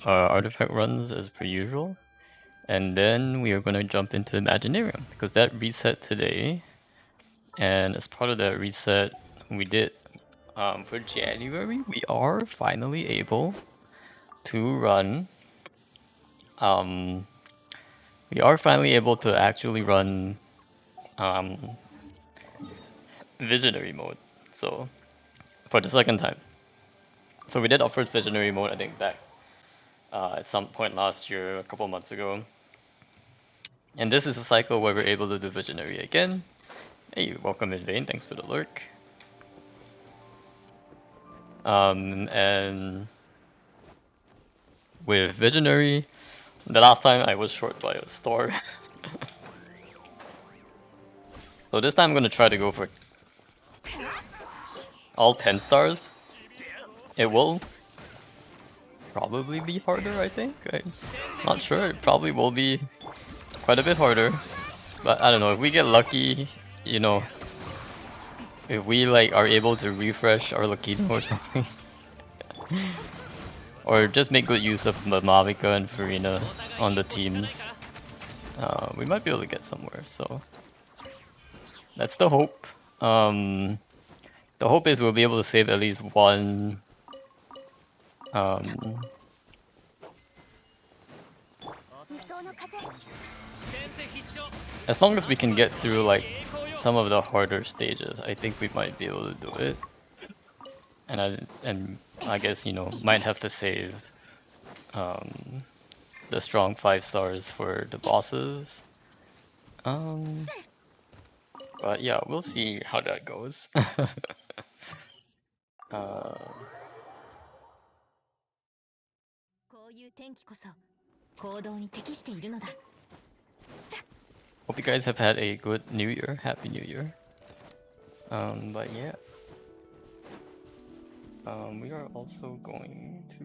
artifact runs as per usual. And then we are going to jump into Imaginarium because that reset today. And as part of that reset, we did for January, we are finally able to run. We are finally able to actually run Visionary mode. So for the second time. So we did our first Visionary mode, I think, back at some point last year, a couple months ago. And this is a cycle where we're able to do Visionary again. Hey, welcome in Vain, thanks for the lurk. And with Visionary, the last time I was short by a star. So this time I'm gonna try to go for all 10 stars. It will probably be harder, I think. I'm not sure, it probably will be quite a bit harder. But I don't know, if we get lucky, you know, if we like are able to refresh our Lakino or something. Or just make good use of Mavika and Farina on the teams. We might be able to get somewhere, so that's the hope. The hope is we'll be able to save at least one as long as we can get through like some of the harder stages, I think we might be able to do it. And I guess, you know, might have to save the strong 5 stars for the bosses. But yeah, we'll see how that goes. Hope you guys have had a good New Year. Happy New Year. But yeah. We are also going to...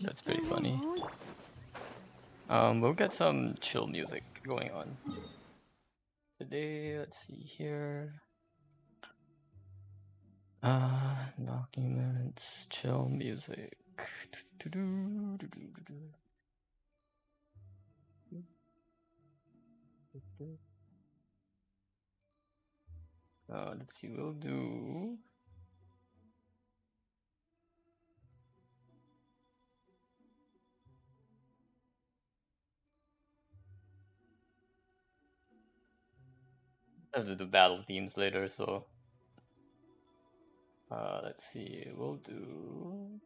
That's pretty funny. We'll get some chill music going on. Today, let's see here. Documents, chill music. Let's see, we'll do... I have to do battle themes later, so... let's see, we'll do...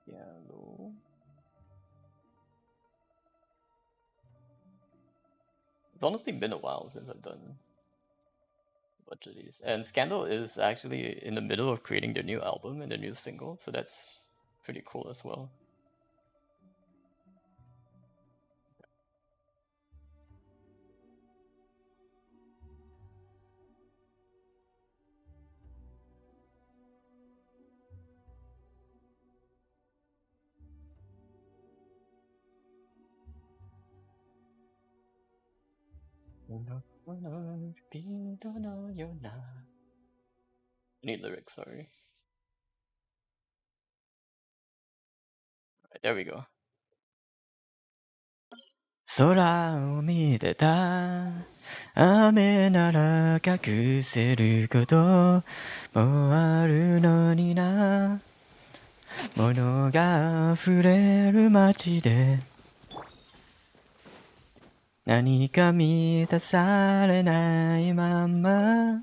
Piano... It's honestly been a while since I've done a bunch of these. And Scandal is actually in the middle of creating their new album and their new single, so that's pretty cool as well. Need lyrics, sorry. Right, there we go. 空を見てた雨なら隠せることもあるのにな物が溢れる街で何か満たされないまま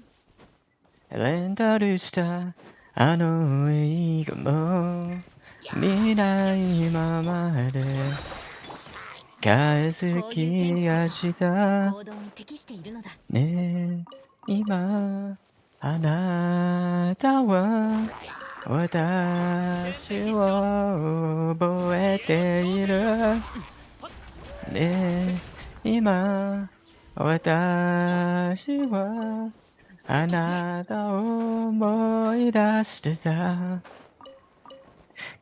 レンタルしたあの映画も見ないままで返す気がしたねえ今あなたは私を覚えているねえ今私はあなたを思い出してた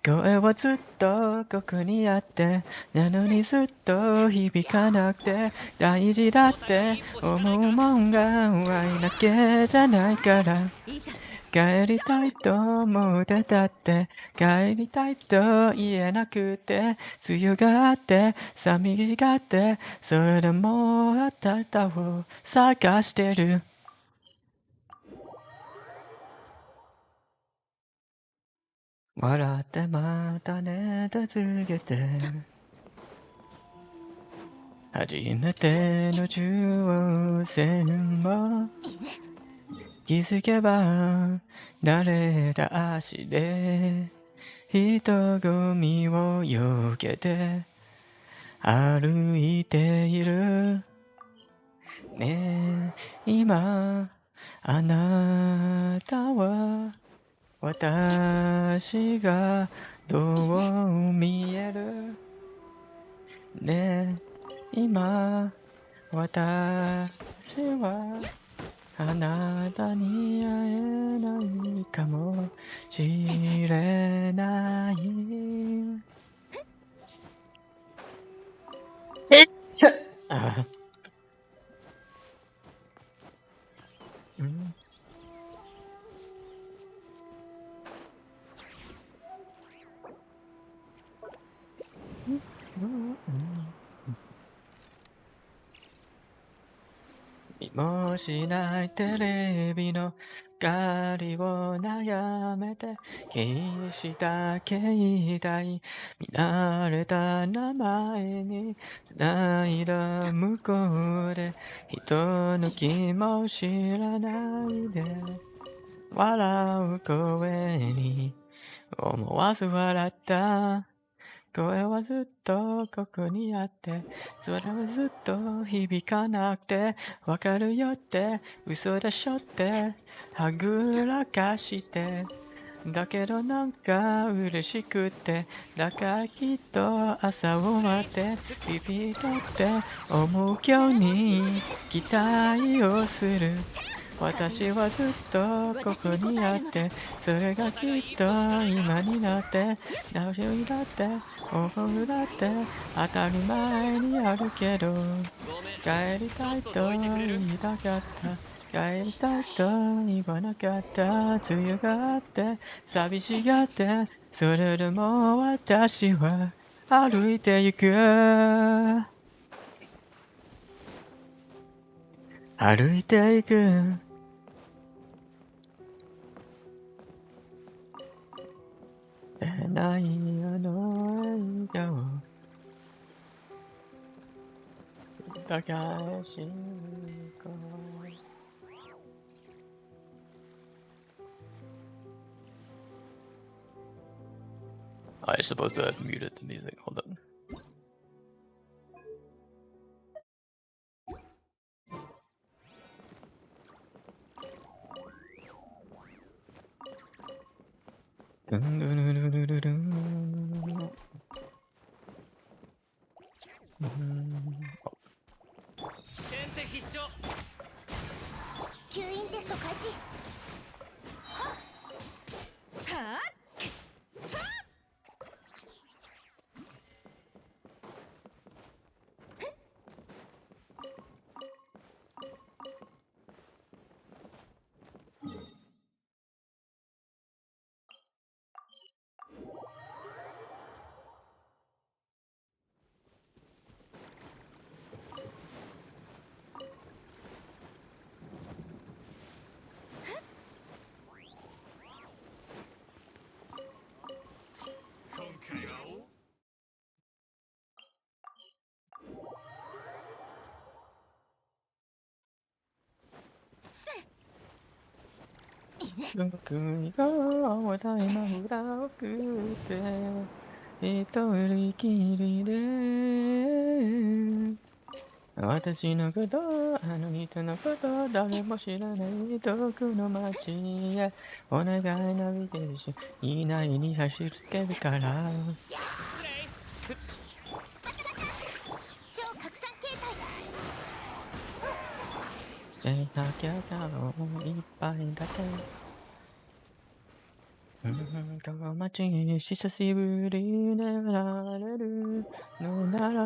声はずっとここにあってなのにずっと響かなくて大事だって思うもんが愛だけじゃないから帰りたいと思ってたって帰りたいと言えなくて強がって寂しがってそれでもあなたを探してる笑ってまたね続けて初めての中央線も気づけば慣れた足で人混みを避けて歩いているねえ今あなたは私がどう見えるねえ今私はあなたに会えないかもしれないえっあうん見もしないテレビの光を眺めて消した携帯見慣れた名前に繋いだ向こうで人の気も知らないで笑う声に思わず笑った声はずっとここにあってそれはずっと響かなくてわかるよって嘘でしょってはぐらかしてだけどなんか嬉しくってだからきっと朝を待ってリピートって思う今日に期待をする私はずっとここにあってそれがきっと今になって直しだって方法だって当たり前にあるけど帰りたいと言いたかった帰りたいと言わなかった強がって寂しがってそれでも私は歩いてゆく歩いていくないあの笑顔だからしこう I supposed to have muted the music. Hold on. 僕が重たいマフラーを食って一人きりで私のことあの人のこと誰も知らない遠くの街へお願いナビゲーションいないに走りつけるから超拡散形態なきゃがいっぱいだけこの街に久しぶりに現れるのなら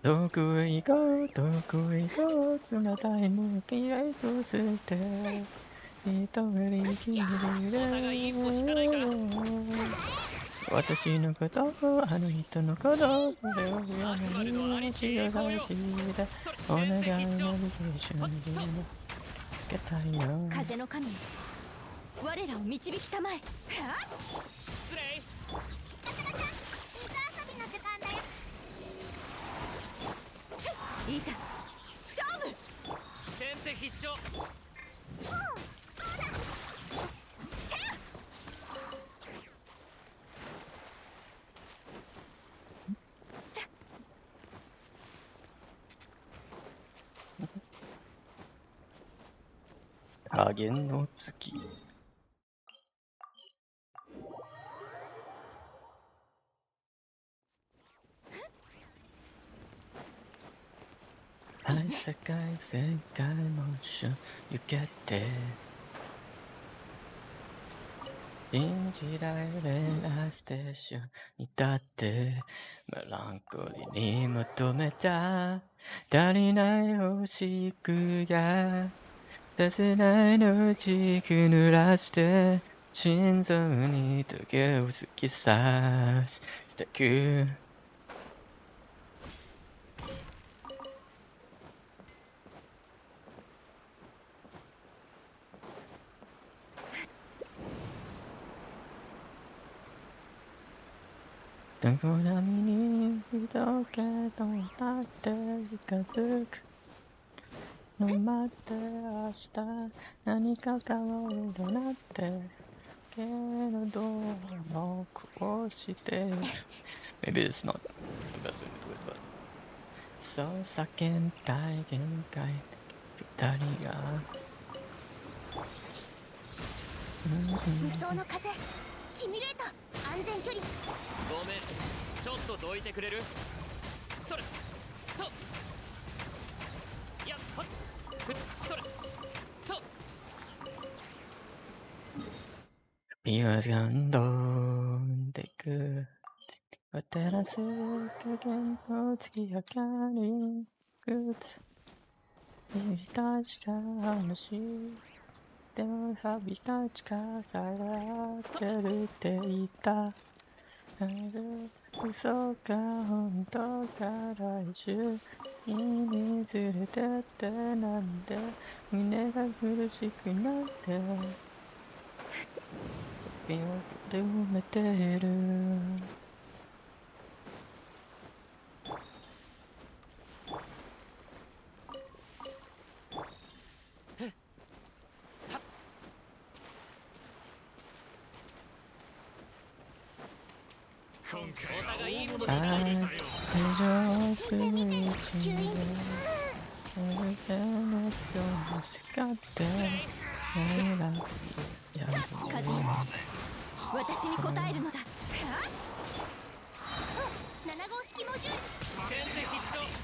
どこへ行こうどこへ行こう冷たいもの気合いこすって一人きりで私のことあの人のことそれをやめに足を出してお願いナビゲーションでつけたいよ風の神我らを導きたまえ失礼。水遊びの時間だよいざ勝負先手必勝。影の月世界モーション行けて信じられないステーションに立ってメランコリに求めた足りない星が切ないのをちく濡らして心臓に時計を突き刺してくどこ波に人気と立って近づくの待って明日何か変わるなってけどどうもこうしている Maybe it's not the best way to do it, but そう叫んだい限界二人が無双の風シミュレート安全距離ごめん。ちょっとどいてくれる？それ。と。やっはっ。それ。と。ビワがどんでく照らす影の月明かりくつ入り出した話でも旅立ちかさらってるって言った嘘か本当か来週にずれてってなんで胸が苦しくなって首を埋めている今回お互いいいものに愛なる。以上すぐに吸引SNS を使って選びや風私に応えるのだ7号式モジュール先手必勝。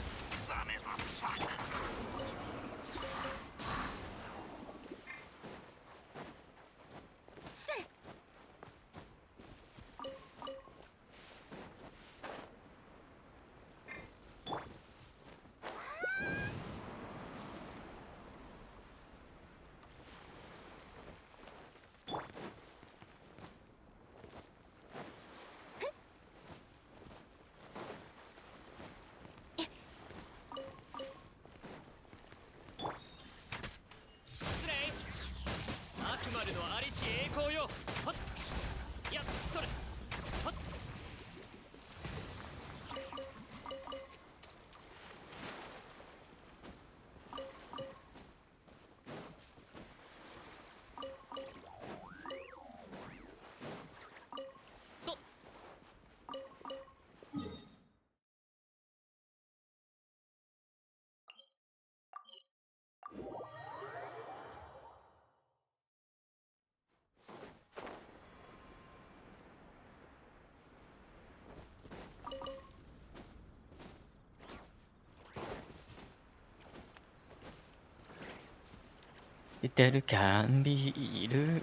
出てる缶ビール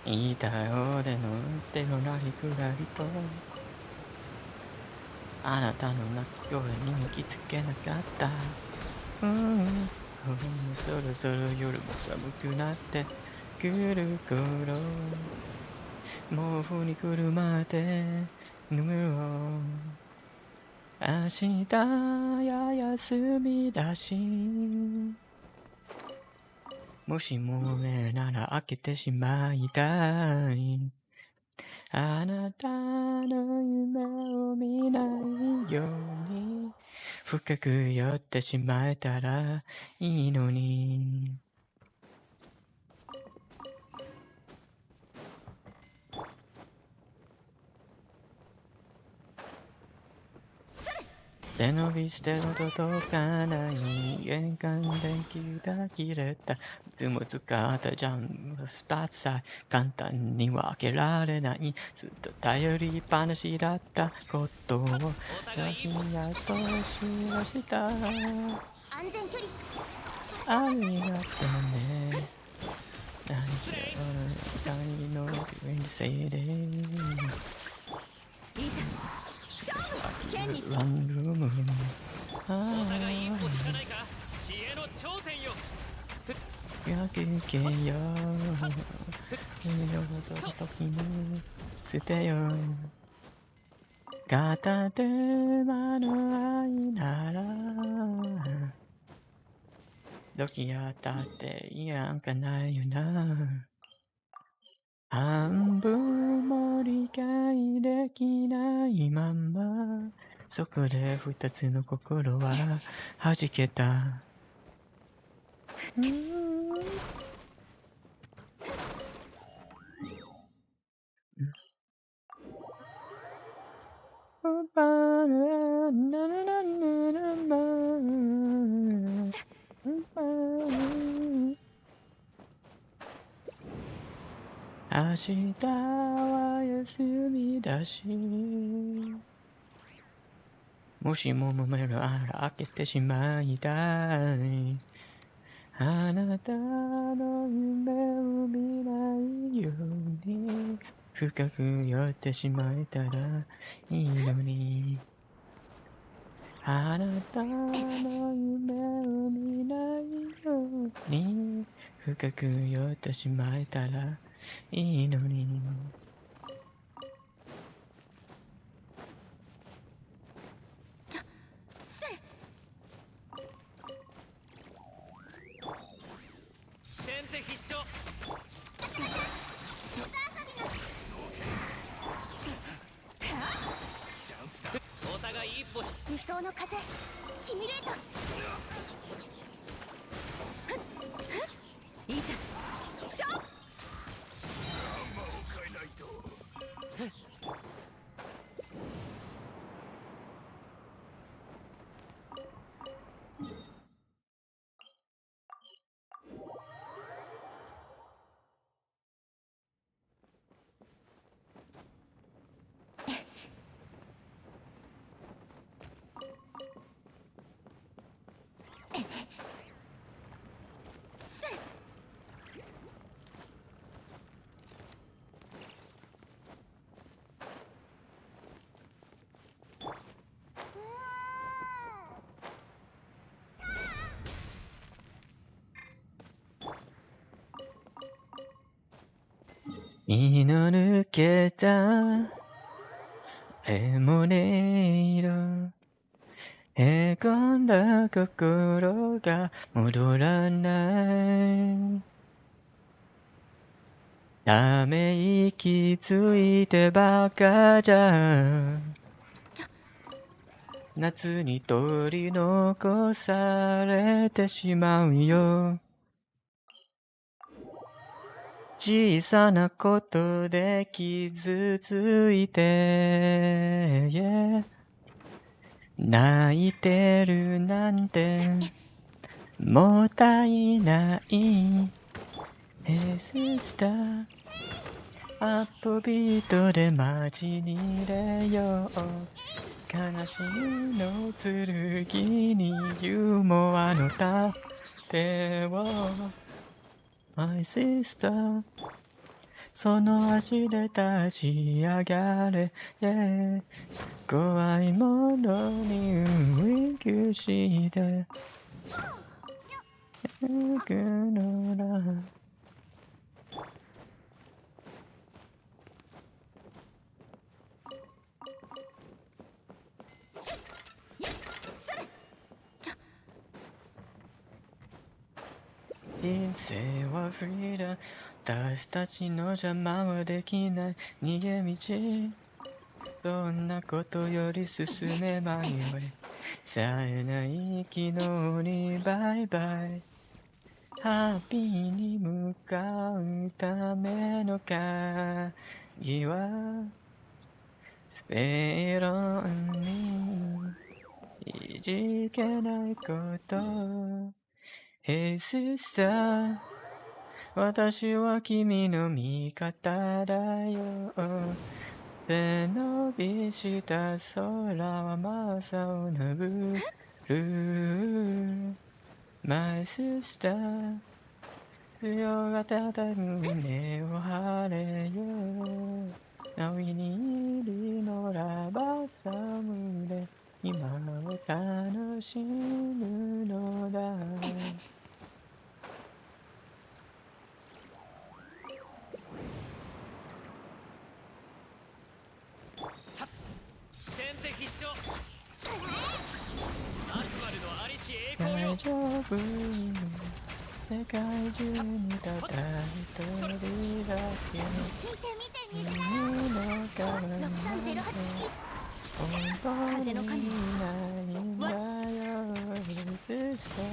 板よで乗ってのらりくらりとあなたの泣き声にも気づけなかったそろそろ夜も寒くなってくる頃毛布にくるまって飲むを明日や休みだしもしもねなら開けてしまいたいあなたの夢を見ないように深く寄ってしまえたらいいのに背伸びしても届かない玄関電気が切れたいつも使ったジャンプ2つさ簡単には開けられないずっと頼りっぱなしだったことを先にやっと知らした安全距離ありがとうね大丈夫二人の上にせいでいざ勝負剣にワンルームお互い一歩引かないか知恵の頂点よやけけよ海を覗くときに捨てよ片手間の愛ならどきやったっていやんかないよな半分も理解できないまんまそこで二つの心は弾けた明日は休みだしもしも目が開けてしまいたいあなたの夢を見ないように深く寄ってしまえたらいいのにあなたの夢を見ないように深く寄ってしまえたらいいのに先手必勝お互い一歩理想の風シミュレートいざ勝負見の抜けたレモネードへこんだ心が戻らないため息ついてばかじゃ夏に取り残されてしまうよ小さなことで傷ついて、yeah 泣いてるなんてもったいないヘススターアップビートで街に入れよう悲しみの剣にユーモアの盾を My sister その足で立ち上がれ、yeah、怖いものにウィンクして行くのだ人生はフリーだ私たちの邪魔はできない逃げ道どんなことより進めばいい冴えない昨日にバイバイハッピーに向かうための鍵はスペロンにいじけないことHey sister 私は君の味方だよ背伸びした空は真っ青なブルー My sister 強がたたる胸を張れよお気に入りのラバーサムで今を楽しむのだ先手必勝アスマルのありし栄光よ大丈夫世界中にただ一人だけ見て君の顔に6308式本当にないんだよ Sister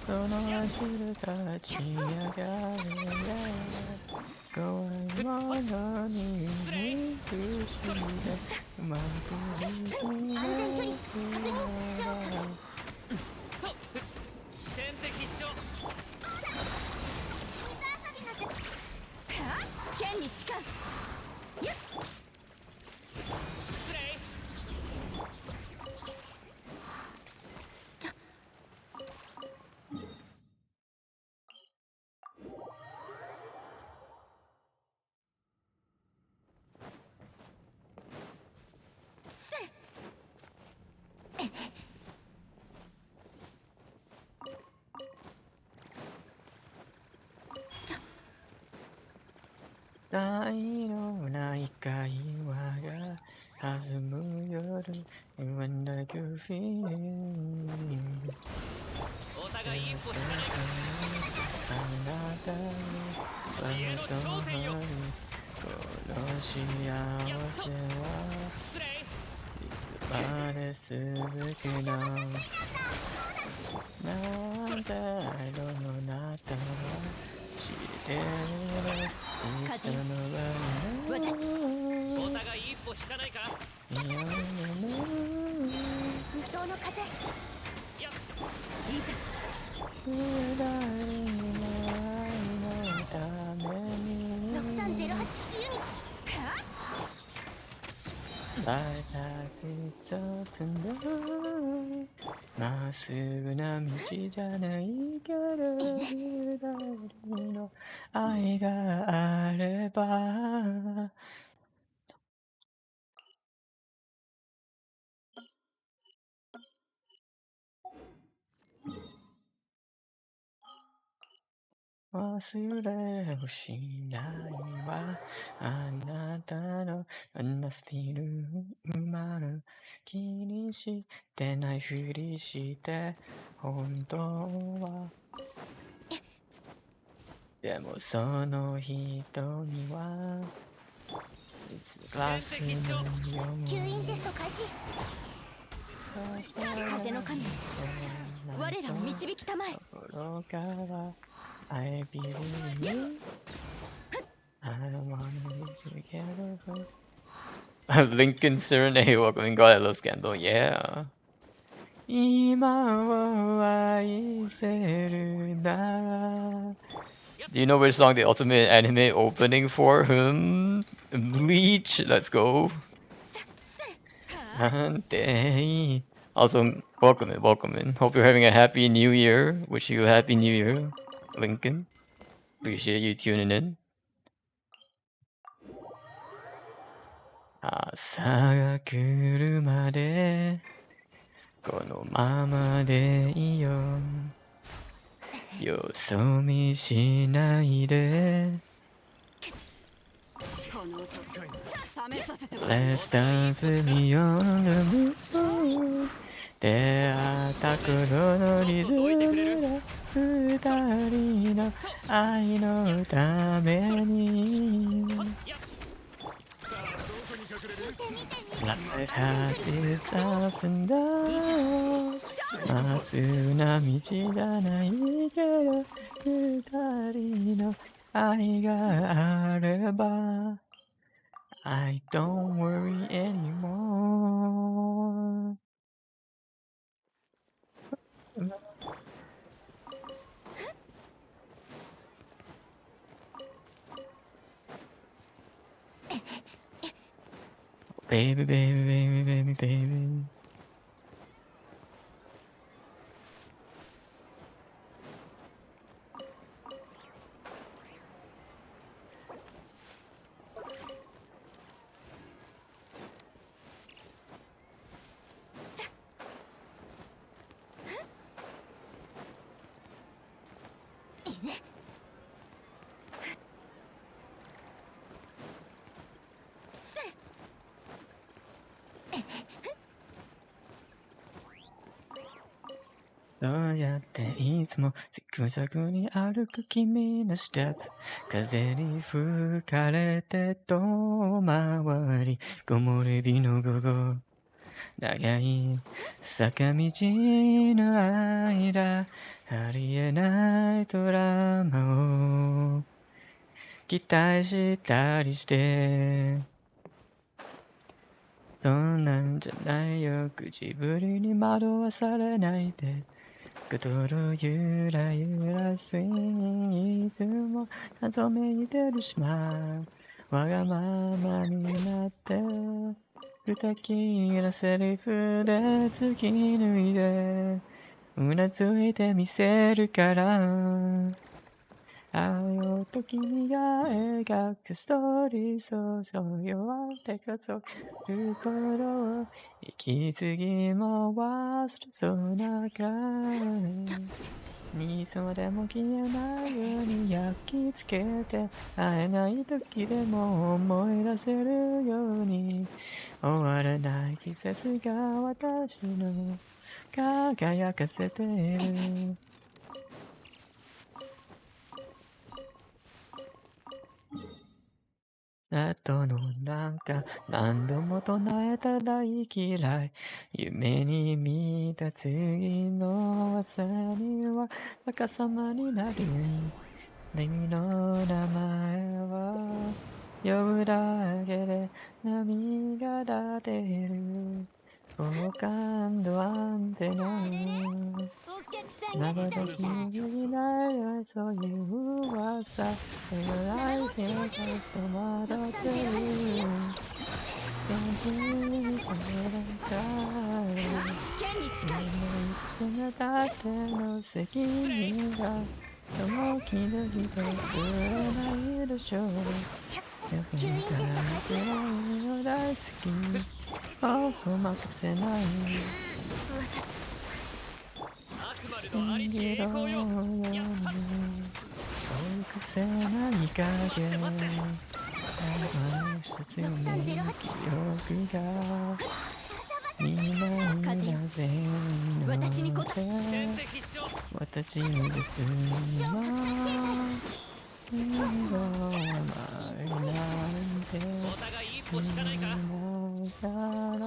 その足で立ち上がれ怖いものにウクしてうまくいく安全距離確認超過先手必勝水遊びの術剣に誓う失礼愛のない会話が弾む夜 When like a feeling お互い一歩引かないあなたの知恵の頂点よこの幸せは失礼いつまで続くのなんだろうのなたは知ってる人のお互い一歩引かないか場合無双の風やっいざ誰の愛のために6308式ユニット私一つのまっすぐな道じゃないけど誰の愛があれば忘れをしないわあなたのあんなスティールうまく気にしてないふりして本当はでもその瞳はいつラスのよ吸引テスト開始風の神我らを導きたまえ心から I believe you I wanna be together Lincoln Serenade welcoming God I love Scandal yeah 今を愛せるなら Do you know which song the ultimate anime opening for? Bleach. Let's go. Nante. Also, welcome in, welcome in. Hope you're having a happy new year. Wish you a happy new year, Lincoln. Appreciate you tuning in. 朝が来るまでこのままでいいよよそ見しないで Let's dance with me on the moon 出会った頃のリズムで二人の愛のためにLife has its ups and downs まっすぐな道じゃないけど二人の愛があれば I don't worry anymore Baby, baby, baby, baby, babyどうやっていつもジグザグに歩く君のステップ風に吹かれて遠回り木漏れ日の午後長い坂道の間ありえないドラマを期待したりしてそんなんじゃないよ口ぶりに惑わされないでくどるゆらゆらスインいつも謎めいてる島わがままになって不敵なセリフで突き抜いてうなずいてみせるからあの時君が描くストーリー想像弱って数える頃を息継ぎも忘れそうなくらいいつまでも消えないように焼き付けて会えない時でも思い出せるように終わらない季節が私の輝かせている後のなんか何度も唱えた大嫌い夢に見た次の朝には逆さまになる君の名前は呼ぶだけで涙立てる好感度アンテナまだできないそういう噂愛せよちょっとまだってる現実にそれだ君のだっての責任が友気の日と触れないでしょうやっぱり強いの大好きお任せない信じろように追い越せない影一つ強め記憶がみんなになぜので私の実には君が甘いなんて言いながら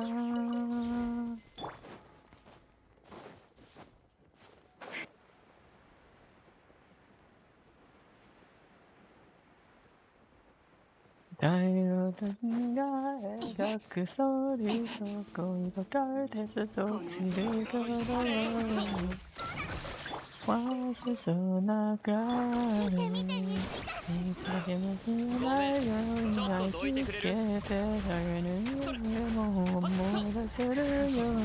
太陽時が描くストーリー、そこに描かれてそちるからわしそうながる見つけもしないように泣きつけてあげる夢も思い出せるように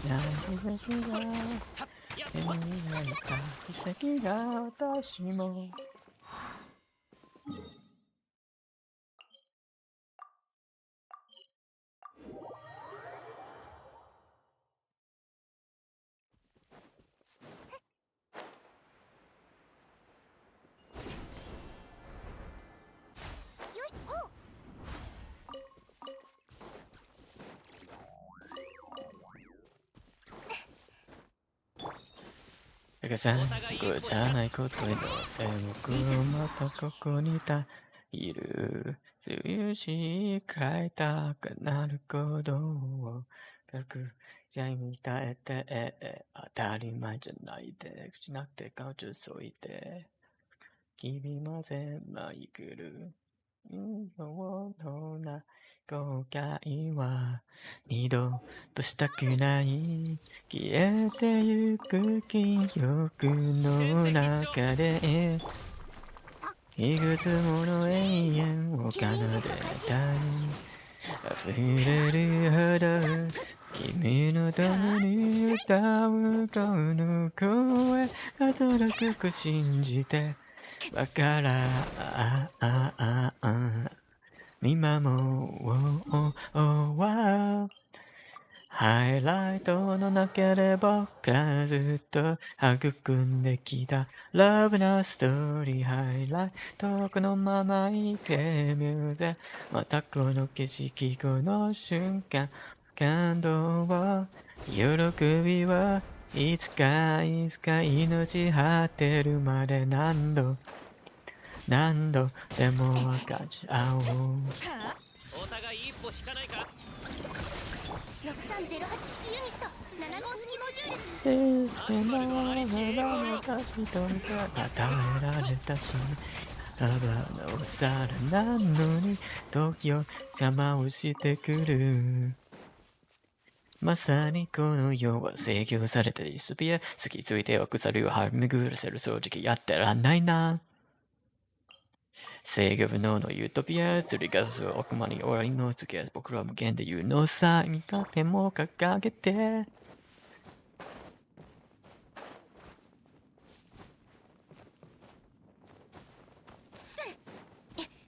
何時が手に入れた奇跡が私もよしおうだからさ、こうじゃないことになって僕もまたここにいる。強し書いたくなることを書く。じゃあ見たえて、当たり前じゃないで、しなくて感情そいて。君も全枚来る。本当な後悔は二度としたくない。消えてゆく記憶の中でいくつもの永遠を奏でたい。溢れるほど君のために歌うこの声が届くと信じてわから見守ろうハイライトのなければ僕らずっと育んできたラブなストーリーハイライトこのままいてみるぜまたこの景色この瞬間感動を喜びはいつか命果てるまで何度でも分かち合おうお互い一歩引かないか。6308式ユニット7号式モジュール与えられたしなおさらなのに時を邪魔をしてくるまさにこの世は制御されていすびえ過ぎついては鎖を張り巡らせる正直やってらんないな制御不能のユートピア釣りガス奥まに終わりのつけ僕ら無限で言うのさにか手も掲げて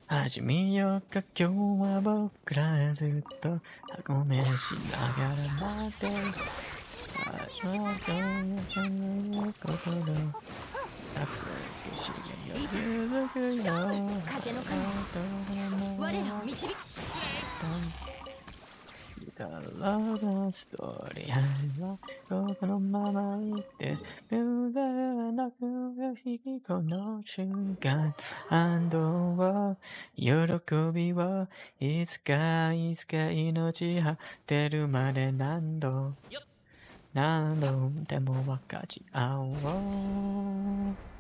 始めようか今日は僕らずっとごめんしながら待って始まったよ心の風の神我らを導くラブストーリーはこのままいて無駄なく不思議この瞬間感動を喜びをいつか命果てるまで何度でも分かち合おう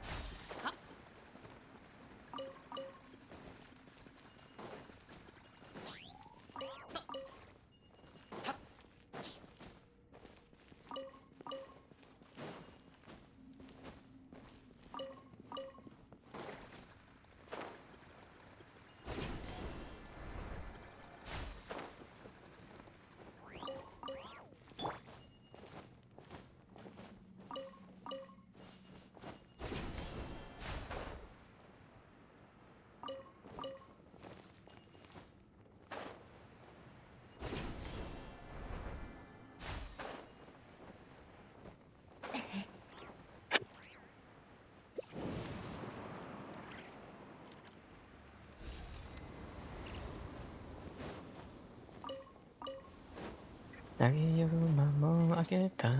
投げ夜間も明けた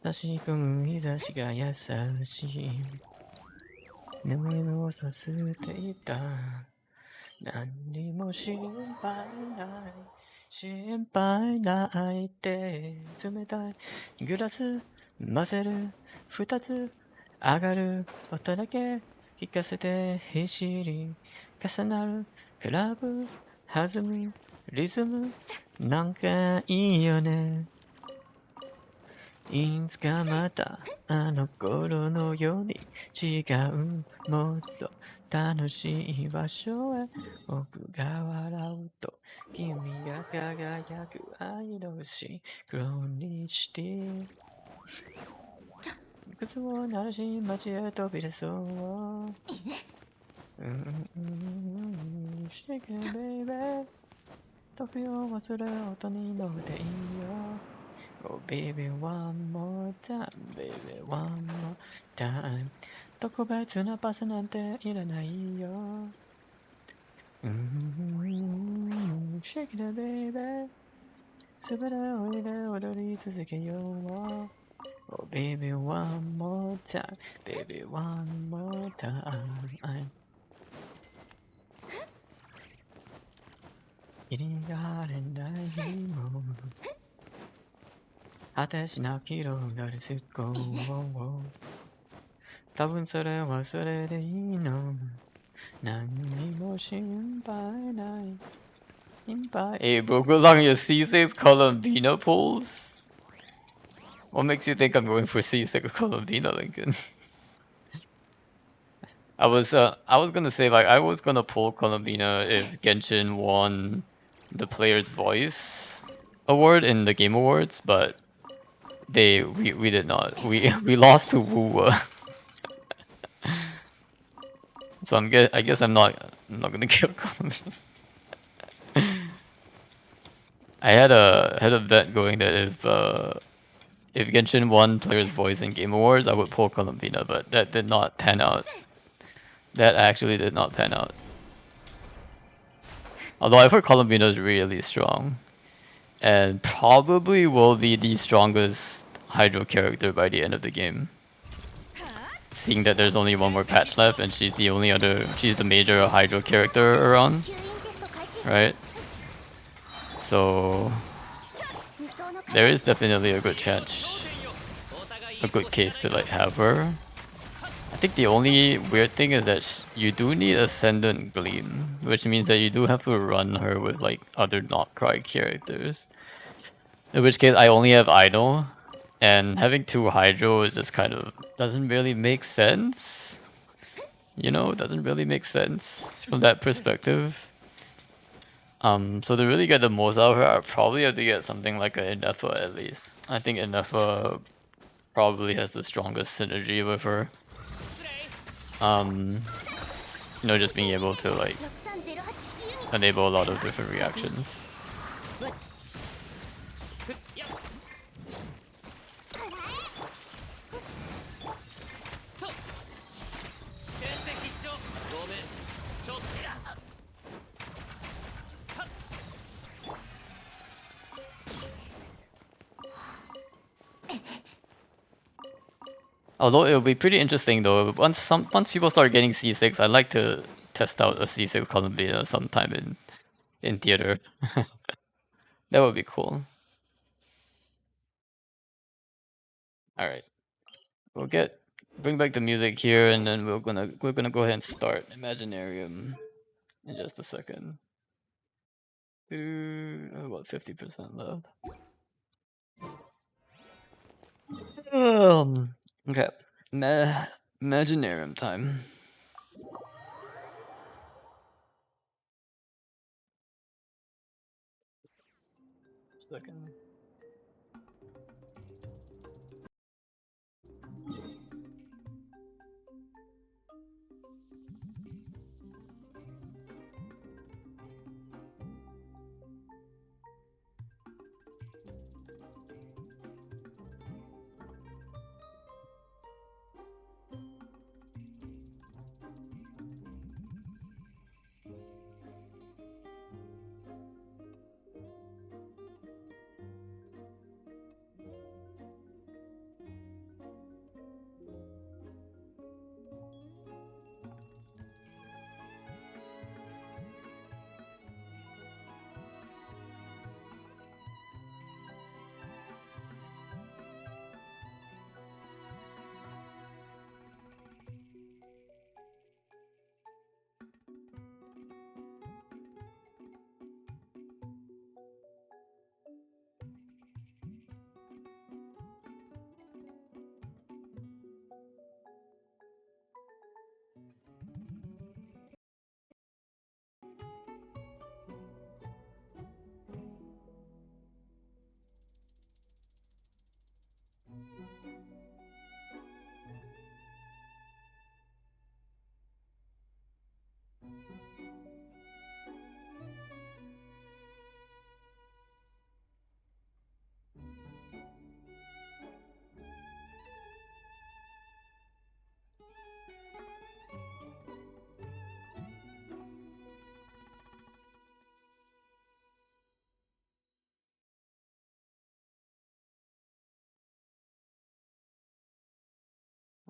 差し込む日差しが優しい眠りのさせていた何にも心配ないって冷たいグラス混ぜる二つ上がる音だけ聞かせて走り重なるクラブ弾むリズムなんかいいよねいつかまたあの頃のように違うもっと楽しい場所へ僕が笑うと君が輝く愛のシクロニシティ靴を鳴らし街へ飛び出そうShake it baby 時を忘れ音に乗っていいよOh baby one more time baby one more time 特別なパスなんていらないよShake it baby すべておいで踊り続けようOh baby one more time baby one more time 入りがれないもの果てしなく広がるすっご多分それはそれでいいの何にも心配ない心配 Hey bro, good luck on your C6 Columbina pulls. What makes you think I'm going for C6 Columbina, Lincoln? I was gonna say like I was gonna pull Columbina if Genshin won the Player's Voice award in the Game Awards, but we did not. We lost to Wu. So I guess I'm not gonna kill Columbina. I had a bet going that if Genshin won Player's Voice in Game Awards, I would pull Columbina, but that did not pan out. That actually did not pan out. Although I've heard Columbina is really strong. And probably will be the strongest Hydro character by the end of the game. Seeing that there's only one more patch left and she's the major Hydro character around. Right? So there is definitely a good chance, a good case to like have her. I think the only weird thing is that you do need Ascendant Gleam, which means that you do have to run her with like other not cry characters. In which case I only have Idol, and having two Hydro is just kind of doesn't really make sense. You know, doesn't really make sense from that perspective. So to really get the most out of her, I probably have to get something like an Inefa at least. I think Inefa probably has the strongest synergy with her. You know, just being able to like enable a lot of different reactions. Although it'll be pretty interesting though, once people start getting C6, I'd like to test out a C6 Columbia sometime in theater. That would be cool. Alright. We'll bring back the music here and then we're gonna go ahead and start Imaginarium in just a second. About 50% left. Okay. Imaginarium time. Second.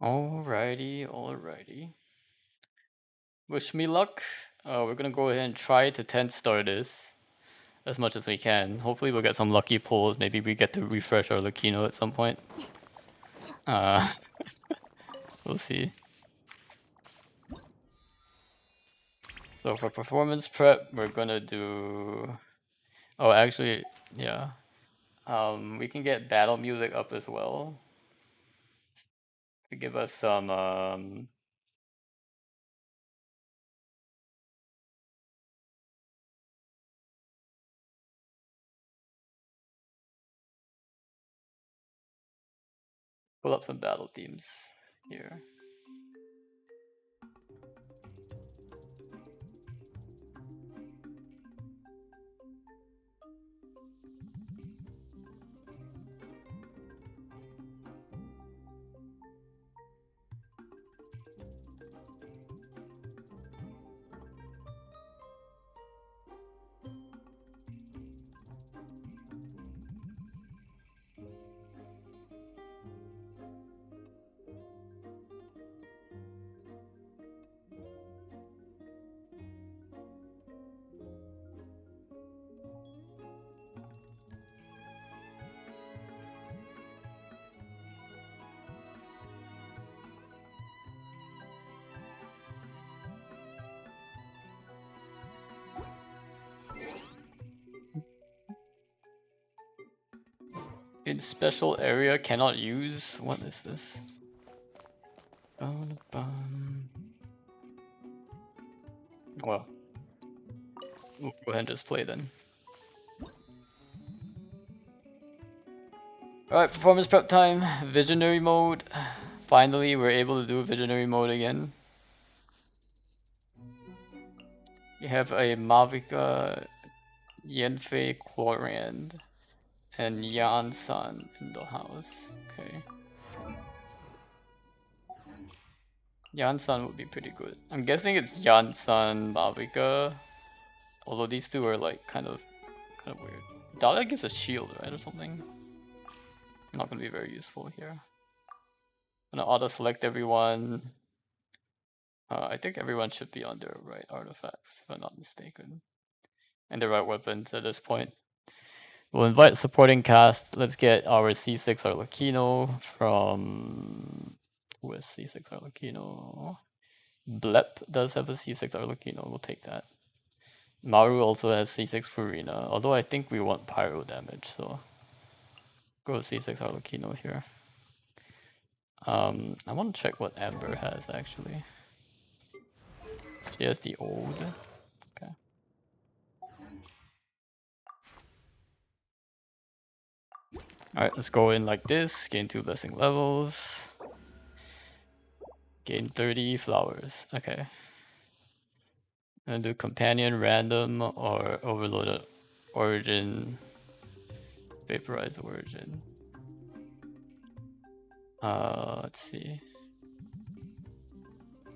Alrighty, alrighty. Wish me luck. We're gonna go ahead and try to 10 star this as much as we can. Hopefully we'll get some lucky pulls. Maybe we get to refresh our Lucino at some point. We'll see. So for performance prep, we're gonna do... Oh, actually, yeah. We can get battle music up as well. To give us some, pull up some battle themes here. In special area, cannot use. What is this? Well, we'll go ahead and just play then. Alright, performance prep time. Visionary mode. Finally, we're able to do visionary mode again. We have a Mavica, Yanfei, Chlorand, and Yan-san in the house. Okay. Yan-san would be pretty good. I'm guessing it's Yan-san, Mavica. Although these two are like kind of weird. Dahlia gives a shield, right, or something? Not gonna be very useful here. I'm gonna auto select everyone. I think everyone should be on their right artifacts, if I'm not mistaken. And the right weapons at this point. We'll invite supporting cast. Let's get our C6 Arlecchino from... Who is C6 Arlecchino? Blep does have a C6 Arlecchino, we'll take that. Maru also has C6 Furina, although I think we want pyro damage, so... Go with C6 Arlecchino here. I want to check what Amber has actually. She has the old. Okay. Alright, let's go in like this. Gain 2 blessing levels. Gain 30 flowers. Okay. And do companion, random, or overloaded origin. Vaporize origin. Let's see.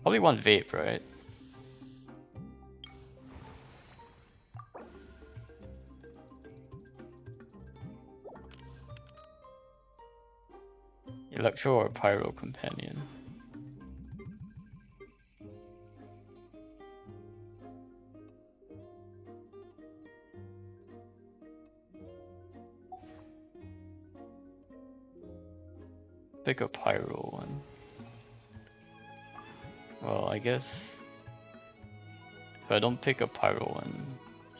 Probably want vape, right? Electro or pyro companion. Pick a pyro one. Well, I guess if I don't pick a pyro one,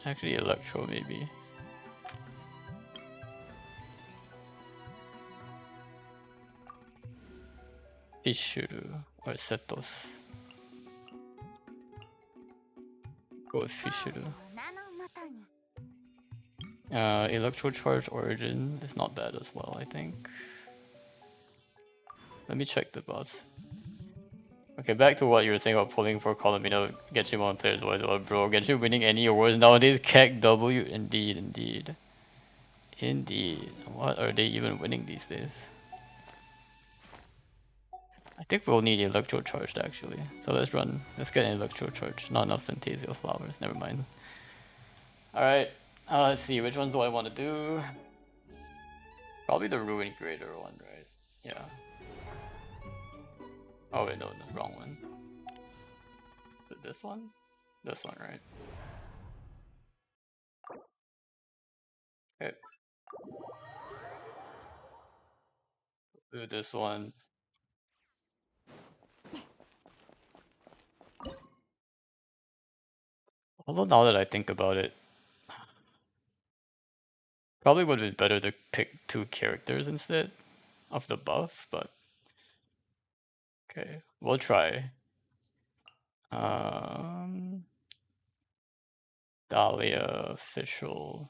actually electro maybe. Fishuru or Setos. Go with Fishuru. Electro charge origin is not bad as well, I think. Let me check the buffs. Okay, back to what you were saying about pulling for Colomino, Genshin on players wise. Well, bro, Genshin winning any awards nowadays? Keck W, indeed, indeed. Indeed. What are they even winning these days? I think we'll need Electro Charged actually. So let's get an Electro Charge. Not enough Fantasia Flowers, never mind. Alright, let's see, which ones do I want to do? Probably the Ruin Greater one, right? Yeah. Oh wait, no, the wrong one. Is it this one? This one, right? Okay. Do this one. Although now that I think about it, probably would have been better to pick 2 characters instead of the buff, but okay, we'll try. Dahlia official.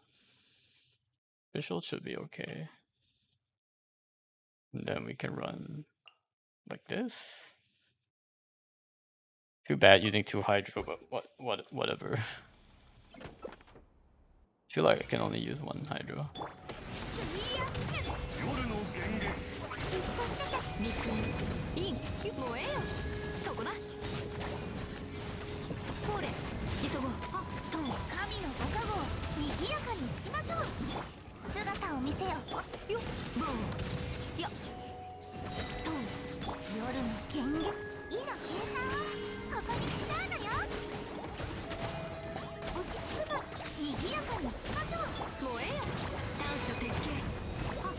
Official should be okay. And then we can run like this. Too bad using 2 hydro, but whatever. I feel like I can only use 1 hydro. 夜の源源じっとしてて見つめインもうええよそこだこれ急ごうあトン神のご加護を賑やかに行きましょう姿を見せよよボンよトン夜の権限いざ計算はここに誓うのよ落ち着くの賑やかに行きましょうもうええよ短所鉄拳はは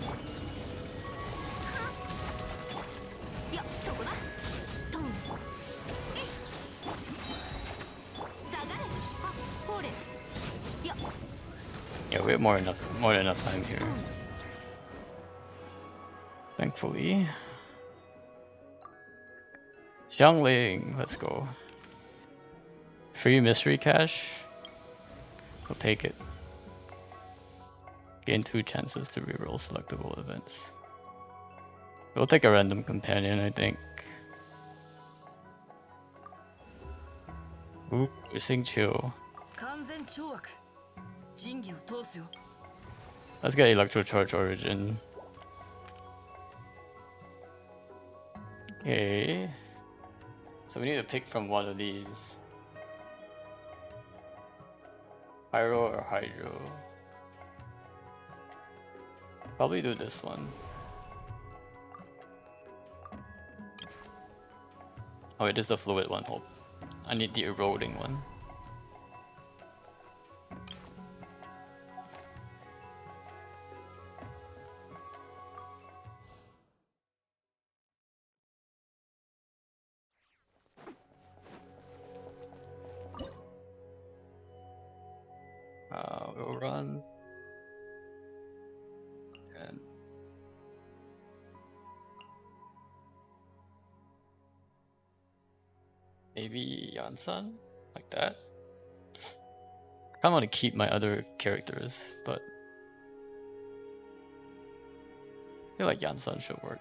いやそこだトンえい下がれはほれや Yeah, we have more than enough time here. Thankfully. Xiangling, let's go. Free mystery cache. We'll take it. Gain 2 chances to reroll selectable events. We'll take a random companion, I think. Ooh, we're seeing chill. 完全懲悪仁義を通すよ Let's get Electro Charge Origin. Okay. So we need to pick from one of these. Pyro or Hydro. Probably do this one. Oh wait, this is the fluid one. Hope. I need the eroding one. We'll run. And maybe Yansan? Like that? I kinda want to keep my other characters, but I feel like Yansan should work.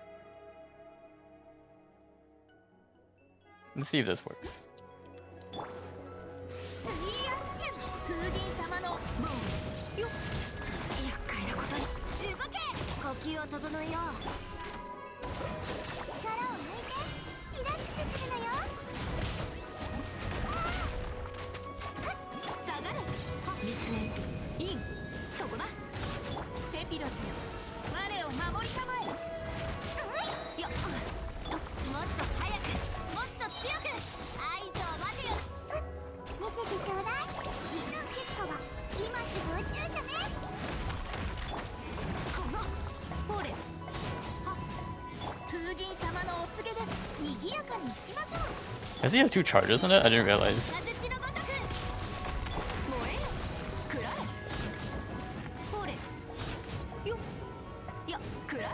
Let's see if this works. 水圧剣風神様のボンよ厄介なことに動け呼吸を整えよう力を抜いてリラックスするのよ下がれ立縁インそこだセピロスよ我を守りたまえよっもっと早くもっと強く合図を待てよ見せてちょうだい真の結果は今すぐ宇宙じゃねこのほれは風神様のお告げです賑やかに行きましょう Does he have 2 charges on it? I didn't realize. 風地のごとく燃えよくらえほれよいやくらえ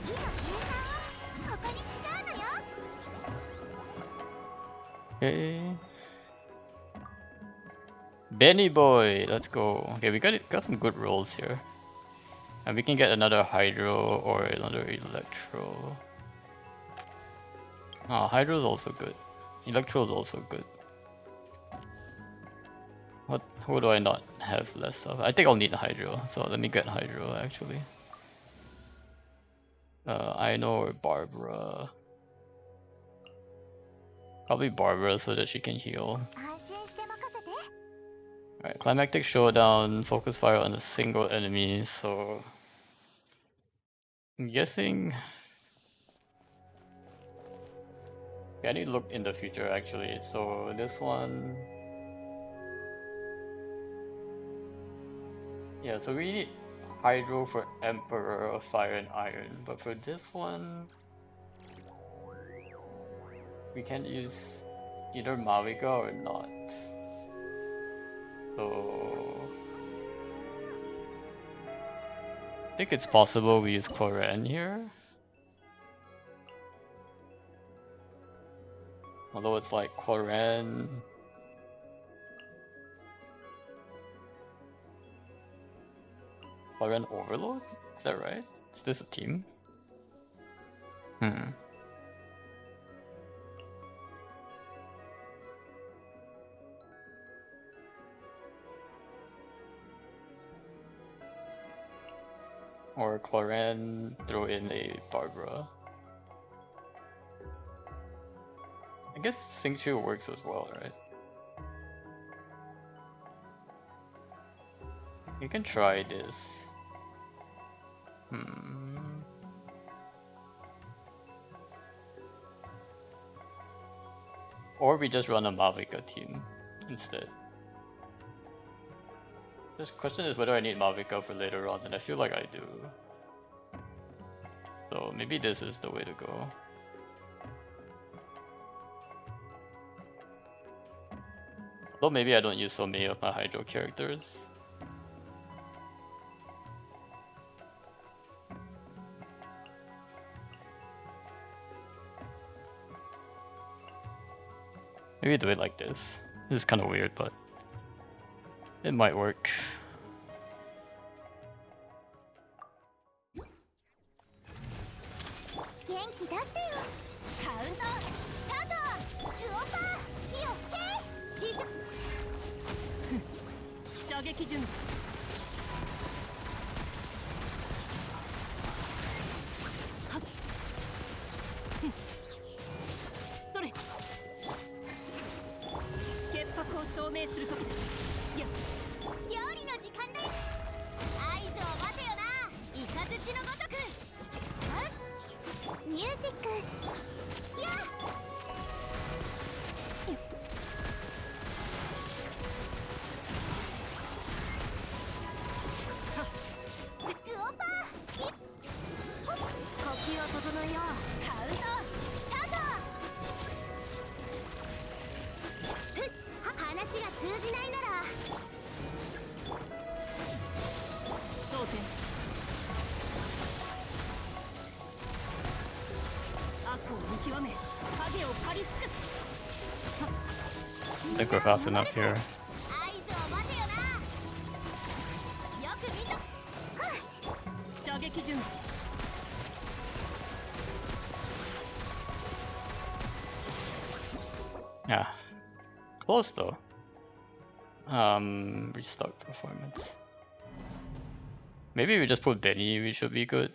今計算はここに誓うのよ Okay. Benny boy, let's go. Okay, we got some good rolls here. And we can get another Hydro or another Electro. Oh, Hydro is also good. Electro is also good. Who do I not have less of? I think I'll need Hydro, so let me get Hydro actually. Aino or Barbara. Probably Barbara so that she can heal. 安心して任せて Alright, Climactic Showdown, focus fire on a single enemy, so I'm guessing Yeah, I need to look in the future actually. So this one, yeah. So we need Hydro for Emperor of Fire and Iron, but for this one, we can't use either Malika or not. So I think it's possible we use Cloran here. Although it's like Cloran. Cloran Overlord? Is that right? Is this a team? Hmm. Or Cloran, throw in a Barbara. I guess Xingqiu works as well, right? You can try this. Hmm. Or we just run a Malvika team instead. This question is whether I need Malvika for later rounds, and I feel like I do. So maybe this is the way to go. Although maybe I don't use so many of my Hydro characters. Maybe do it like this. This is kind of weird, but it might work. 元気出してよ。カウントスタート。クオパー火を吹け。シーシャ射撃準備。はっそれ潔白を証明するときだ。いや料理の時間だよ。合図を待てよな。イカズチのごとく。ミュージックやスクオパー呼吸を整えよう。カウントスタート。話が通じないなら争点悪を見極め影を狩り尽くす。 I think we're fast enough here. 合図を待てよな。よく見た。射撃準備。 Yeah. Close though. Restart performance. Maybe we just put Benny, we should be good.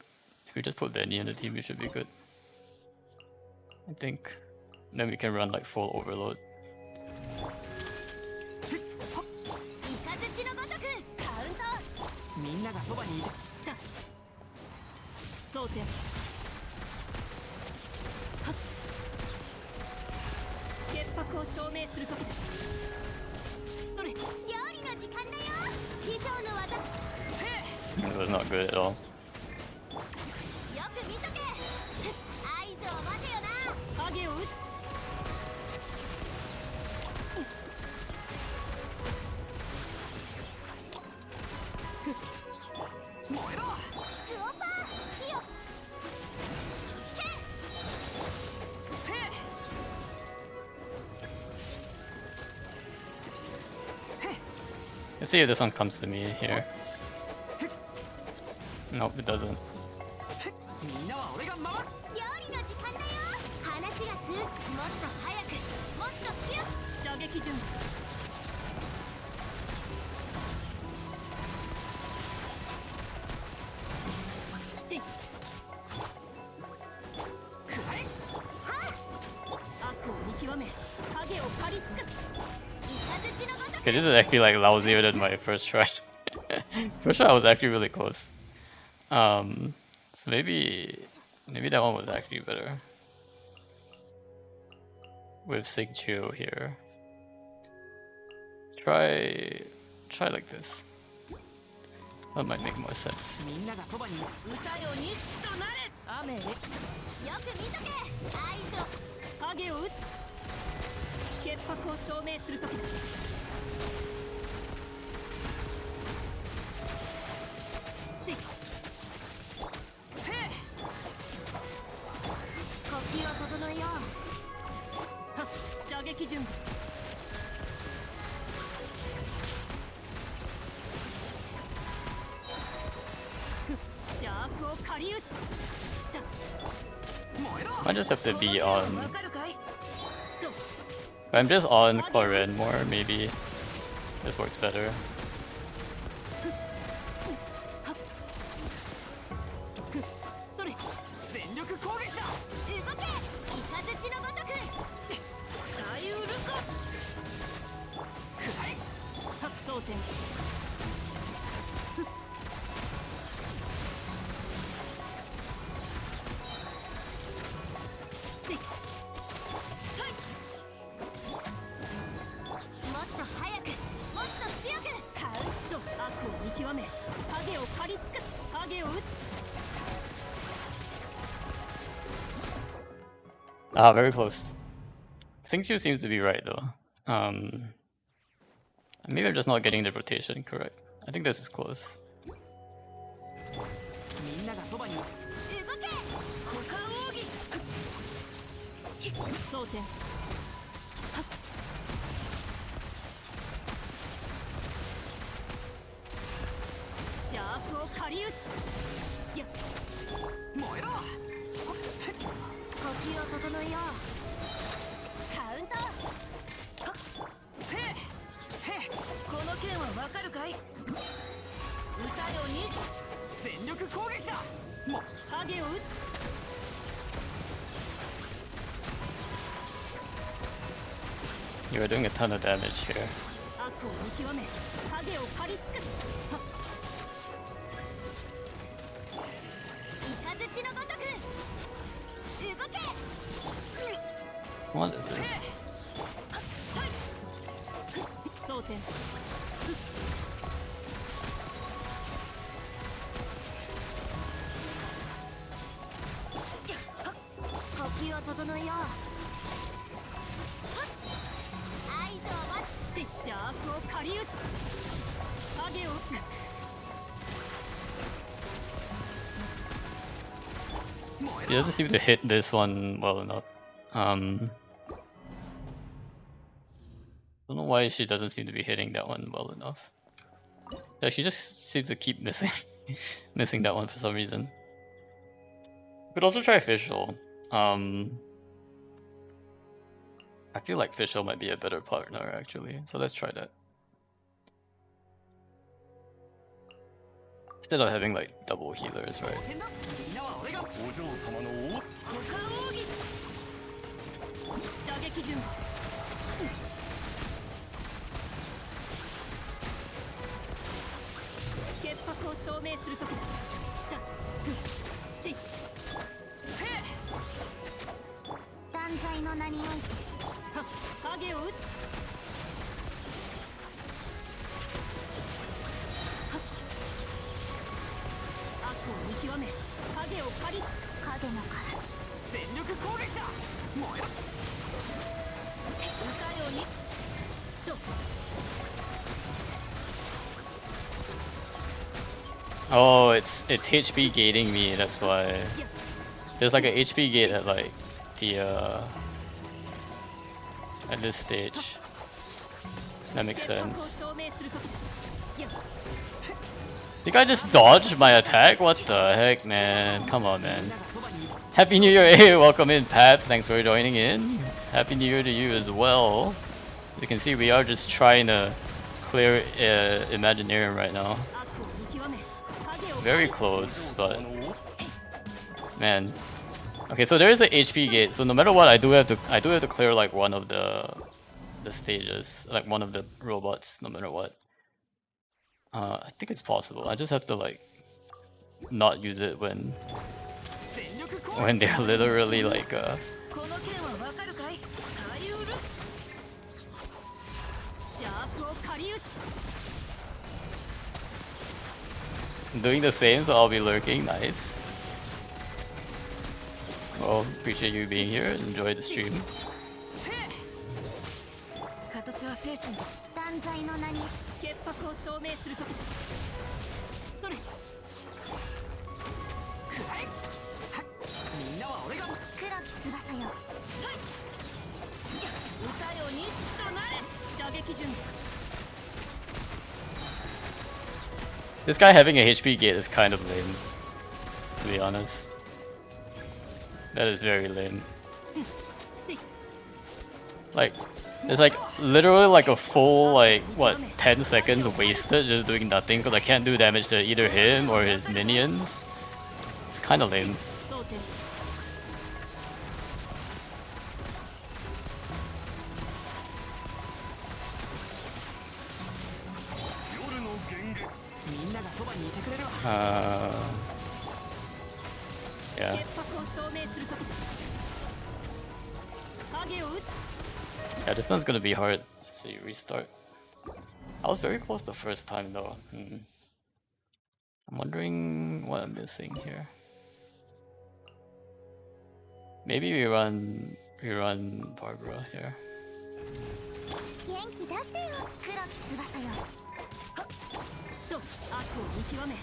If we just put Benny in the team, we should be good. I think. Then we can run like full overload. イカズチのごとくカウント。みんながそばにいた。争点。潔白を証明するときだ。それ料理の時間だよ。師匠の技。 It was not good at all. よく見とけ。合図を待てよな。影を撃つ。燃えろ。クオパー火を引け。 Let's see if this one comes to me here. Nope, it doesn't. みんなは俺が守る。料理の時間だよ。話が通じ。もっと早くもっと強く。射撃準備。でくらえ。悪を見極め影を狩り尽くす。イカズチのごとく。 Okay, this is actually like lousier than my first try. First try I was actually really close. So maybe that one was actually better. with Sigchu here. Try like this. That might make more sense. みんながそばに歌よ錦となれ雨へよく見とけ合図を影を打つ潔白を証明するときだせい呼吸を整えようはっ射撃準備邪悪を狩り撃つ I just have to be on. わかるかい If I'm just on Chlorine more, maybe this works better. それ全力攻撃だ動けイカズチのごとくさゆるかくらえ発装点せいさいもっと早くもっと強くカウント悪を見極め影を狩り尽くす影を打つ Ah, very close. Xingqiu seems to be right though. Maybe I'm just not getting the rotation correct. I think this is close. みんながそばに動け股間奥義装填邪悪を狩り撃つや燃えろ呼吸を整えようカウントせいへこの剣はわかるかい歌よ錦全力攻撃だもう影を打つ You are doing a ton of damage here. 悪を見極め影を狩り尽くすイカズチのごとく動け What is this? 装填呼吸を整えよう合図を待って邪悪を狩り撃つ影を He doesn't seem to hit this one well enough. Don't know why she doesn't seem to be hitting that one well enough. Yeah, she just seems to keep missing missing that one for some reason. Could also try Fischl. I feel like Fischl might be a better partner actually, so let's try that. Instead of having like double healers, right? みんなは俺がお嬢様の股間奥義射撃準備潔白を証明するときだ断罪の名において影を打つ悪を見極め影を狩り影のカラス全力攻撃だ燃えろ歌よにと Oh, it's HP gating me, that's why. There's like a HP gate at like the at this stage. That makes sense. The guy just dodged my attack? What the heck, man? Come on, man. Happy New Year! Hey, welcome in, Paps. Thanks for joining in. Happy New Year to you as well. As you can see, we are just trying to clear Imaginarium right now. Very close, but man. Okay, so there is an HP gate. So no matter what, I do have to clear like one of the stages, like one of the robots, no matter what. I think it's possible. I just have to like not use it when when they're literally like この剣はわかるかい？サイウル。ジャープを借り撃つ。 doing the same, so I'll be lurking. Nice. Well, appreciate you being here. Enjoy the stream. 形は精神だ。断罪の名に潔白を証明するときだ。それ。くらえ。はっ。みんなは俺が。黒き翼よ。さい。歌よ錦となれ。射撃準備。 This guy having a HP gate is kind of lame, to be honest. That is very lame. Like, there's like literally like a full like what 10 seconds wasted just doing nothing because I can't do damage to either him or his minions. It's kind of lame. 争点。 みんながそばにいてくれるわ。Yeah. 潔白を証明するときだ。影を撃つ。 Yeah, this one's gonna be hard. Let's see, restart. I was very close the first time though. I'm wondering what I'm missing here. Maybe we run Barbara here. 元気出してよ黒き翼よ。と悪を見極め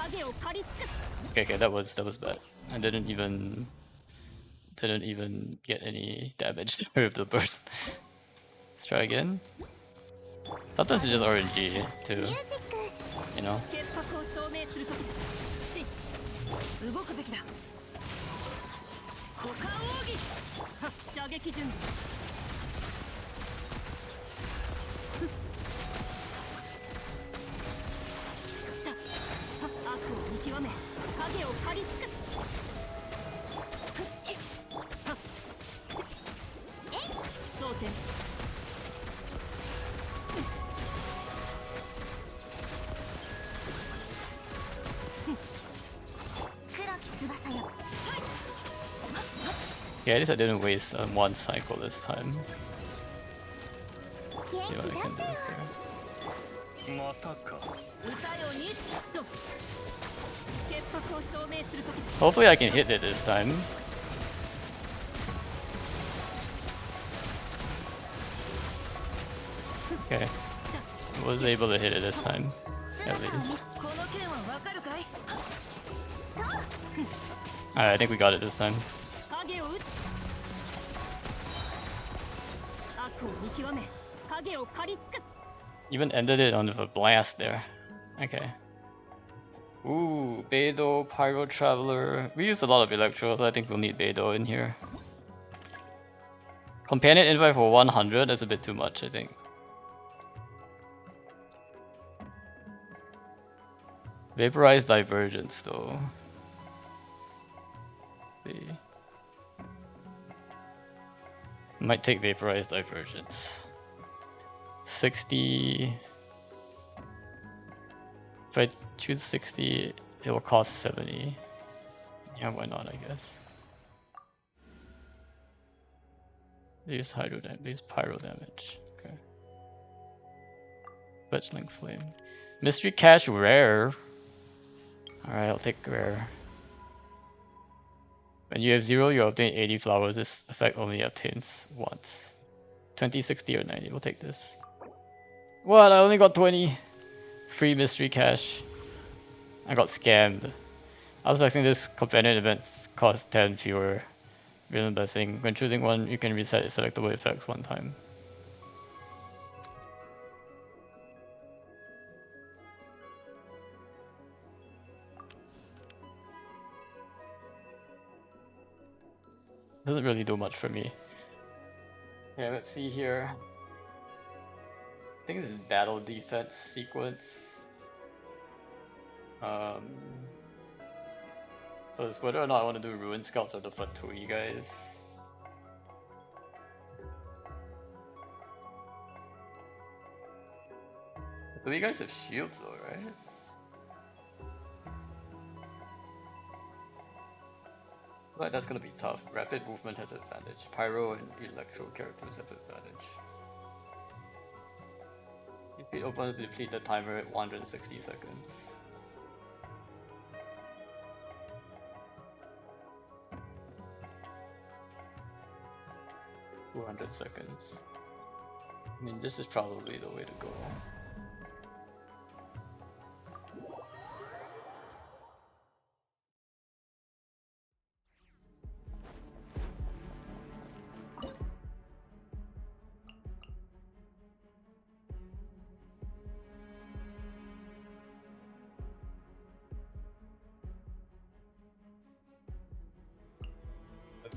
影を狩り尽くす。 Okay, that was bad. I didn't even get any damage with the burst. Let's try again. Sometimes it's just RNG too, ミュージック you know. 潔白を証明するときだ。動くべきだ。股間奥義。はっ射撃準備。悪を見極め影を狩り尽くす。争点。 黒き翼よ。 Yeah, at least I didn't waste one cycle this time. 元 See 気 what 出 I し can て do よ。 here. またか。歌よ錦と潔白を証明するとき。 Hopefully I can hit it this time. Okay. Was able to hit it this time, at least. この剣はわかるかい？ Alright, I think we got it this time. 影を撃つ。悪を見極め影を狩り尽くす。 Even ended it on a blast there. Okay. Ooh, Beidou, Pyro Traveler. We used a lot of Electro, so I think we'll need Beidou in here. Companion invite for 100, that's a bit too much, I think. Vaporized Divergence, though. See. Might take Vaporized Divergence. 60. If I choose 60, it will cost 70. Yeah, why not, I guess. Use hydro damage, use pyro damage. Okay. Fetchling Flame. Mystery Cache rare. Alright, I'll take rare. When you have 0, you obtain 80 flowers. This effect only obtains once. 20, 60, or 90. We'll take this. What? I only got 20. Free mystery cache. I got scammed. I was expecting this companion event cost 10 fewer. Villain Blessing. When choosing one, you can reset its selectable effects one time. Doesn't really do much for me. Yeah, let's see here. I think this is battle defense sequence. So it's whether or not I want to do Ruin Scouts or the Fatui guys. Do you guys have shields though, right? But that's gonna be tough. Rapid movement has advantage. Pyro and Electro characters have advantage. Defeat opponents deplete the timer at 160 seconds. $200 seconds. I mean, this is probably the way to go.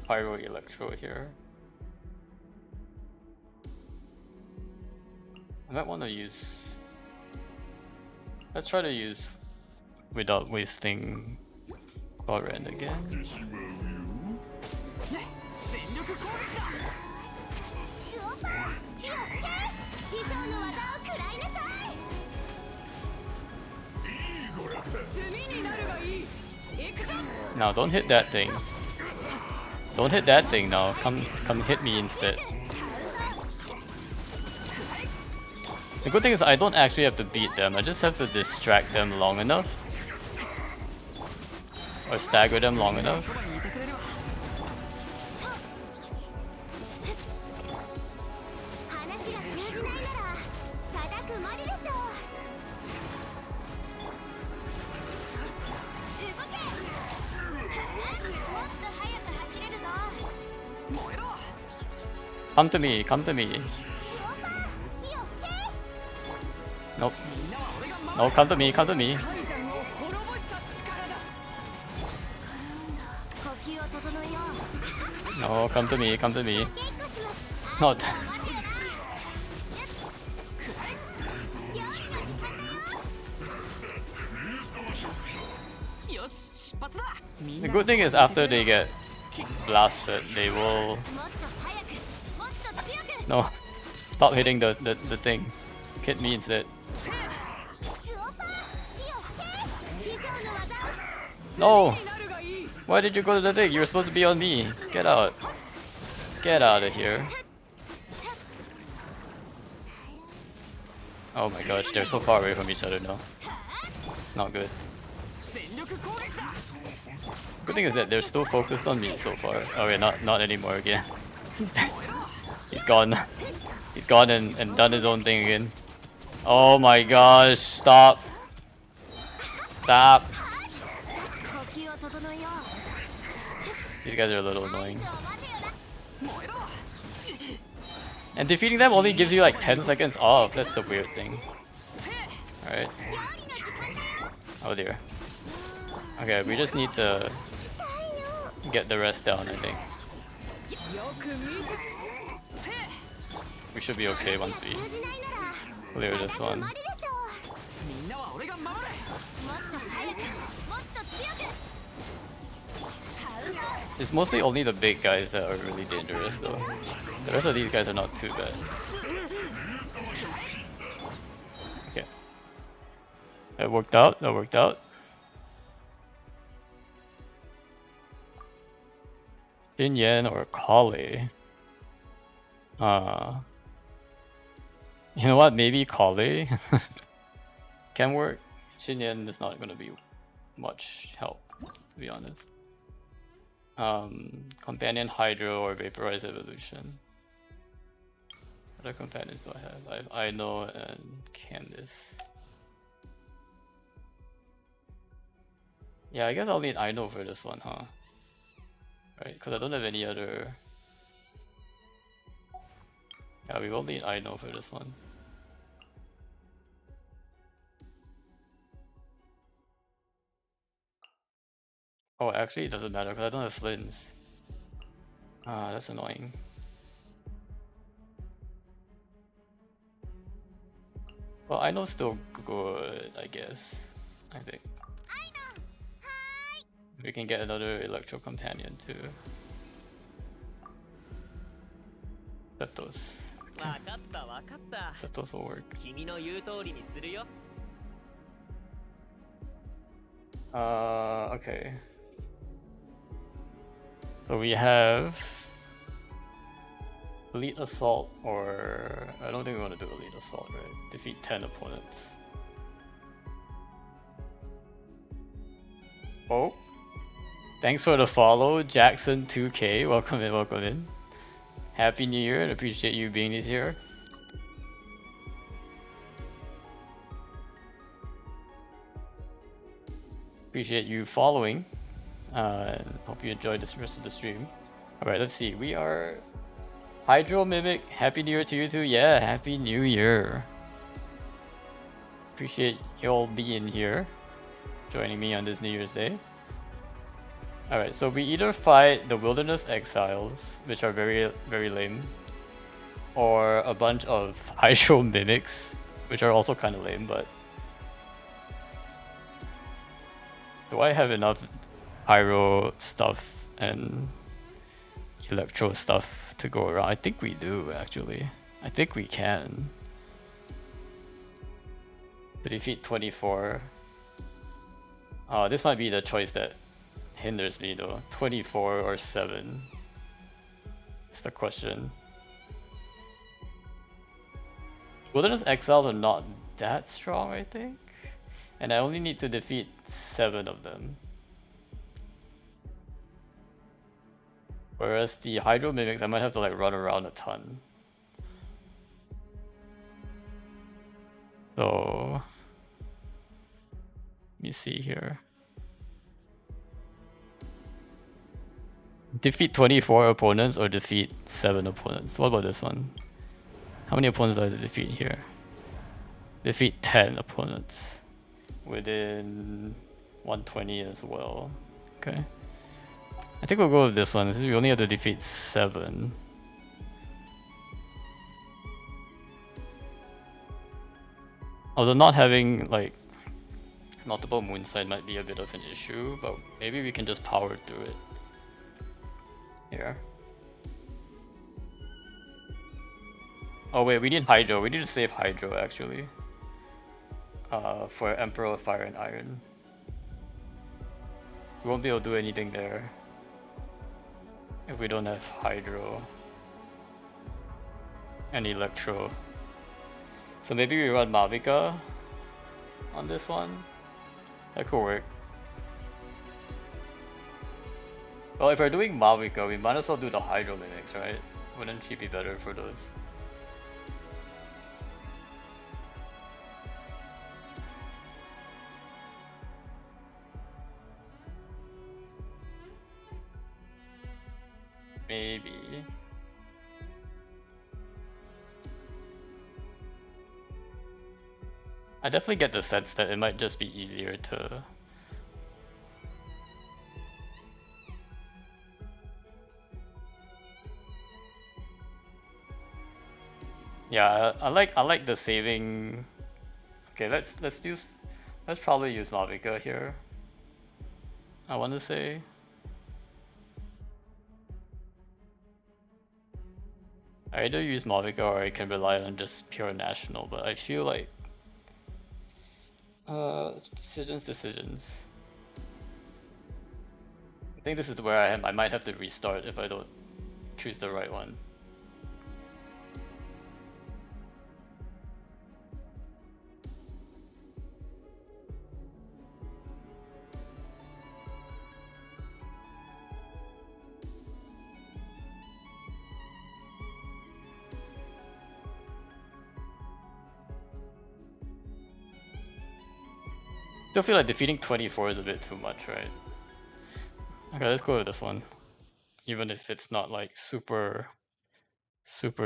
Pyro Electro here. I might want to use... Let's try to use without wasting Goran again. 師匠の技を食らいなさい。炭になるがいい。行くぞ。 Now don't hit that thing. Don't hit that thing now. Come hit me instead. The good thing is I don't actually have to beat them. I just have to distract them long enough. Or stagger them long enough. 話が通じないなら叩くまででしょう。動け。もっと速く走れるぞ。燃えろ。 Come to me, come to me. Nope. No, come to me, come to me. 呼吸を整えよう。 No, come to me, come to me. Not. よし、出発だ。 The good thing is after they get blasted, they will... もっと速く、もっと強く。 No, stop hitting the thing. Hit me instead. ウオパー、火を吹け。師匠の技を。 No! になるがいい。 Why did you go to the thing? You were supposed to be on me. Get out. Get out of here. Oh my gosh, they're so far away from each other now. It's not good. 全力攻撃だ。 Good thing is that they're still focused on me so far. Oh wait, not anymore again. He's gone. He's gone and done his own thing again. Oh my gosh, stop. Stop. 呼吸を整えよう。 These guys are a little annoying. 燃えろ。 And defeating them only gives you like 10 seconds off. That's the weird thing. Alright. Oh dear. Okay, we just need to get the rest down, I think. よく見て。 We should be okay once we 通じないなら clear this one. まででしょう。みんなは俺が守れ。もっと速く、もっと強く。カウント。 It's mostly only the big guys that are really dangerous though. The rest of these guys are not too bad. Okay. That worked out, that worked out. Jin Yen or Kale. You know what, maybe Kale can work. Shin Yen is not gonna be much help, to be honest. Companion Hydro or Vaporize Evolution. What other companions do I have? I have Aino and Candice. Yeah, I guess I'll need Aino for this one, huh? Right, because I don't have any other... Yeah, we will need Aino for this one. Oh, actually it doesn't matter because I don't have Flins. Ah, that's annoying. Well, Aino's still good, I guess. I think. We can get another Electro Companion too. Setos. わかったわかった。 Setos will work. 君の言う通りにするよ。 Okay. So we have Elite Assault, or I don't think we want to do Elite Assault, right? Defeat 10 opponents. Oh, thanks for the follow, Jackson2K. Welcome in, welcome in. Happy New Year and appreciate you being here. Appreciate you following. And hope you enjoyed the rest of the stream. Alright, let's see. We are Hydro Mimic. Happy New Year to you too. Yeah, Happy New Year. Appreciate you all being here, joining me on this New Year's Day. Alright, so we either fight the Wilderness Exiles, which are very, very lame, or a bunch of Hydro Mimics, which are also kind of lame, but do I have enough Pyro stuff and Electro stuff to go around? I think we do, actually. I think we can. To defeat 24. This might be the choice that hinders me though. 24 or 7. It's the question. Wilderness Exiles are not that strong, I think. And I only need to defeat 7 of them. Whereas the Hydro Mimics, I might have to like run around a ton. So let me see here. Defeat 24 opponents or defeat 7 opponents. What about this one? How many opponents are to defeat here? Defeat 10 opponents. Within 120 as well. Okay. I think we'll go with this one. This is, we only have to defeat 7. Although not having like multiple Moonside might be a bit of an issue, but maybe we can just power through it. Here. Oh wait, we need Hydro. We need to save Hydro actually. For Emperor of Fire and Iron. We won't be able to do anything there if we don't have Hydro and Electro. So maybe we run Mavica on this one. That could work. Well, if we're doing Mavica, we might as well do the Hydro Mimics, right? Wouldn't she be better for those? Maybe. I definitely get the sense that it might just be easier to yeah, I like the saving. Okay, let's probably use Mavica here. I want to say. I either use Mavica or I can rely on just pure national, but I feel like decisions. I think this is where I am. I might have to restart if I don't choose the right one. Still feel like defeating 24 is a bit too much, right? Okay, let's go with this one. Even if it's not like super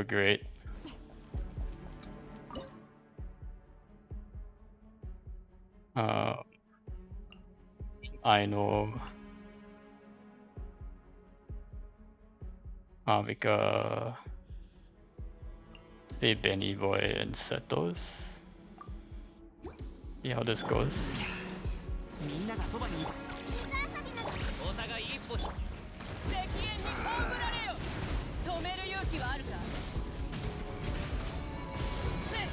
great. I know Mavica, say Benny Boy and Setos. See how this goes. みんながそばにいたお互い一歩石煙に葬られよ止める勇気はあるかせっ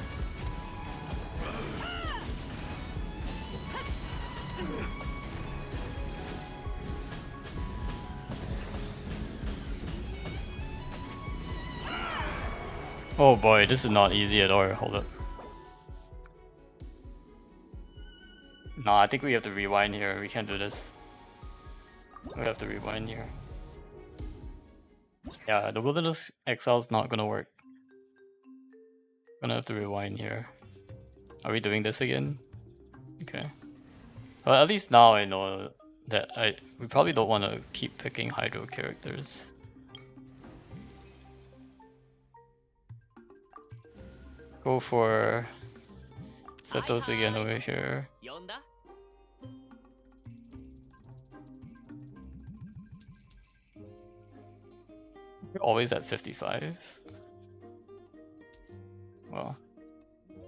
Oh boy, this is not easy at all. Hold up. No, I think we have to rewind here. We can't do this. We have to rewind here. Yeah, the Wilderness Exile's not gonna work. Gonna have to rewind here. Are we doing this again? Okay. Well, at least now I know that we probably don't want to keep picking Hydro characters. Go for Setos again over here. 呼んだ We're always at 55. Well,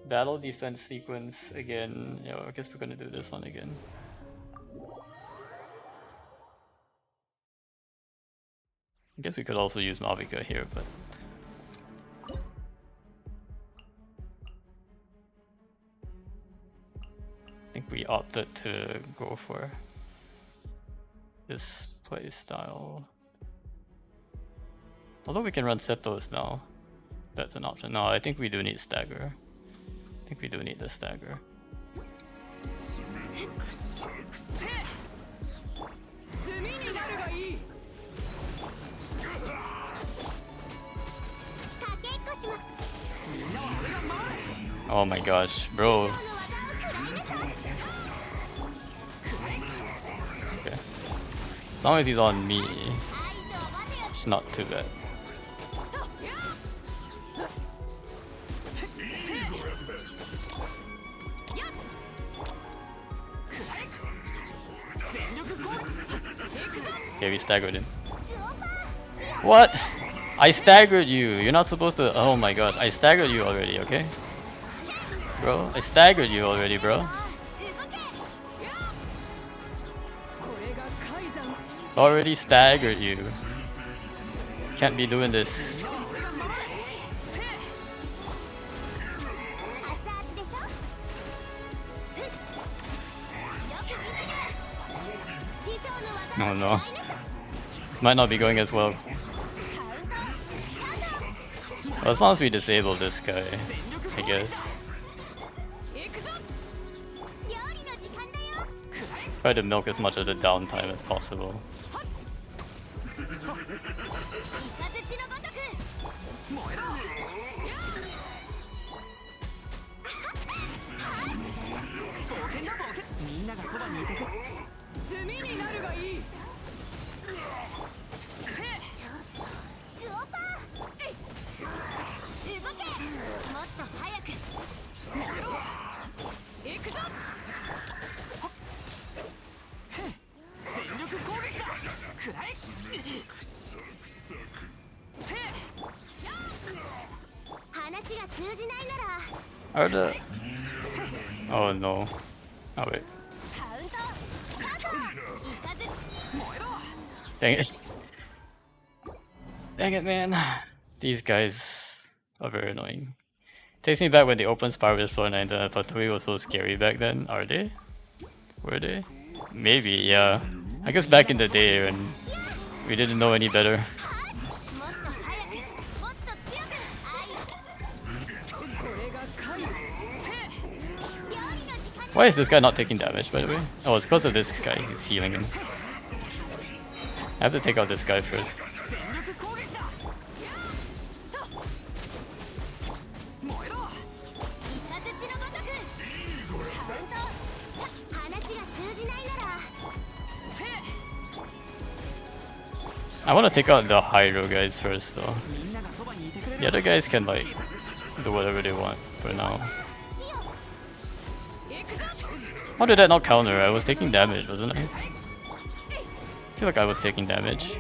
battle defense sequence again. Yeah, I guess we're gonna do this one again. I guess we could also use Malvika here, but I think we opted to go for this playstyle. Although we can run Setos now. That's an option. No, I think we do need stagger. I think we do need the stagger. Oh my gosh, bro. Okay. As long as he's on me, it's not too bad. Okay, we staggered him. What? I staggered you. You're not supposed to. Oh my gosh, I staggered you already, okay? Bro, I staggered you already, bro. Already staggered you. Can't be doing this. Oh no. This might not be going as well. Well, as long as we disable this guy, I guess. Try to milk as much of the downtime as possible. Are the... Oh no. Oh wait. Dang it. Dang it, man. These guys are very annoying. Takes me back when they opened Spyro's Floor 9 and Fatui was so scary back then. Are they? Were they? Maybe, yeah. I guess back in the day when we didn't know any better. Why is this guy not taking damage, by the way? Oh, it's because of this guy. He's healing him. I have to take out this guy first. I want to take out the Hydro guys first, though. The other guys can, like, do whatever they want for now. How did that not counter? I was taking damage, wasn't I? I feel like I was taking damage.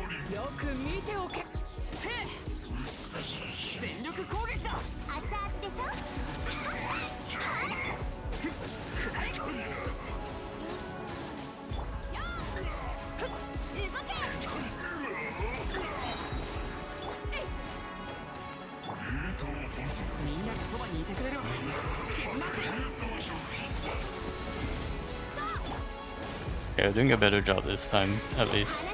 Okay, we're doing a better job this time, at least.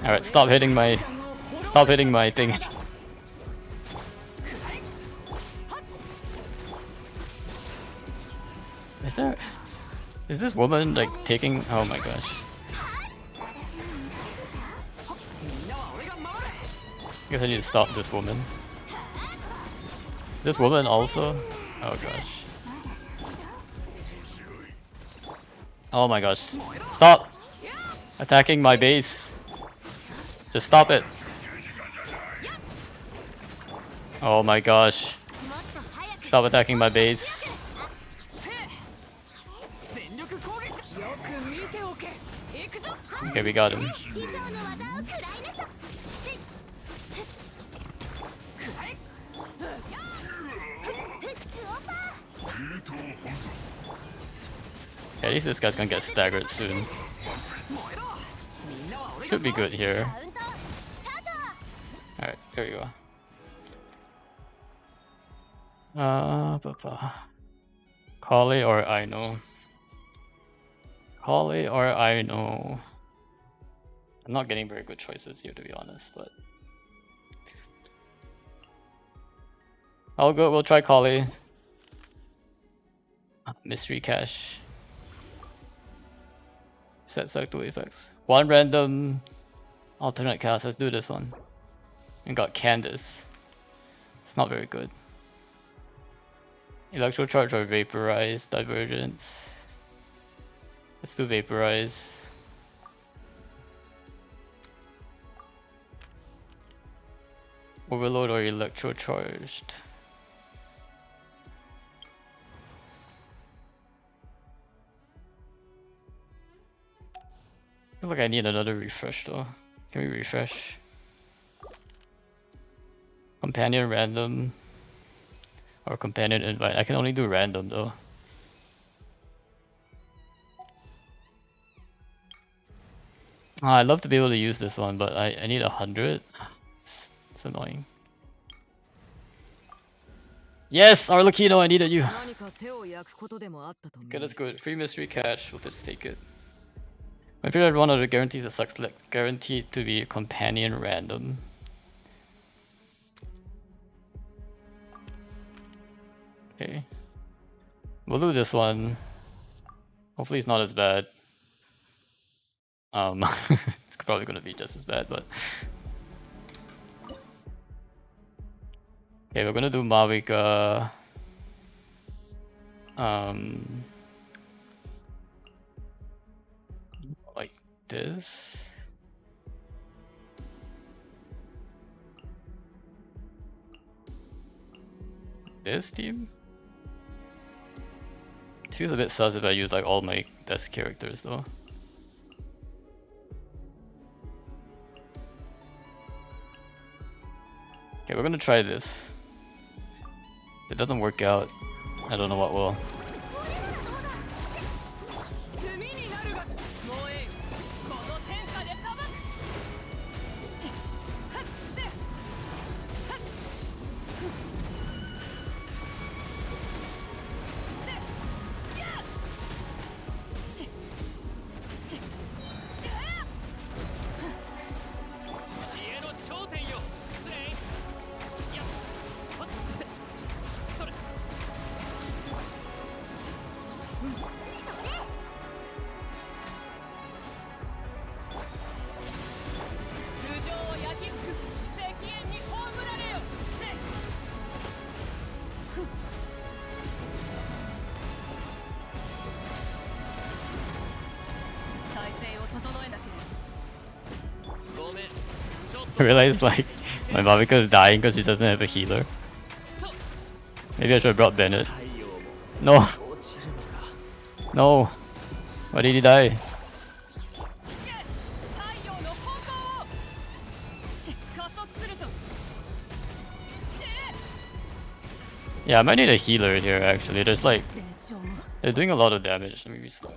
Alright, stop hitting my thing. Is this woman like taking, oh my gosh. I guess I need to stop this woman. This woman also? Oh gosh. Oh my gosh. Stop! Attacking my base. Just stop it. Oh my gosh. Stop attacking my base. Okay, we got him. At least this guy's gonna get staggered soon. Should be good here. Alright, there we go. Kali or Aino? Kali or Aino? I'm not getting very good choices here, to be honest, but we'll try Kali. Mystery cache. Set select two effects. One random alternate cast. Let's do this one. And got Candace. It's not very good. Electro charge or vaporize, divergence. Let's do vaporize. Overload or electro charged. I feel like I need another refresh though. Can we refresh? Companion random or companion invite. I can only do random though. I'd love to be able to use this one, but I need 100. It's annoying. Yes, Arlecchino, I needed you. Okay, that's good. Free mystery catch. We'll just take it. My favorite one of the guarantees is guaranteed to be companion random. Okay. We'll do this one. Hopefully it's not as bad. It's probably gonna be just as bad, but okay, we're gonna do Mavika. Like this. This team? It feels a bit sus if I use like all my best characters though. Okay, we're gonna try this. If it doesn't work out, I don't know what will. I realized like my Mavika is dying because she doesn't have a healer. Maybe I should have brought Bennett. No! No! Why did he die? Yeah, I might need a healer here actually. There's like... they're doing a lot of damage. Let me restart.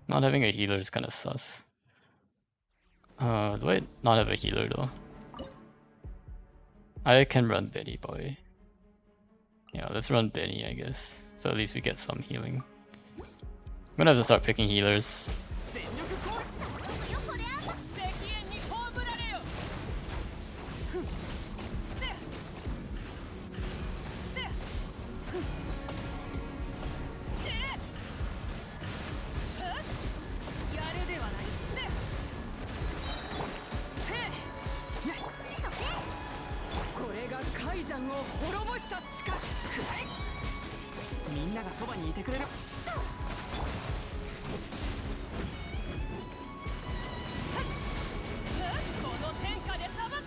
Not having a healer is kinda sus. Do I not have a healer though? I can run Benny boy. Yeah, let's run Benny I guess. So at least we get some healing. I'm gonna have to start picking healers. がそばにいてくれる。この天下で裁く。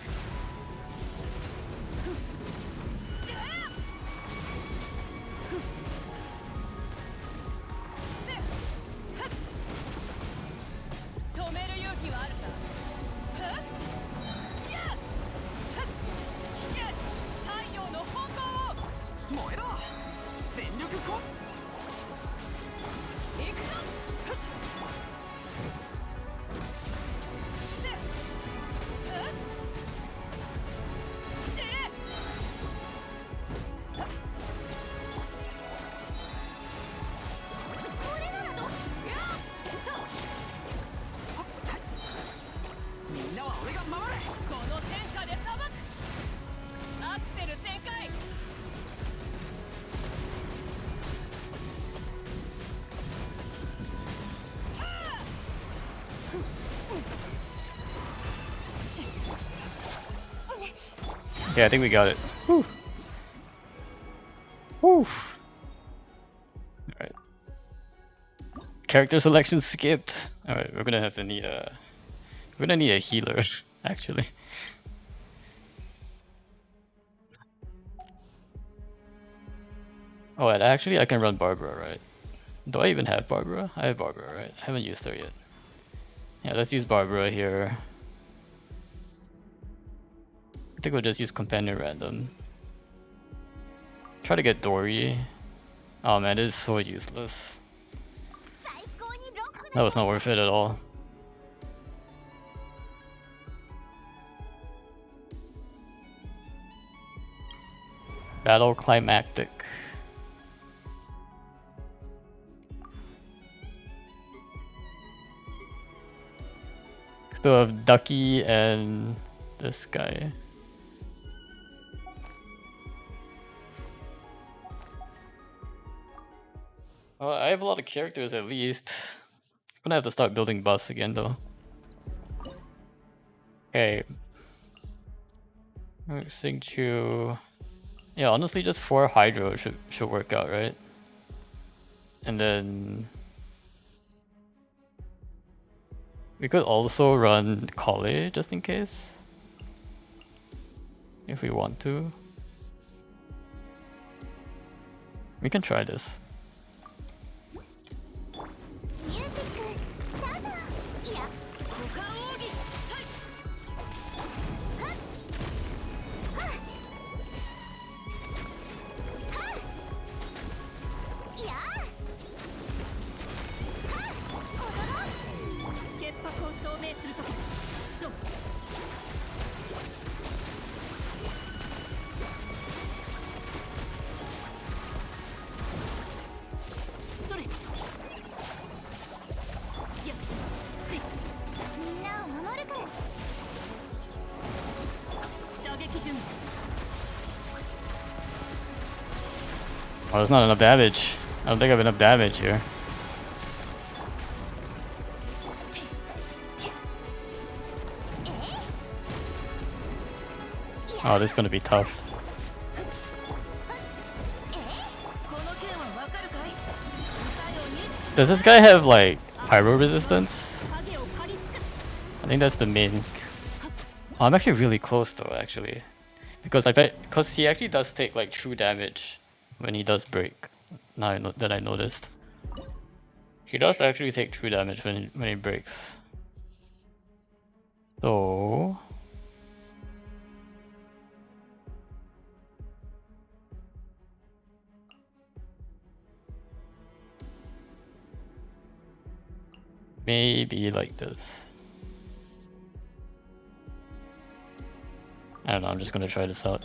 止める勇気はあるか。引け、太陽の炎を。燃えろ、全力こ。行くぞ。みんなは俺が守れ。この天下で裁く。アクセル全開。Yeah, I think we got it. Whew. Whew. Alright. Character selection skipped. Alright, we're gonna have to need a... We're gonna need a healer, actually. Oh, and actually I can run Barbara, right? Do I even have Barbara? I have Barbara, right? I haven't used her yet. Yeah, let's use Barbara here. I think we'll just use Companion Random. Try to get Dory. Oh man, this is so useless. That was not worth it at all. Battle climactic. So of Ducky and this guy. Well, I have a lot of characters at least. I'm gonna have to start building buffs again though. Okay. Xingqiu. Yeah, honestly just 4 Hydro should work out, right? And then we could also run Kale just in case. If we want to. We can try this. Oh, there's not enough damage. I don't think I have enough damage here. Oh, this is gonna be tough. Does this guy have like pyro resistance? I think that's the main. Oh, I'm actually really close though, actually, because because he actually does take like true damage when he does break. Now that I noticed, he does actually take true damage when he breaks. So maybe like this. I don't know, I'm just gonna try this out.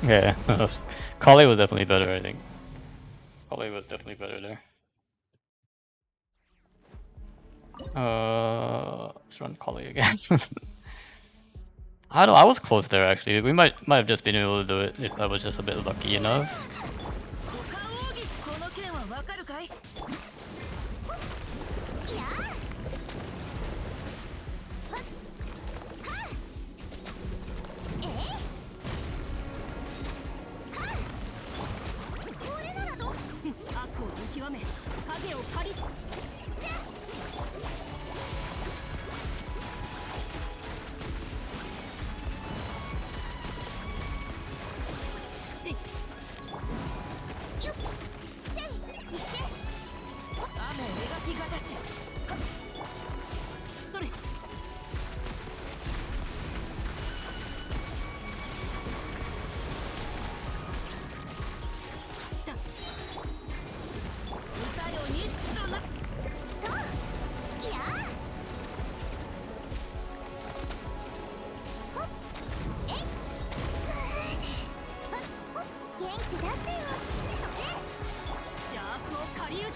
Yeah, Kale was definitely better, I think. Kale was definitely better there. Let's run Kale again. I don't know, I was close there actually. We might have just been able to do it if I was just a bit lucky enough. この件はわかるかい？悪を見極め影を狩り雨描きがたしそれ歌よ錦とな元気出してよ。邪悪を狩り撃つ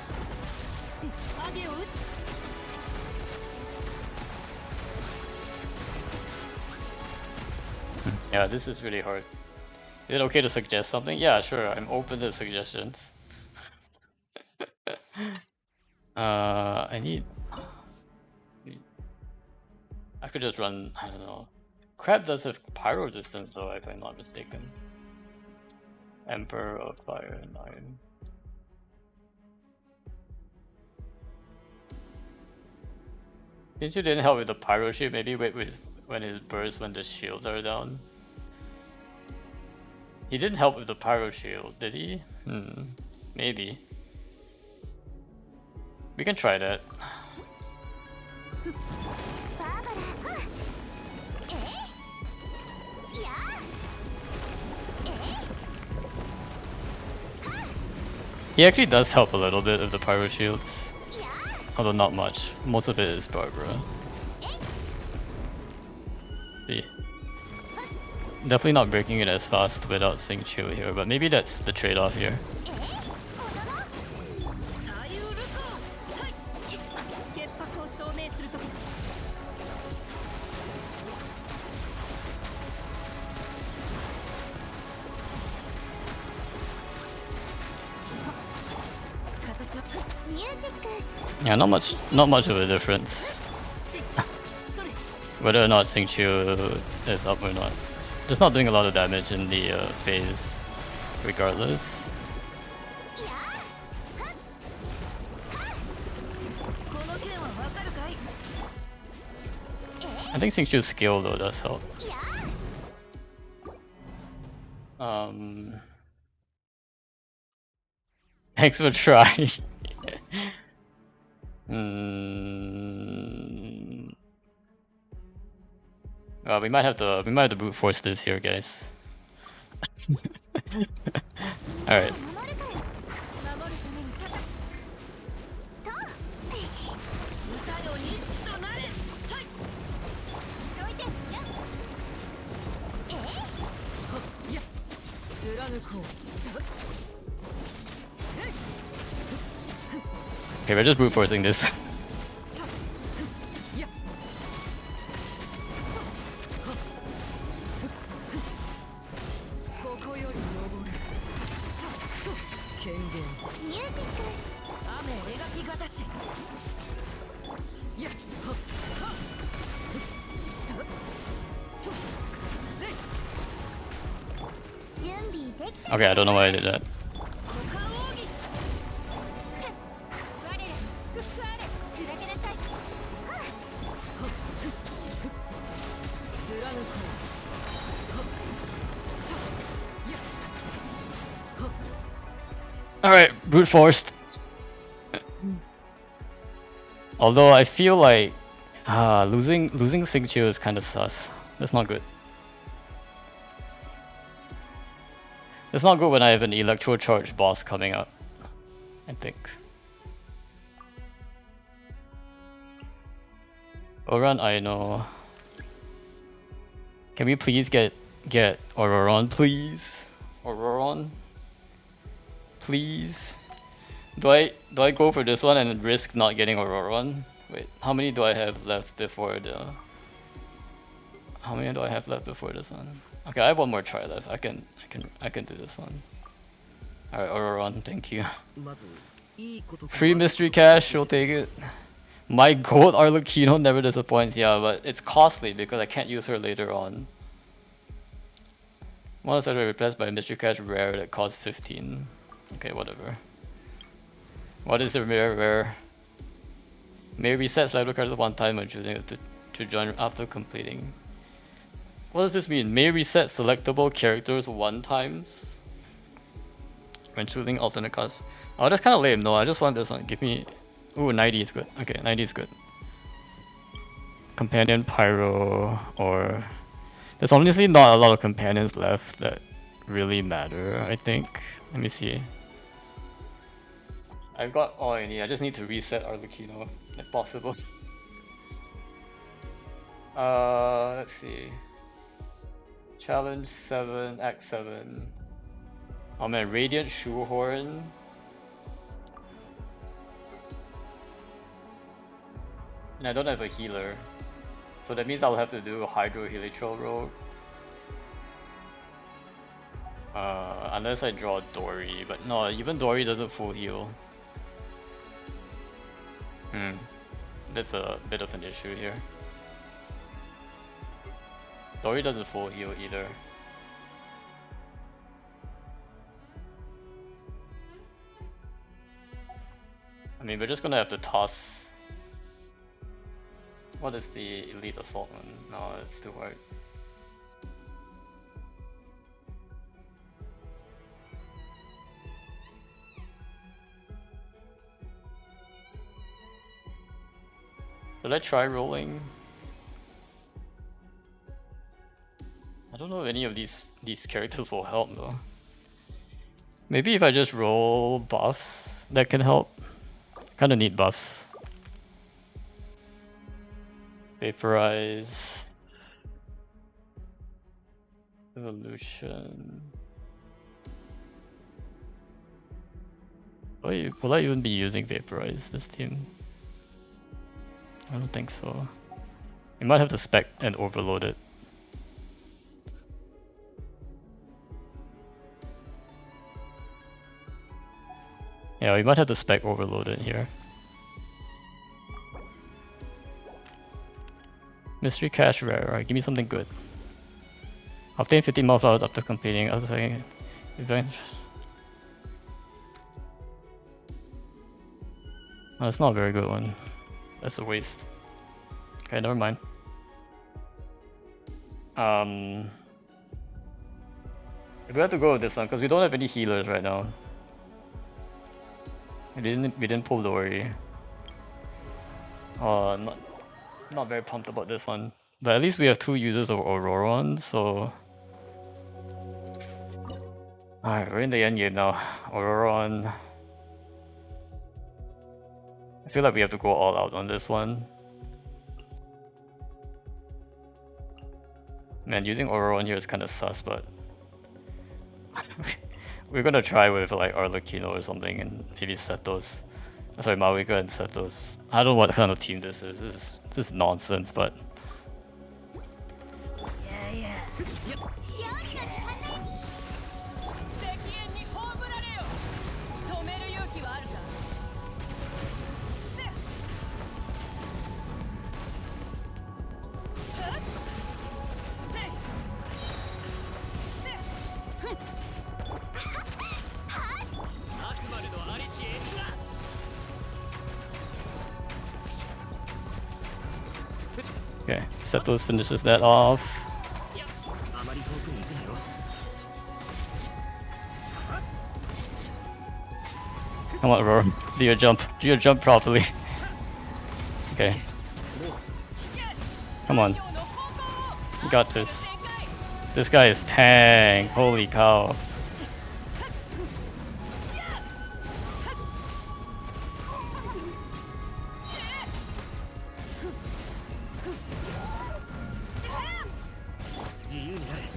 影を撃つ Yeah, this is really hard. Is it okay to suggest something? Yeah, sure. I'm open to suggestions. I need. I could just run. I don't know. Crab does have pyro resistance though, if I'm not mistaken. Emperor of Fire and Iron. Since you didn't help with the pyro shield, maybe wait with when his burst when the shields are down. He didn't help with the pyro shield, did he? Maybe. We can try that. He actually does help a little bit with the pyro shields. Although not much. Most of it is Barbara. See. Definitely not breaking it as fast without Sing Chu here, but maybe that's the trade-off here. Yeah, not much of a difference. Whether or not Sing Chu is up or not. Just not doing a lot of damage in the phase, regardless. I think Sing Chu's skill though does help. Thanks for trying. We might have to brute force this here, guys. All right. Okay, we're just brute forcing this. Okay, I don't know why I did that. Alright, brute forced. Although I feel like losing Sing Chu is kind of sus. That's not good. It's not good when I have an electro charge boss coming up, I think. Oran Aino. Can we please get Ororon, please? Auroron. Please. Do I go for this one and risk not getting Auroron? Wait, how many do I have left before the... How many do I have left before this one? Okay, I have one more try left. I can do this one. Alright, Auroron, thank you. Free mystery cash, we'll take it. My gold Arlecchino never disappoints, yeah, but it's costly because I can't use her later on. One is replaced by a mystery cash rare that costs 15. Okay, whatever. What is the rare? May reset selectable cards at one time when choosing it to join after completing. What does this mean? May reset selectable characters one times when choosing alternate cards. Oh, that's kind of lame. No, I just want this one. Give me... Ooh, 90 is good. Okay, 90 is good. Companion, Pyro, or... There's honestly not a lot of companions left that really matter, I think. Let me see. I've got all I need. I just need to reset Arlecchino, if possible. Let's see. Challenge 7, Act 7. Oh man, Radiant Shoehorn. And I don't have a healer. So that means I'll have to do a Hydro Helitral Rogue. Unless I draw Dory, but no, even Dory doesn't full heal. That's a bit of an issue here. Dory doesn't full heal either. I mean, we're just gonna have to toss. What is the Elite Assault one? No, it's too hard. Should I try rolling? I don't know if any of these characters will help though. Maybe if I just roll buffs, that can help. Kinda need buffs. Vaporize. Evolution. Will I even be using Vaporize this team? I don't think so. You might have to spec and overload it. Yeah, we might have to spec overload it here. Mystery Cash Rare, alright, give me something good. Obtain 15 more flowers after completing other second event. Oh, that's not a very good one. That's a waste. Okay, never mind. We have to go with this one because we don't have any healers right now. We didn't pull Dory. Oh, not very pumped about this one. But at least we have 2 users of Auroron, so... Alright, we're in the end game now. Auroron. I feel like we have to go all out on this one. Man, using Auroron here is kinda sus, but... We're gonna try with like Arlecchino or something and maybe set those. Sorry, Mawika and set those. I don't know what kind of team this is. This is nonsense, but... Okay, Setos finishes that off. Come on, Aurora. Do your jump. Do your jump properly. Okay. Come on. You got this. This guy is tank. Holy cow.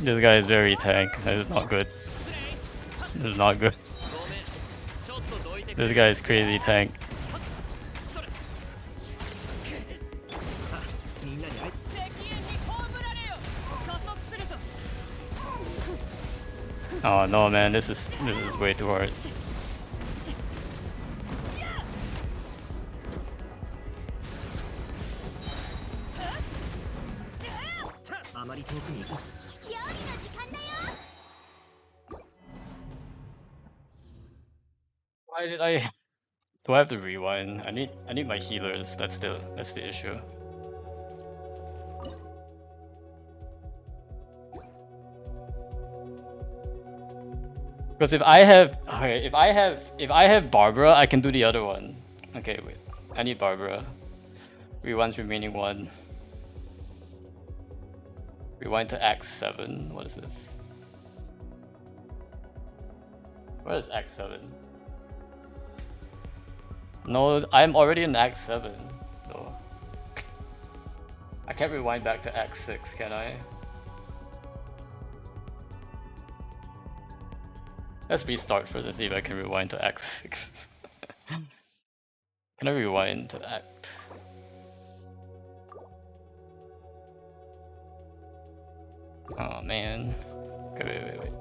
This guy is very tank. That is not good. This is not good. ごめんちょっとどいてく This れ guy is crazy tank. それさあみんなに会い石煙に葬られよ加速すると Oh no, man, this is way too hard. あまり遠くに行く 料理の時間だよ Why did I? Do I have to rewind? I need my healers. That's the issue. Because if I have Barbara, I can do the other one. Okay, wait. I need Barbara. Rewind's remaining one. Rewind to Act 7. What is this? What is Act 7? No, I'm already in Act 7. No. I can't rewind back to Act 6, can I? Let's restart first and see if I can rewind to Act 6. Can I rewind to Act? Oh man. Okay, wait.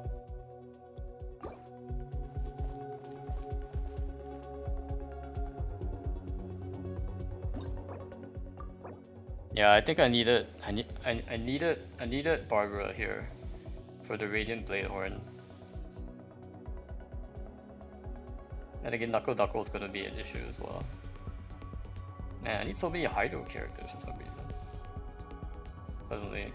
Yeah, I think I needed Barbara here for the Radiant Blade Horn. And again, Knuckle is gonna be an issue as well. Man, I need so many Hydro characters for some reason. Suddenly.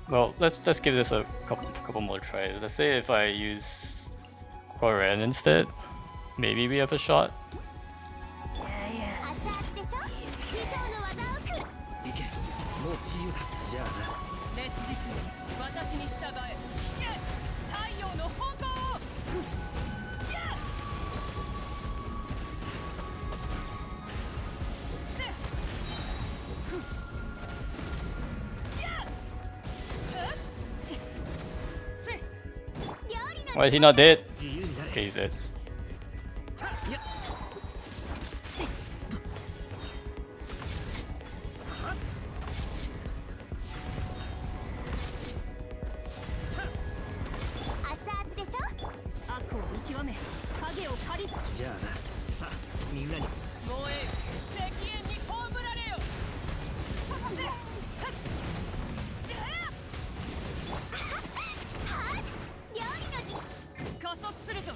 Well, let's give this a couple more tries. Let's say if I use Koren instead, maybe we have a shot. 熱々でしょ師匠の技をくる行けもう自由だじゃあな烈日に私に従え聞け太陽の炎をWhy is he not dead? 自由になれ Okay, he's dead. いや 熱々でしょ悪を見極め影を狩りつじゃあなさあみんなに燃え石煙に葬られよ料理の時加速するぞ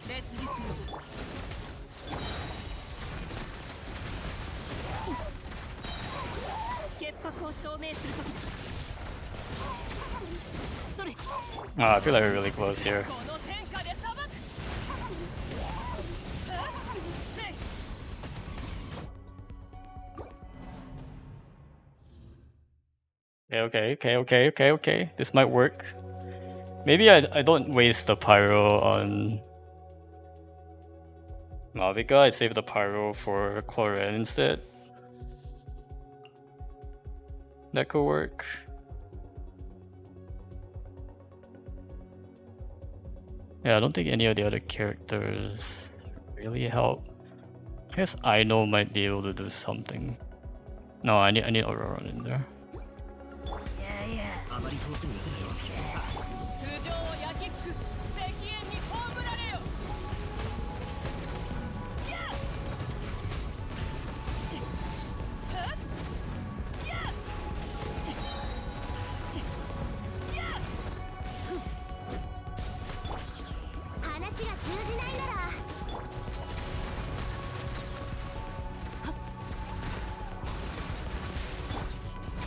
烈日よ潔白を証明するときだそれ Oh, I feel like we're really close here. この天下で裁くOkay. This might work. Maybe I don't waste the pyro on Malvika. I save the pyro for Cloren instead. That could work. Yeah, I don't think any of the other characters really help. I guess Aino might be able to do something. No, I need Aurora in there. あまり遠くに行くなよさあ頭上を焼き尽くす石煙に葬られよ話が通じないなら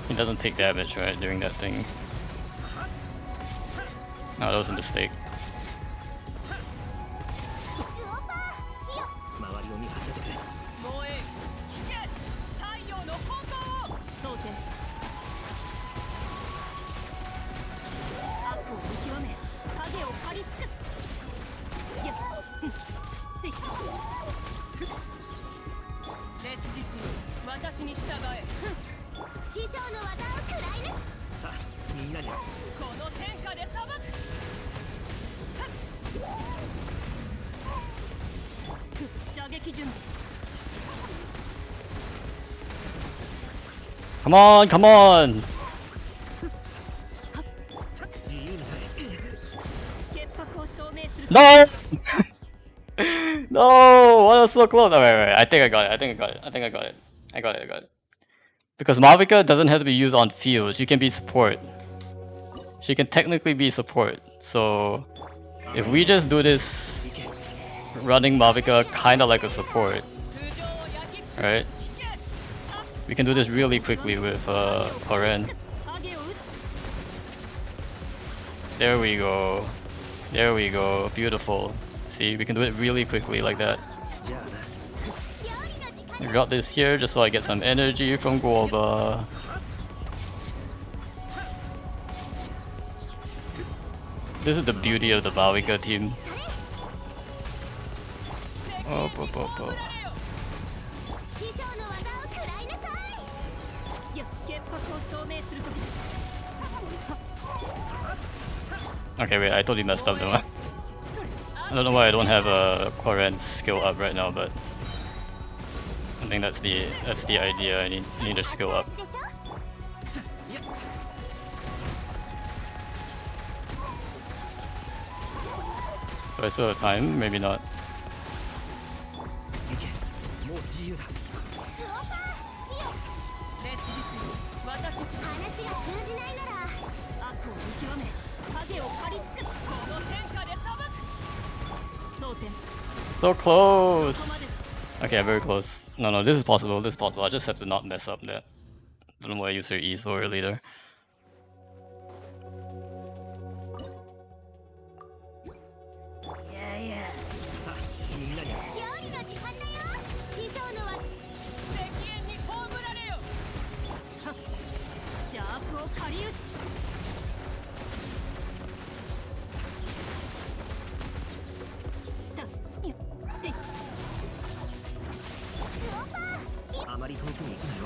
He doesn't take damage, right, during that thing. No, that was a mistake. さあみんなにこの天下で裁く。射撃準備。 Come on, come on! 自由になれ。潔白を証明する。 No! No! What was so close? Oh, wait. I think I got it. Because Mavica doesn't have to be used on field. She can be support. She can technically be support. So if we just do this running Mavica kind of like a support, 通常を焼き尽く right? す。引け。 We can do this really quickly with Koren. 影を撃つ。 There we go. There we go. Beautiful. See, we can do it really quickly like that. じゃあな。 I got this here just so I get some energy from Guoba. This is the beauty of the Mavica team. Oh, oh, oh, oh. いや、潔白を証明するとき。 Okay, wait, I totally messed up though. I don't know why I don't have a Koren's skill up right now, but I think that's the idea. I need a skill up. Do I still have time? Maybe not. 行け。もう自由だ。烈日よ、私。悪を見極め、影を刈り尽くす。この天下で裁く。争点。 So close! Okay, very close. No, this is possible. This is possible. I just have to not mess up that. Don't know why I used her E so early there. Yeah, yeah. さあみんなに。石煙に葬られよ。はっ。邪悪を狩り撃つ。だ、よ、で。あまり遠くに行くなよ。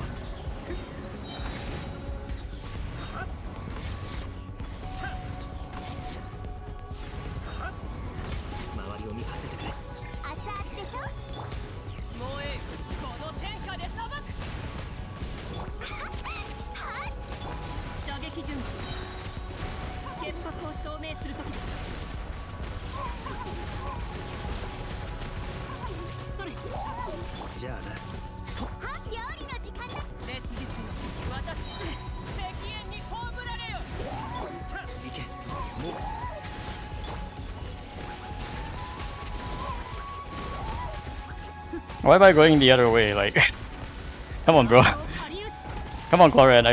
周りを見張っててくれ。燃えよ、この天下で裁く。射撃準備。潔白を証明するときだ。それ。じゃあな。烈日よ、私。石煙に葬られよ。行け。もう。 Why am I going the other way? Like, come on, bro. 狩り撃つ。 Come on, Cloran.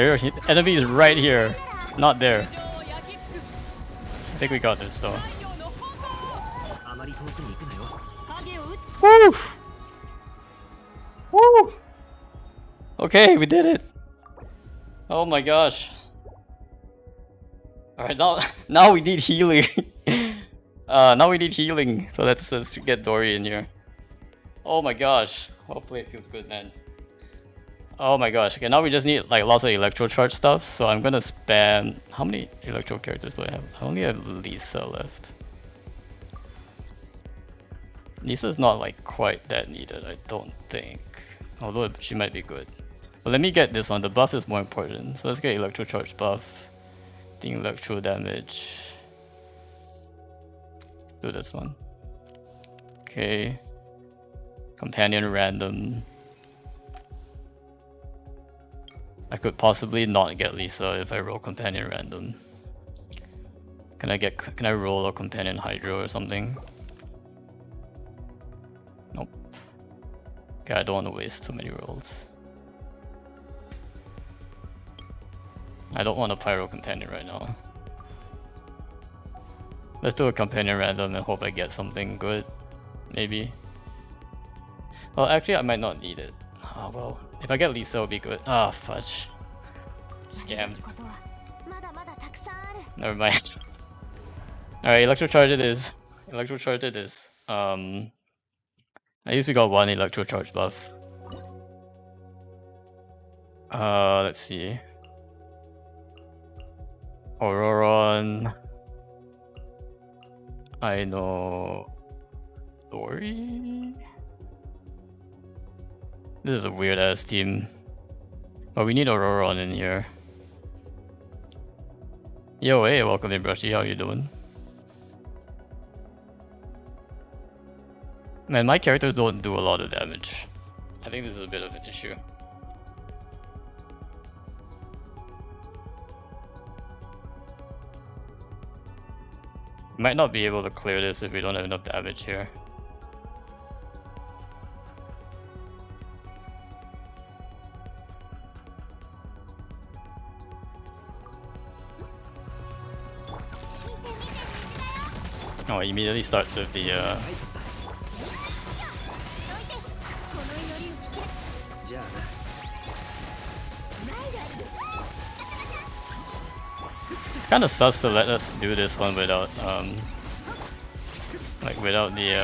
Enemy is right here, not there. 情を焼き尽くす。 I think we got this though. 太陽の炎を。あまり遠くに行くなよ。影を撃つ。 Woo! Woo! Okay, we did it. Oh my gosh. All right, now we need healing. Now we need healing. So let's get Dory in here. Oh my gosh. Well played, feels good, man. Oh my gosh. Okay, now we just need like lots of electro charge stuff. So I'm gonna spam. How many electro characters do I have? I only have Lisa left. Lisa's not like quite that needed, I don't think. Although she might be good. But let me get this one. The buff is more important. So let's get electro charge buff. Dealing electro damage. Do this one. Okay. Companion random. I could possibly not get Lisa if I roll companion random. Can I roll a companion hydro or something? Nope. Okay, I don't want to waste too many rolls. I don't want a pyro companion right now. Let's do a companion random and hope I get something good. Maybe. Well, actually, I might not need it. Ah, well, if I get Lisa, it'll be good. Ah, fudge. Scammed. Never mind. Alright, electro charge it is. Electro charge it is. At least we got one electro charge buff. Let's see. Auroron. I know Dory. This is a weird ass team. Oh, we need Auroron in here. Yo, hey, welcome in, Brushy. How you doing? Man, my characters don't do a lot of damage. I think this is a bit of an issue. Might not be able to clear this if we don't have enough damage here. Oh, it immediately starts with the kind of sus to let us do this one without like without the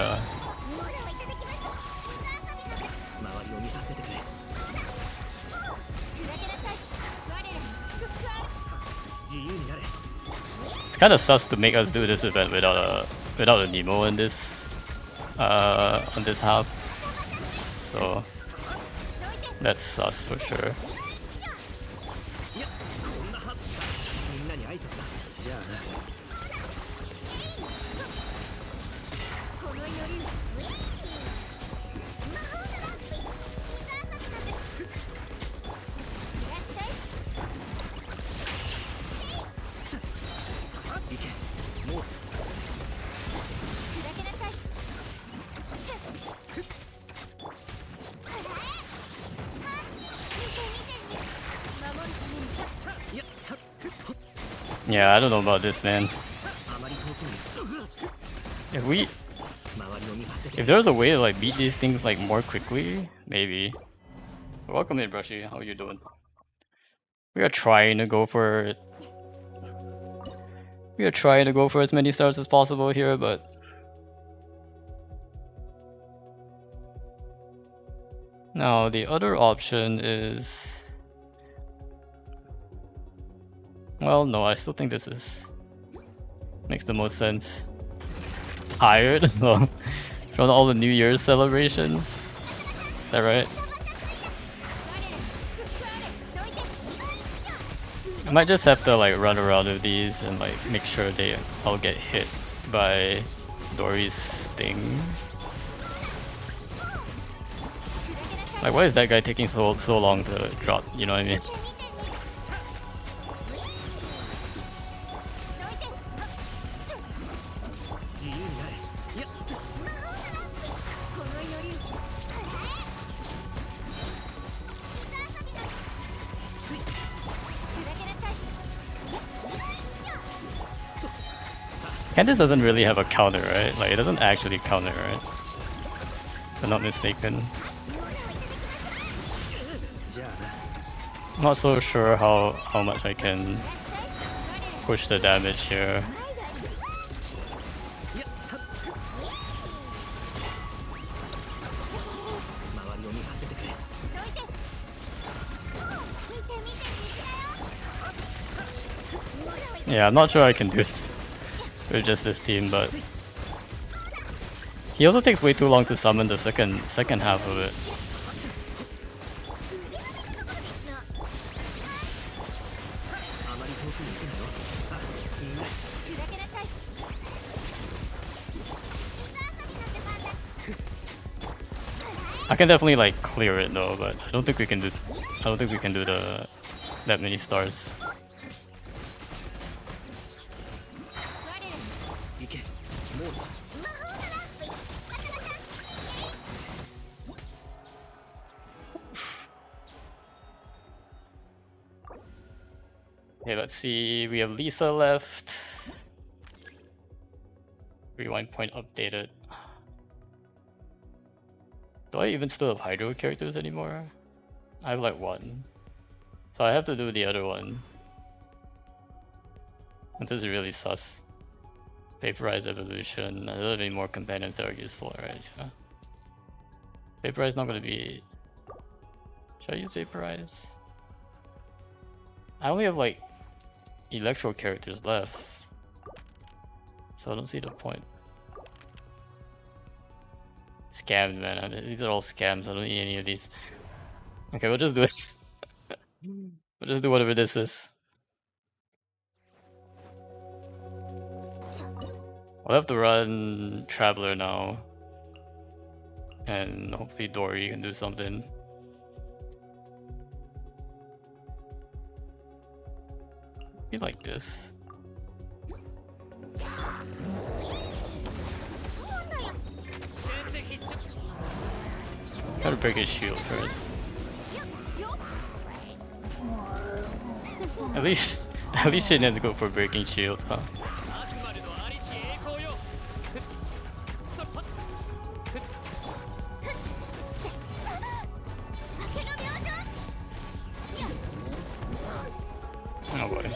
周りを見張っててくれ。自由になれ。 it's kind of sus to make us do this event without a Nemo in this on this half. So that's sus for sure. いや、こんなはずさ。みんなに挨拶だ。じゃあな。 Yeah, I don't know about this, man. If there was a way to like beat these things like more quickly, maybe. Welcome in, Brushy. How are you doing? We are trying to go for it. We are trying to go for as many stars as possible here, but now the other option is, well, no, I still think this is makes the most sense. Tired from all the New Year's celebrations. Is that right? I might just have to like run around with these and like make sure they all get hit by Dory's thing. Like, why is that guy taking so long to drop? You know what I mean? Candace doesn't really have a counter, right? Like, it doesn't actually counter, right? If I'm not mistaken. I'm not so sure how much I can push the damage here. Yeah, I'm not sure I can do this with just this team, but he also takes way too long to summon the second half of it. I can definitely like clear it though, but I don't think we can do that many stars. Okay, let's see. We have Lisa left. Rewind point updated. Do I even still have Hydro characters anymore? I have like one. So I have to do the other one. And this is really sus. Vaporize evolution. There are any more companions that are useful, right? Yeah. Vaporize not gonna be. Should I use Vaporize? I only have like electro characters left, so I don't see the point. Scammed, man. These are all scams. I don't need any of these. Okay, we'll just do it. We'll just do whatever this is. I'll have to run Traveler now. And hopefully Dory can do something. Be like this. Gotta break his shield first. At least she didn't go for breaking shields, huh? Oh boy.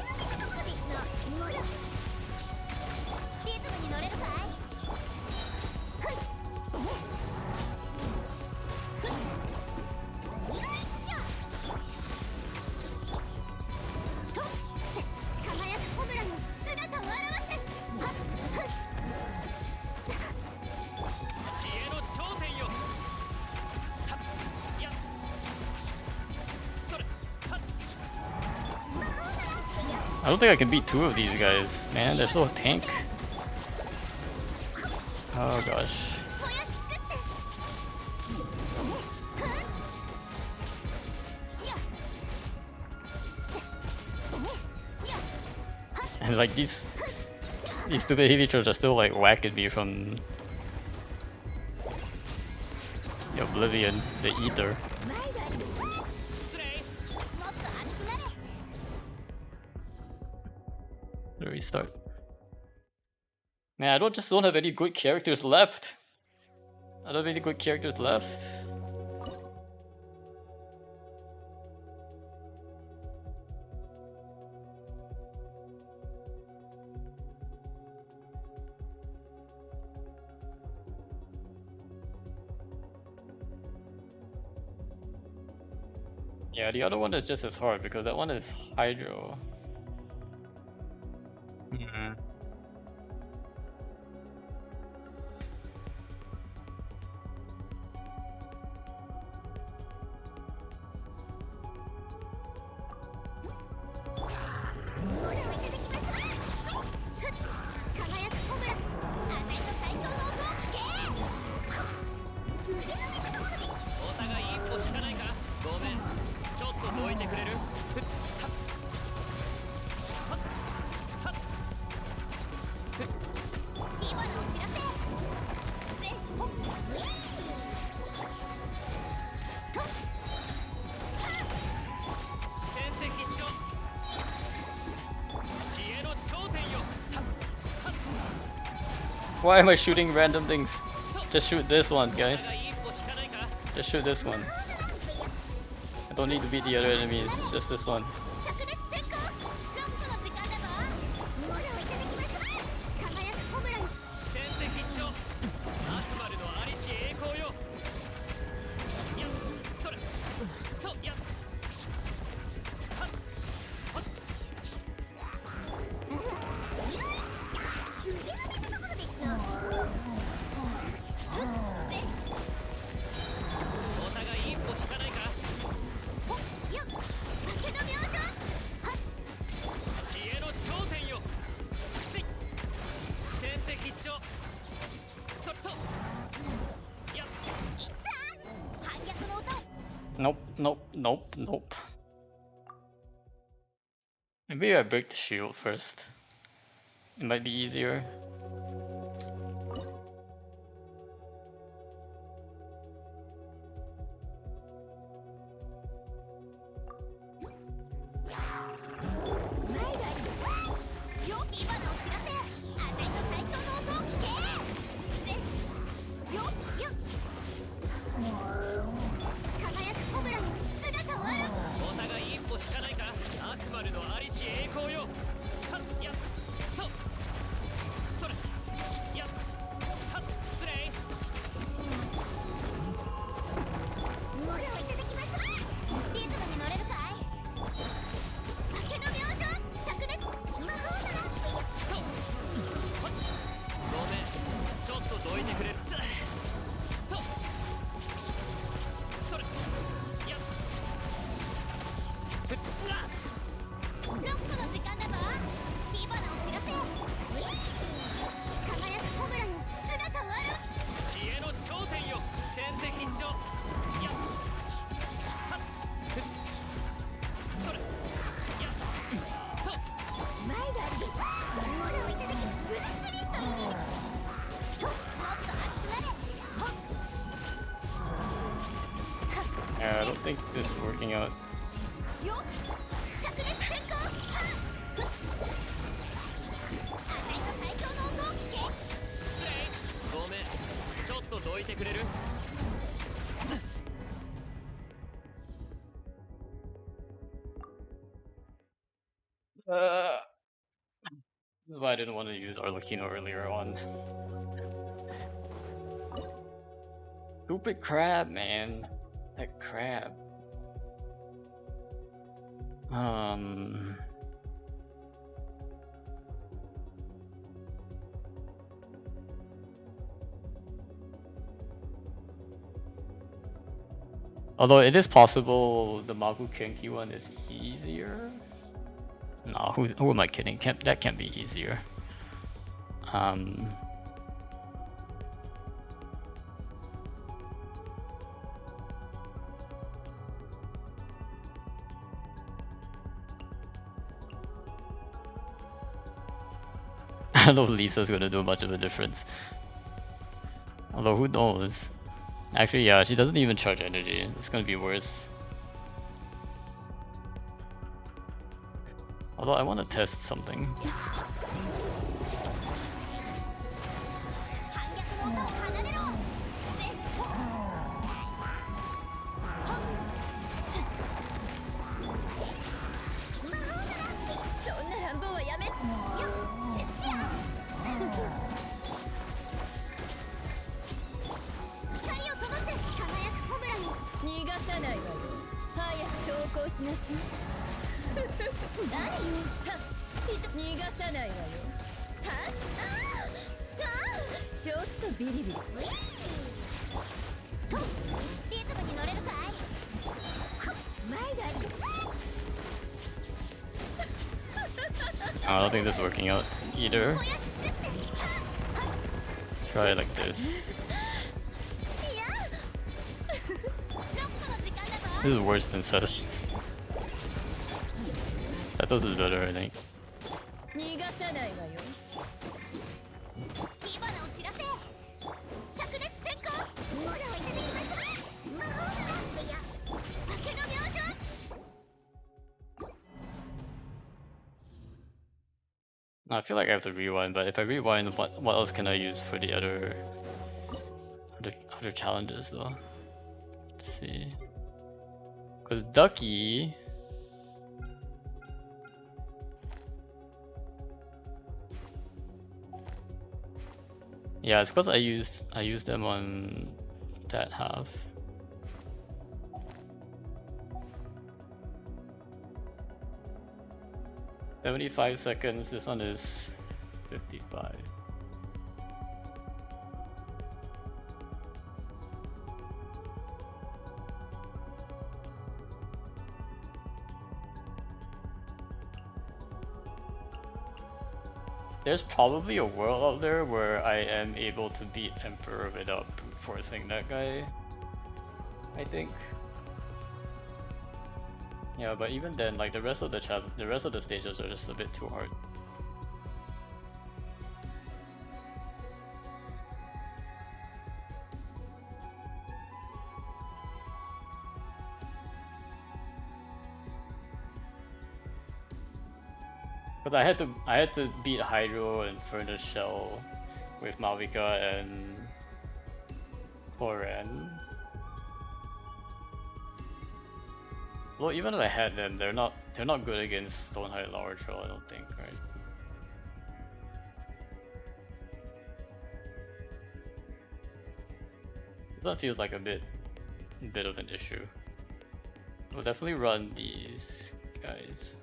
I don't think I can beat two of these guys, man. They're so tank. Oh gosh. And like these stupid Helichos are still like whacking me from the Oblivion, the Ether. Restart. Man, I don't have any good characters left. I don't have any good characters left. Yeah, the other one is just as hard because that one is Hydro. Why am I shooting random things? Just shoot this one, guys. Just shoot this one. I don't need to beat the other enemies, just this one. Nope. Maybe I break the shield first. It might be easier. think this is working out. よっ灼熱閃光はっふっあたいの最強の音を聞け失礼ごめんちょっとどいてくれる This is why I didn't want to use Arlecchino earlier on. Stupid crab, man. That crab. Although it is possible the Magu Kenki one is easier. No, who am I kidding? That can't be easier. I don't know if Lisa's gonna do much of a difference. Although who knows? Actually, yeah, she doesn't even charge energy. It's gonna be worse. Although I want to test something. 反逆の音を奏でろせほっ魔法ならそんな乱暴はやめよっしゅっや光を飛ばせ輝くコブラに逃がさないわよ早く投降しなさい何よはっ逃がさないわよはっちょっとビリビリとリズムに乗れるかい前が I don't think this is working out either. Try it like this. This is worse than Sessions. That does is better, I think. 逃がさないわよ火花を散らせ灼熱閃光ほらいただきます魔法ならいや酒の明星 I feel like I have to rewind, but if I rewind, what else can I use for the other challenges though? Let's see. Because Ducky. Yeah, it's because I used them on that half. "75 seconds, this one is 55. There's probably a world out there where I am able to beat Emperor without brute forcing that guy, I think. Yeah, but even then, like the rest of the stages are just a bit too hard. Because I had to beat Hydro and Furnace Shell with Malvika and Toran. Well, even if I had them, they're not good against Stonehide Lower Troll, I don't think, right? This one feels like a bit of an issue. We'll definitely run these guys.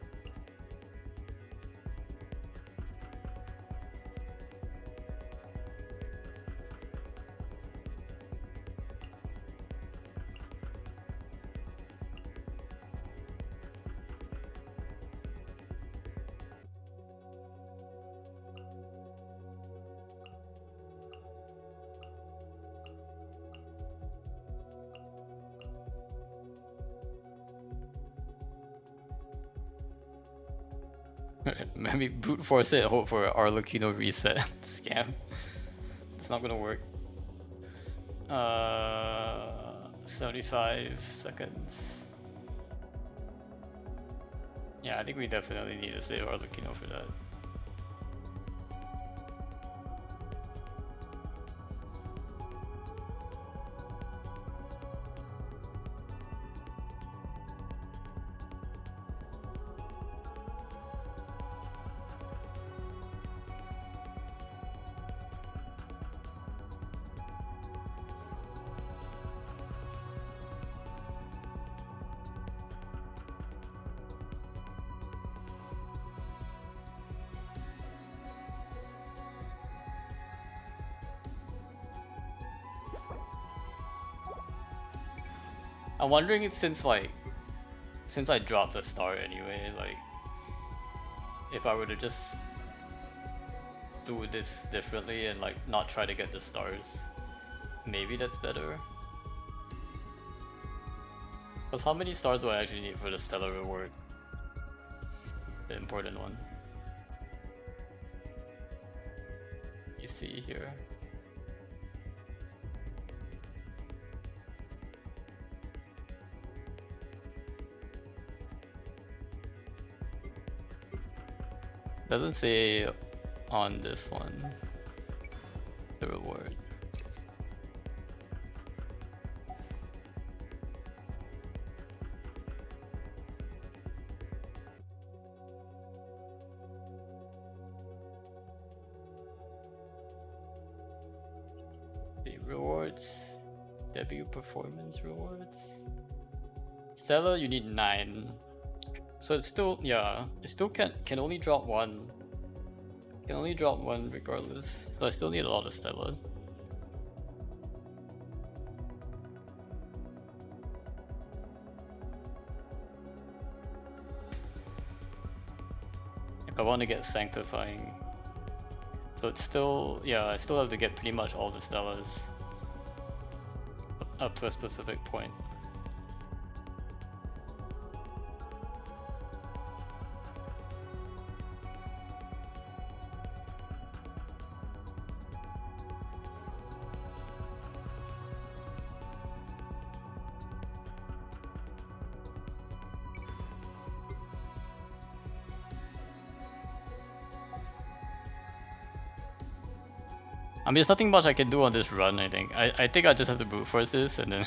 Maybe brute force it, hope for Arlecchino reset scam. It's not gonna work. 75 seconds. Yeah, I think we definitely need to save our Lucino for that. I'm wondering since I dropped the star anyway, like if I were to just do this differently and like not try to get the stars, maybe that's better. Because how many stars do I actually need for the stellar reward? The important one. You see here. Doesn't say on this one the reward. The rewards, debut performance rewards. Stella, you need 9. So it's still, yeah, it still can only drop one. Can only drop one regardless. So I still need a lot of Stella. If I want to get Sanctifying. So it's still, yeah, I still have to get pretty much all the Stellas up to a specific point. I mean, there's nothing much I can do on this run, I think. I think I just have to brute force this and then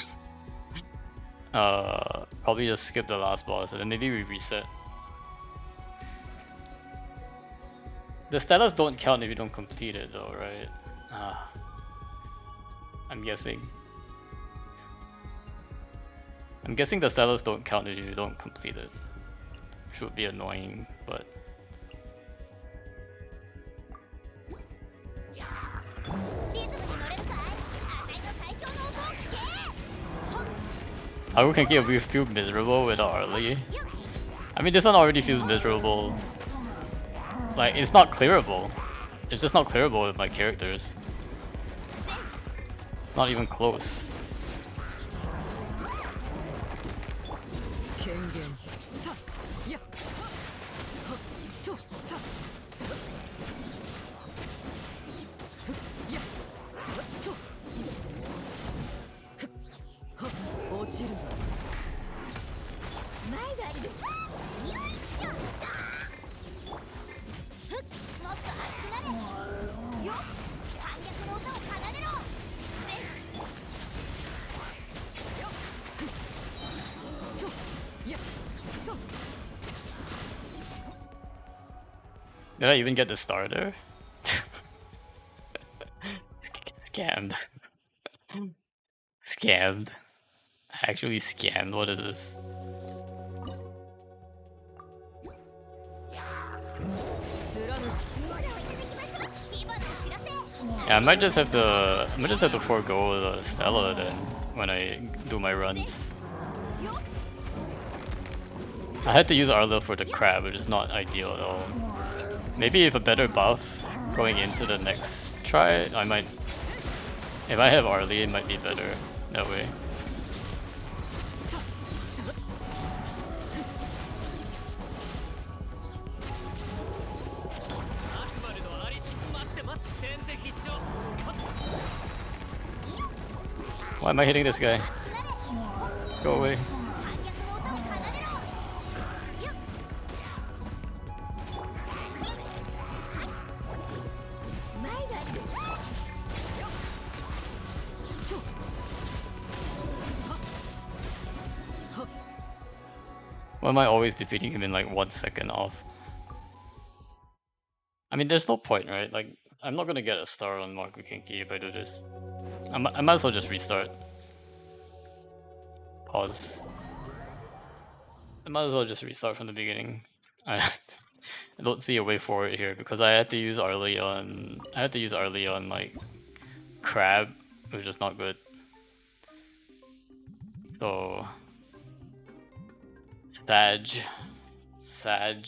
probably just skip the last boss and then maybe we reset. The Stellas don't count if you don't complete it though, right? I'm guessing. I'm guessing the Stellas don't count if you don't complete it. Which would be annoying, but... Haru can get we feel miserable without Arlie. I mean, this one already feels miserable. Like, it's not clearable. It's just not clearable with my characters. It's not even close. Did I even get the starter? Scammed. Scammed. Actually scammed, what is this? Yeah, I might just have to forego the Stella then when I do my runs. I had to use Arla for the crab, which is not ideal at all. Maybe if a better buff going into the next try, I might... If I have Arlie, it might be better that way. Why am I hitting this guy? Go away. 反逆の音を奏でろ。よっ。毎度ありです。 Why am I always defeating him in like 1 second off? I mean, there's no point, right? Like, I'm not gonna get a star on Marco Kinki if I do this. I might as well just restart. Pause. I might as well just restart from the beginning. I don't see a way forward here because I had to use Arlie on like Crab, which is not good. So Sag.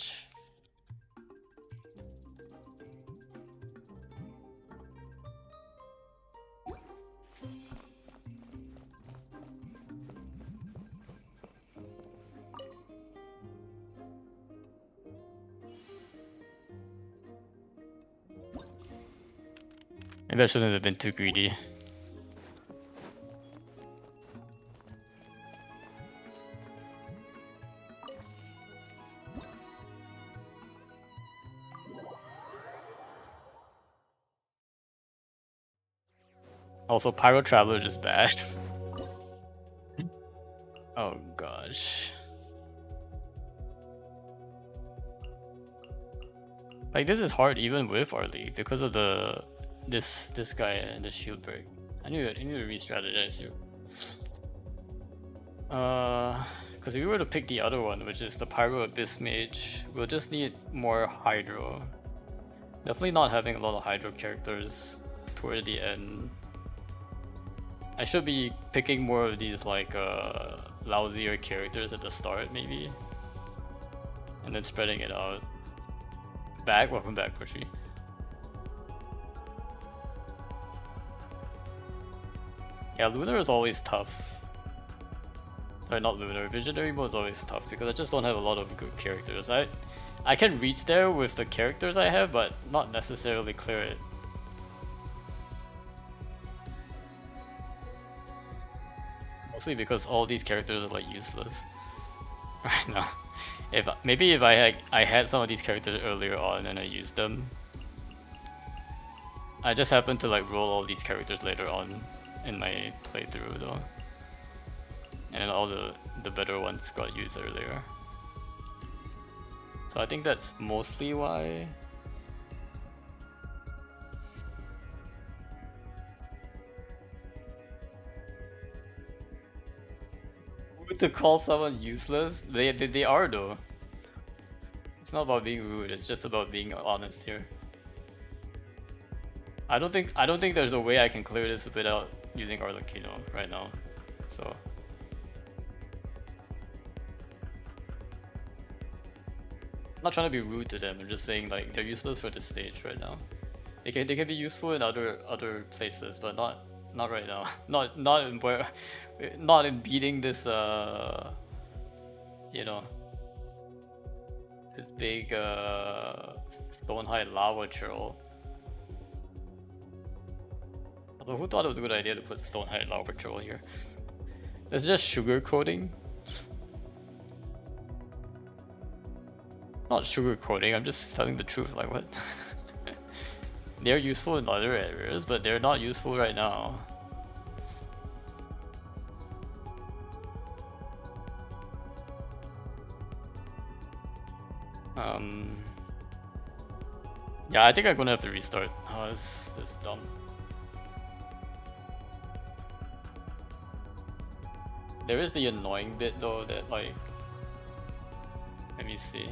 Maybe I shouldn't have been too greedy. Also, Pyro Traveler is just bad. Oh gosh. Like, this is hard even with Arlie because of this guy and the shield break. I need to re-strategize here. Because if we were to pick the other one, which is the Pyro Abyss Mage, we'll just need more Hydro. Definitely not having a lot of Hydro characters toward the end. I should be picking more of these like lousier characters at the start maybe, and then spreading it out. Welcome back, Pushy. Yeah, Lunar is always tough. Sorry, not Lunar. Visionary mode is always tough because I just don't have a lot of good characters. I can reach there with the characters I have, but not necessarily clear it. Mostly because all these characters are like useless right now. Maybe if I had some of these characters earlier on and I used them. I just happened to like roll all these characters later on in my playthrough though, and then all the better ones got used earlier. So I think that's mostly why. To call someone useless? They are though. It's not about being rude, it's just about being honest here. I don't think there's a way I can clear this without using Arlecchino right now. So I'm not trying to be rude to them, I'm just saying like they're useless for this stage right now. They can be useful in other places, but not right now. Not in beating this you know, this big Stonehide lava troll. Although who thought it was a good idea to put the Stonehide lava troll here? That's just sugarcoating. Not sugarcoating, I'm just telling the truth, like what? They're useful in other areas, but they're not useful right now. Yeah, I think I'm gonna have to restart. Oh, this is dumb. There is the annoying bit though that like, let me see.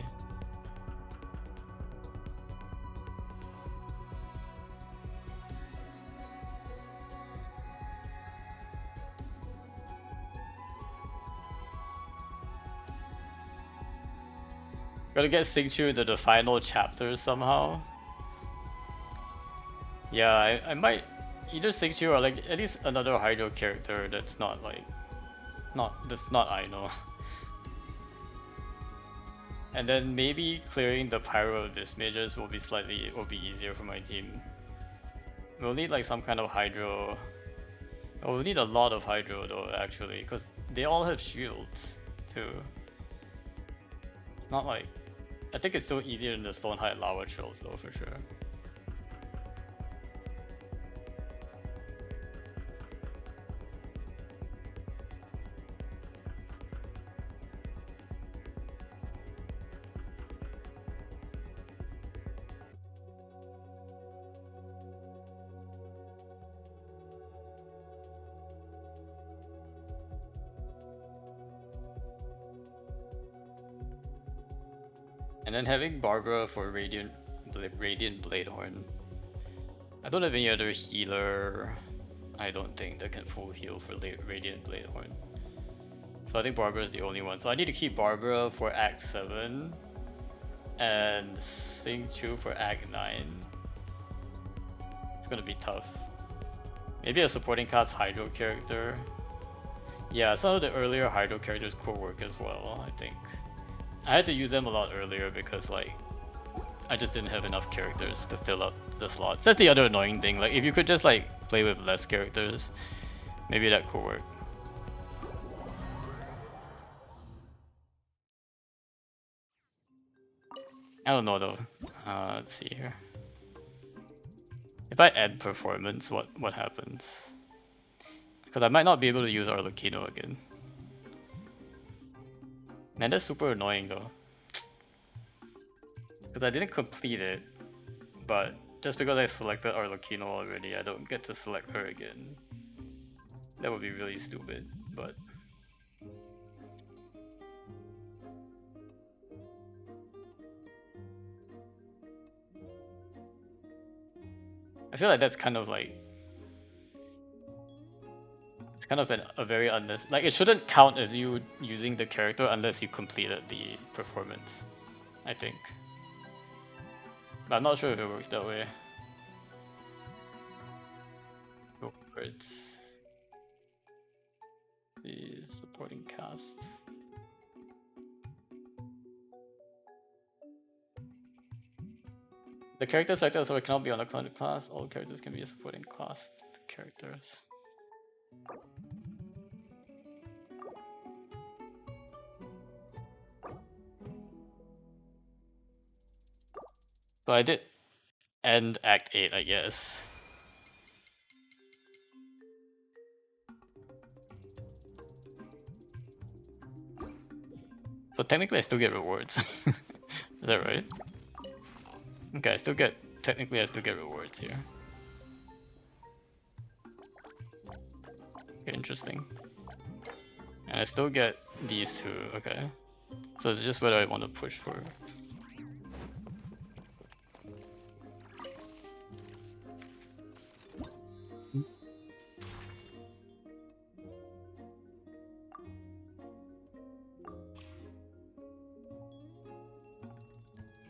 Gotta get Xingqiu into the final chapter somehow. Yeah, I might either Xingqiu or like at least another Hydro character that's not like that's not Aino. And then maybe clearing the Pyro Abyss Mages will be easier for my team. We'll need like some kind of Hydro. Oh, we'll need a lot of Hydro though actually, because they all have shields too. It's not like I think it's still easier than the Stonehide Lava Trails though for sure. And then having Barbara for Radiant Bladehorn. I don't have any other healer, I don't think, that can full heal for Radiant Bladehorn. So I think Barbara is the only one. So I need to keep Barbara for Act 7 and Sing Chu for Act 9. It's gonna be tough. Maybe a supporting cast Hydro character. Yeah, some of the earlier Hydro characters could work as well, I think. I had to use them a lot earlier because like I just didn't have enough characters to fill up the slots. That's the other annoying thing. Like if you could just like play with less characters, maybe that could work. I don't know though. Let's see here. If I add performance, what happens? Because I might not be able to use Arlecchino again. Man, that's super annoying though. Because I didn't complete it, but just because I selected Arlecchino already, I don't get to select her again. That would be really stupid, but... I feel like that's kind of like... It's kind of a very unnecessary... Like, it shouldn't count as you using the character unless you completed the performance, I think. But I'm not sure if it works that way. Go for it. The supporting cast. The character selected so it cannot be on a clone class. All characters can be a supporting class characters. So I did end Act 8, I guess. So technically I still get rewards. Is that right? Okay, technically I still get rewards here. Okay, interesting. And I still get these two, okay. So it's just what I want to push for.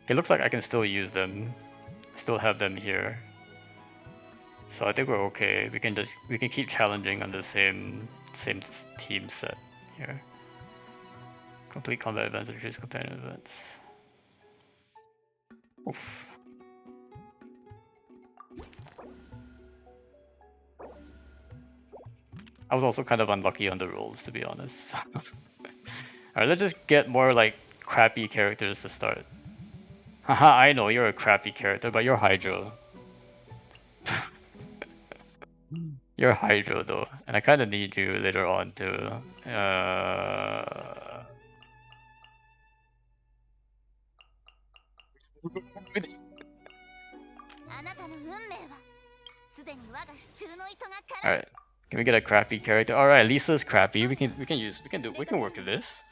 It looks like I can still use them, still have them here. So I think we're okay. We can keep challenging on the same team set here. Complete combat events or choose companion events. Oof. I was also kind of unlucky on the rolls, to be honest. Alright, let's just get more like crappy characters to start. Haha, I know you're a crappy character, but you're Hydro. You're Hydro though, and I kind of need you later on too. Alright, can we get a crappy character? Alright, Lisa's crappy. We can work with this.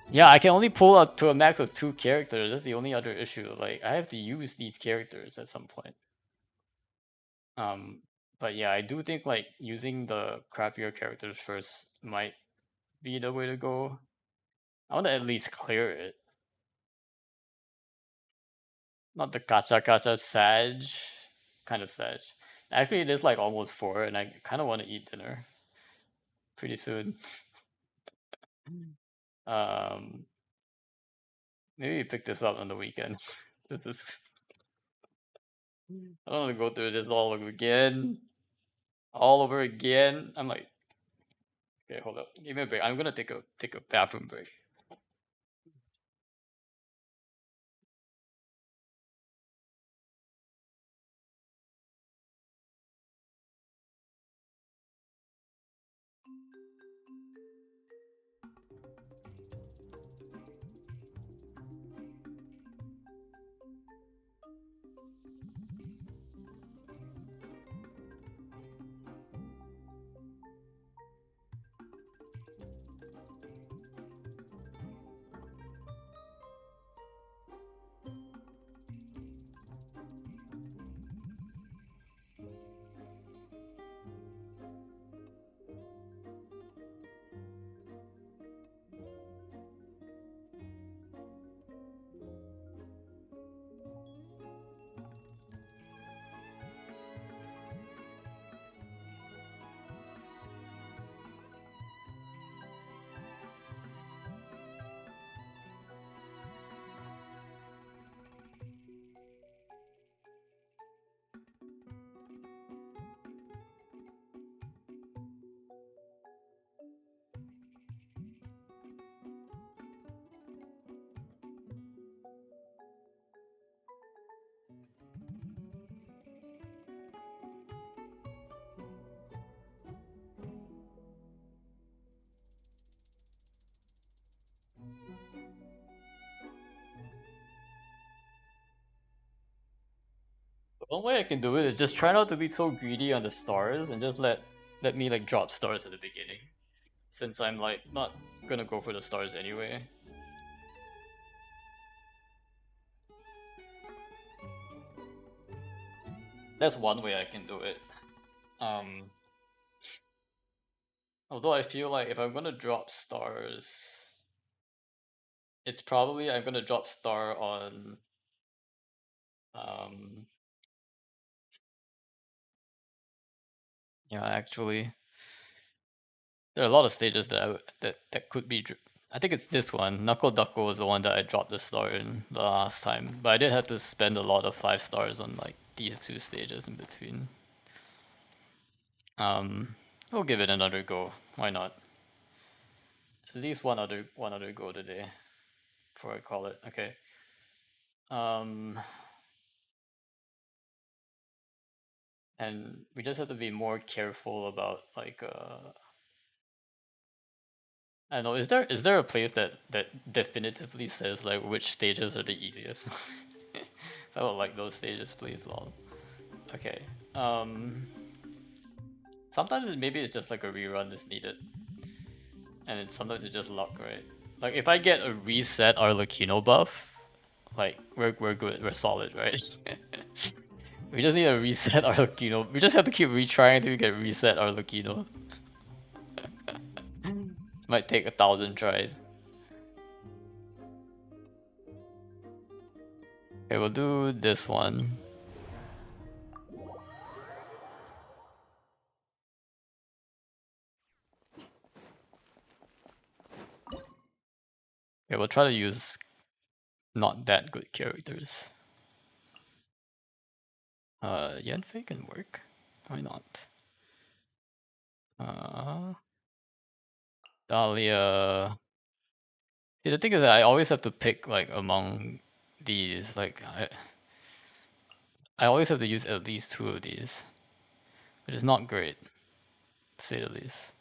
Yeah, I can only pull up to a max of 2 characters. That's the only other issue. Like, I have to use these characters at some point. But yeah, I do think like using the crappier characters first might be the way to go. I want to at least clear it. Not the gacha Sag. Kind of Sag. Actually, it is like almost 4, and I kind of want to eat dinner pretty soon. Maybe pick this up on the weekend. I don't want to go through this all again. all over again. I'm like, okay, hold up. Give me a break. I'm gonna take a bathroom break. One way I can do it is just try not to be so greedy on the stars and just let me like drop stars at the beginning. Since I'm like not gonna go for the stars anyway. That's one way I can do it. Although I feel like if I'm gonna drop stars, it's probably I'm gonna drop star on um yeah, actually there are a lot of stages that that could be I think it's this one. Knuckle Duckle was the one that I dropped the star in the last time, but I did have to spend a lot of 5 stars on like these 2 stages in between. We'll give it another go. Why not? At least one other go today before I call it. Okay. And we just have to be more careful about like I don't know, is there a place that definitively says like which stages are the easiest? I would like those stages, please, lol. Okay. Sometimes maybe it's just like a rerun is needed. And sometimes it's just luck, right? Like if I get a reset Arlecchino buff, like we're good, we're solid, right? We just need a reset Arlecchino. We just have to keep retrying until we get reset Arlecchino. Might take 1,000 tries. Okay, we'll do this one. Okay, we'll try to use not that good characters. Yanfei can work. Why not? Dahlia. See, the thing is that I always have to pick like among these. Like I always have to use at least 2 of these, which is not great, to say the least.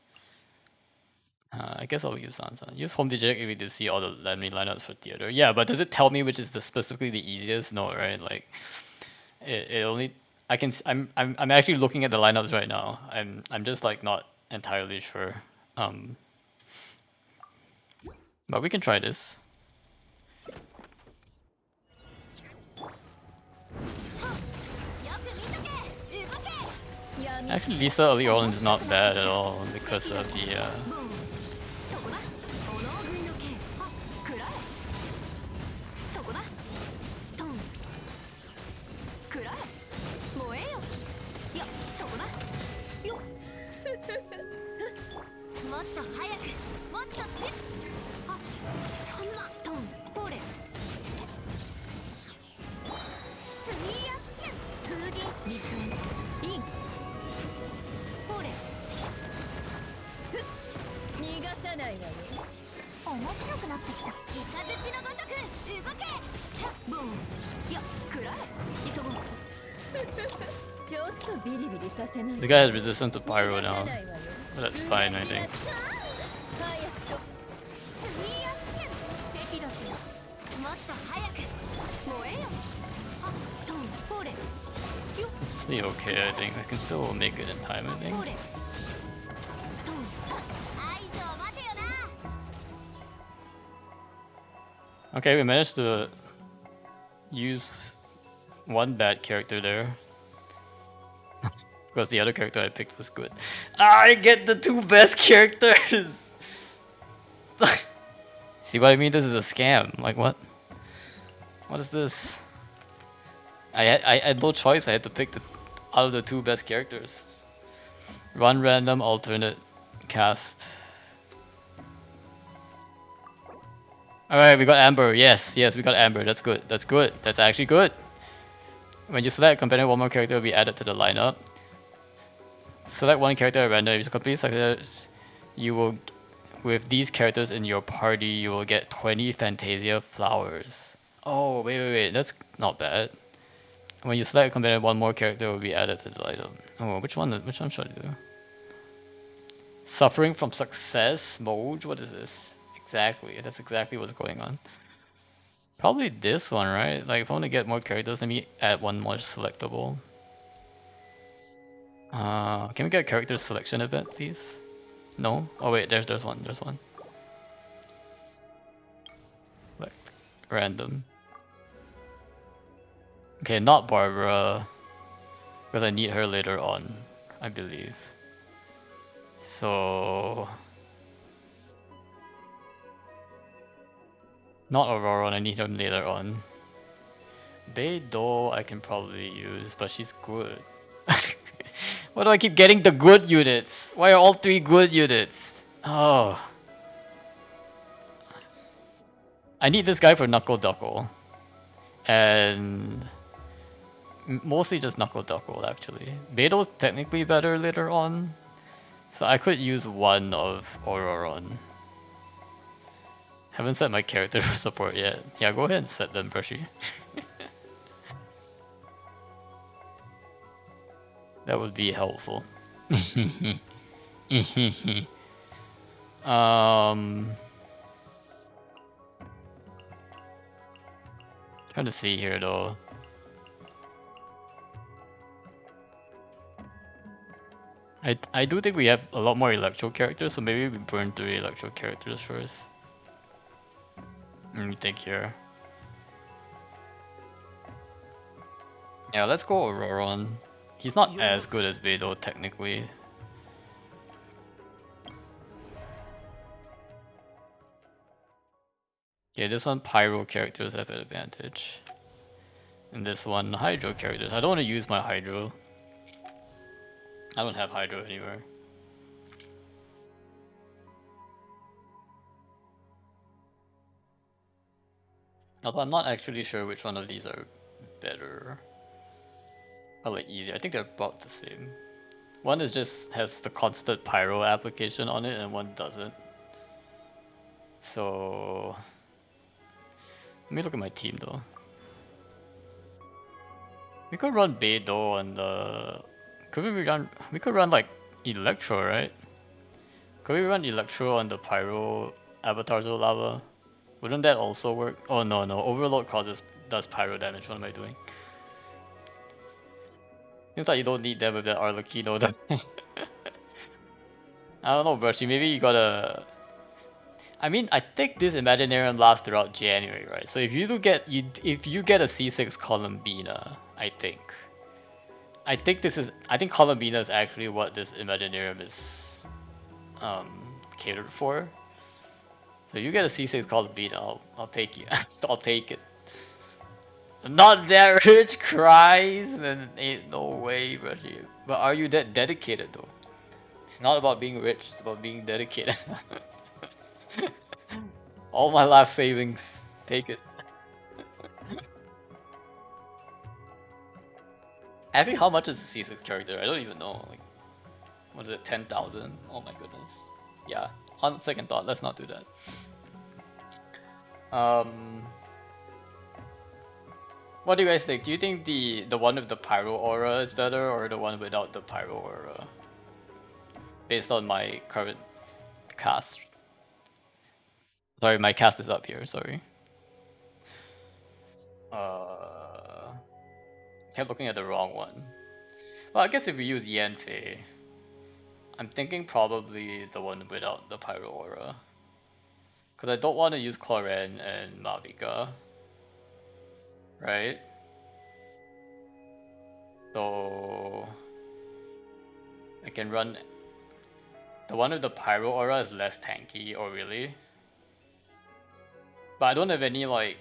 I guess I'll use Sansa. Use Home Digit to see all the enemy lineups for theater. Yeah, but does it tell me which is specifically the easiest? No, right? Like it only I'm actually looking at the lineups right now. I'm just like not entirely sure. But we can try this. Actually, Lisa early on is not bad at all because of the ちょっとビリビリさせない The guy is resistant to pyro now. But that's fine, I think. 早くと水圧剣セピロスよもっと早く燃えよあトンフォレよ It's okay, I think. I can still make it in time, I フ think. ォレトン合図を待てよな Okay, we managed to use one bad character there. Because the other character I picked was good. I get the 2 best characters! See what I mean? This is a scam. Like, what? What is this? I had no choice. I had to pick out of the 2 best characters. Run random alternate cast. Alright, we got Amber. Yes, we got Amber. That's good. That's good. That's actually good. When you select, companion, one more character will be added to the lineup. Select one character at random. If you complete success, you will, with these characters in your party, you will get 20 Fantasia flowers. Oh, wait. That's not bad. When you select, companion, one more character will be added to the lineup. Oh, which one should I do? Suffering from success mode? What is this? Exactly. That's exactly what's going on. Probably this one, right? Like, if I want to get more characters, let me add one more selectable. Can we get a character selection event, please? No? Oh wait, there's one. Like, random. Okay, not Barbara. Because I need her later on, I believe. So... Not Aurora, I need her later on. Beidou I can probably use, but she's good. Why do I keep getting the good units? Why are all 3 good units? Oh. I need this guy for Knuckle Duckle. And... mostly just Knuckle Duckle, actually. Beidou's technically better later on. So I could use one of Auroron. Haven't set my character for support yet. Yeah, go ahead and set them, Brushy. That would be helpful. Trying to see here though. I do think we have a lot more electro characters, so maybe we burn 3 electro characters first. Let me think here. Yeah, let's go Auroron. He's not as good as Beidou technically. Yeah, this one Pyro characters have an advantage. And this one Hydro characters. I don't want to use my Hydro. I don't have Hydro anywhere. Although I'm not actually sure which one of these are better. Or like easier. I think they're about the same. One is just has the constant pyro application on it and one doesn't. So let me look at my team though. We could run Beidou on the we could run like Electro, right? Could we run Electro on the Pyro avatars of lava? Wouldn't that also work? Oh no, Overload does pyro damage. What am I doing? Seems like you don't need them with that Arlecchino though. I don't know, Brushy, maybe you gotta... I mean, I think this Imaginarium lasts throughout January, right? So if you do get if you get a C6 Columbina, I think Columbina is actually what this Imaginarium is catered for. So you get a C6 Columbina, I'll take you. I'll take it. I'm not that rich, cries, then ain't no way, Brushy. But are you that dedicated though? It's not about being rich, it's about being dedicated. All my life savings, take it. Actually, how much is a C6 character? I don't even know. Like, what is it, 10,000? Oh my goodness. Yeah, on second thought, let's not do that. What do you guys think? Do you think the one with the pyro aura is better or the one without the pyro aura? Based on my current cast. Sorry, my cast is up here, sorry. Kept looking at the wrong one. Well, I guess if we use Yanfei, I'm thinking probably the one without the pyro aura. Because I don't want to use Cloren and Mavica. Right? So I can run. The one with the pyro aura is less tanky, or really? But I don't have any like.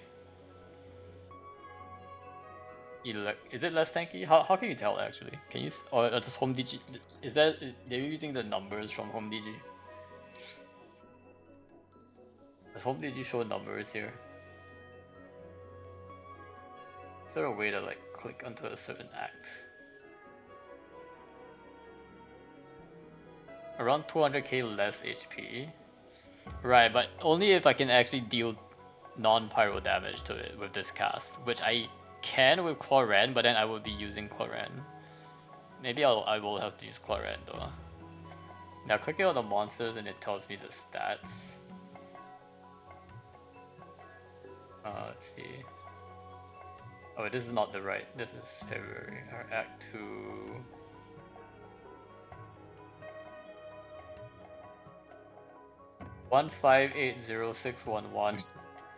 Is it less tanky? How can you tell actually? Can you or just home DG? Is that they're using the numbers from home DG? Does home DG show numbers here? Is there a way to like click onto a certain act? Around 200k less HP. Right, but only if I can actually deal non-pyro damage to it with this cast, which I can with Cloren, but then I would be using Cloren. Maybe I will have to use Cloren though. Now clicking on the monsters and it tells me the stats. Let's see. Oh, this is not the right. This is February. Our Act 2. One 1580611.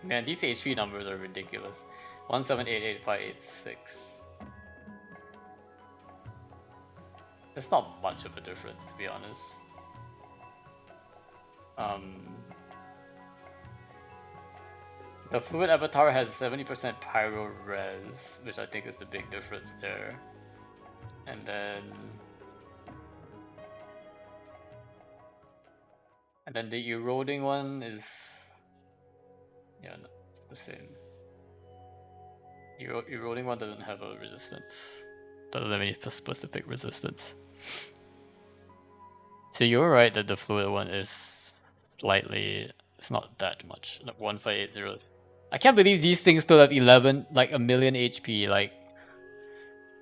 Man, these HP numbers are ridiculous. 1788586. It's not much of a difference, to be honest. The Fluid Avatar has 70% Pyro Res, which I think is the big difference there. And then the Eroding one is... yeah, no, it's the same. Eroding one doesn't have a resistance. Doesn't have any specific resistance. So you're right that the Fluid one is slightly... it's not that much. Like 1580. I can't believe these things still have 11, like a million HP. Like,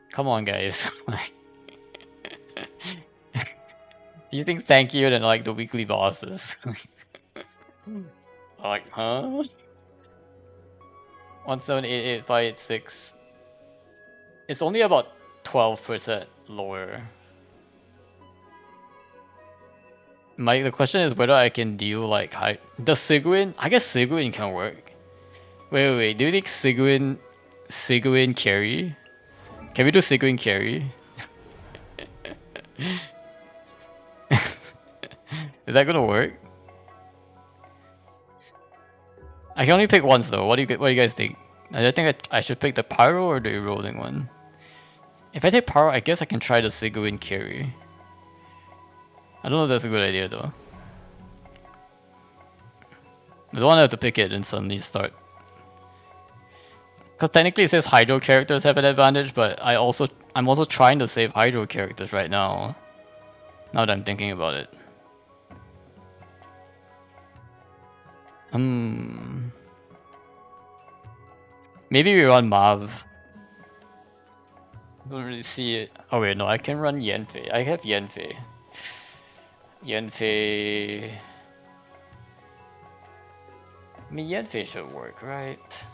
come on, guys. Like, you think tankier than like the weekly bosses? Like, huh? 1788586. It's only about 12% lower. The question is whether I can deal like high. Does Sigwin? I guess Sigwin can work. Wait. Do you think Sigwin carry? Can we do Sigwin carry? Is that gonna work? I can only pick once though. What do you guys think? I think I should pick the Pyro or the Eroding one. If I take Pyro, I guess I can try the Sigwin carry. I don't know if that's a good idea though. I don't want to have to pick it and suddenly start. Because technically it says Hydro characters have an advantage, but I'm also trying to save Hydro characters right now. Now that I'm thinking about it. Maybe we run Mav. I don't really see it. Oh wait, no, I can run Yanfei. I have Yanfei. Yanfei... I mean, Yanfei should work, right?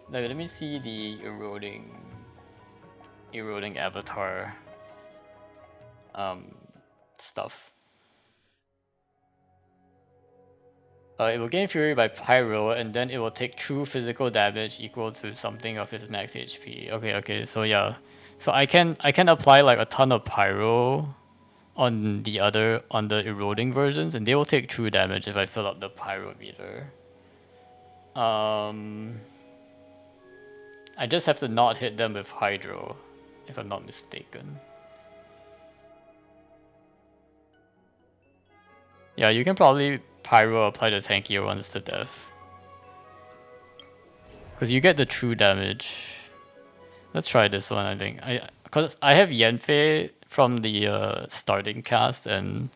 Now, let me see the eroding avatar stuff. It will gain Fury by Pyro, and then it will take true physical damage equal to something of its max HP. Okay, so yeah. So I can apply like a ton of Pyro on the eroding versions, and they will take true damage if I fill up the Pyro meter. I just have to not hit them with Hydro, if I'm not mistaken. Yeah, you can probably Pyro apply the tankier ones to death. Because you get the true damage. Let's try this one, I think. Because I have Yanfei from the starting cast, and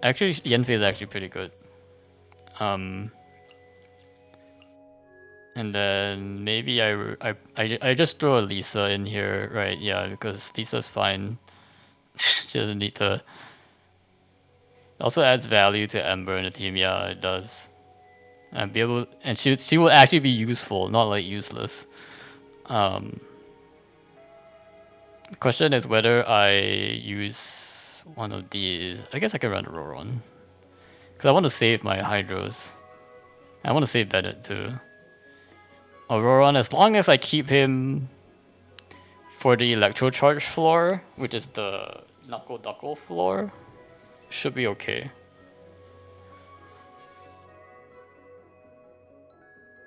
actually Yanfei is actually pretty good. And then maybe I just throw a Lisa in here, right? Yeah, because Lisa's fine. She doesn't need to. It also adds value to Ember in the team. Yeah, it does. And be able, and she will actually be useful, not like useless. The question is whether I use one of these. I guess I can run Roron because I want to save my Hydros. I want to save Bennett too. Auroron, as long as I keep him for the Electro Charge floor, which is the Knuckle Duckle floor, should be okay.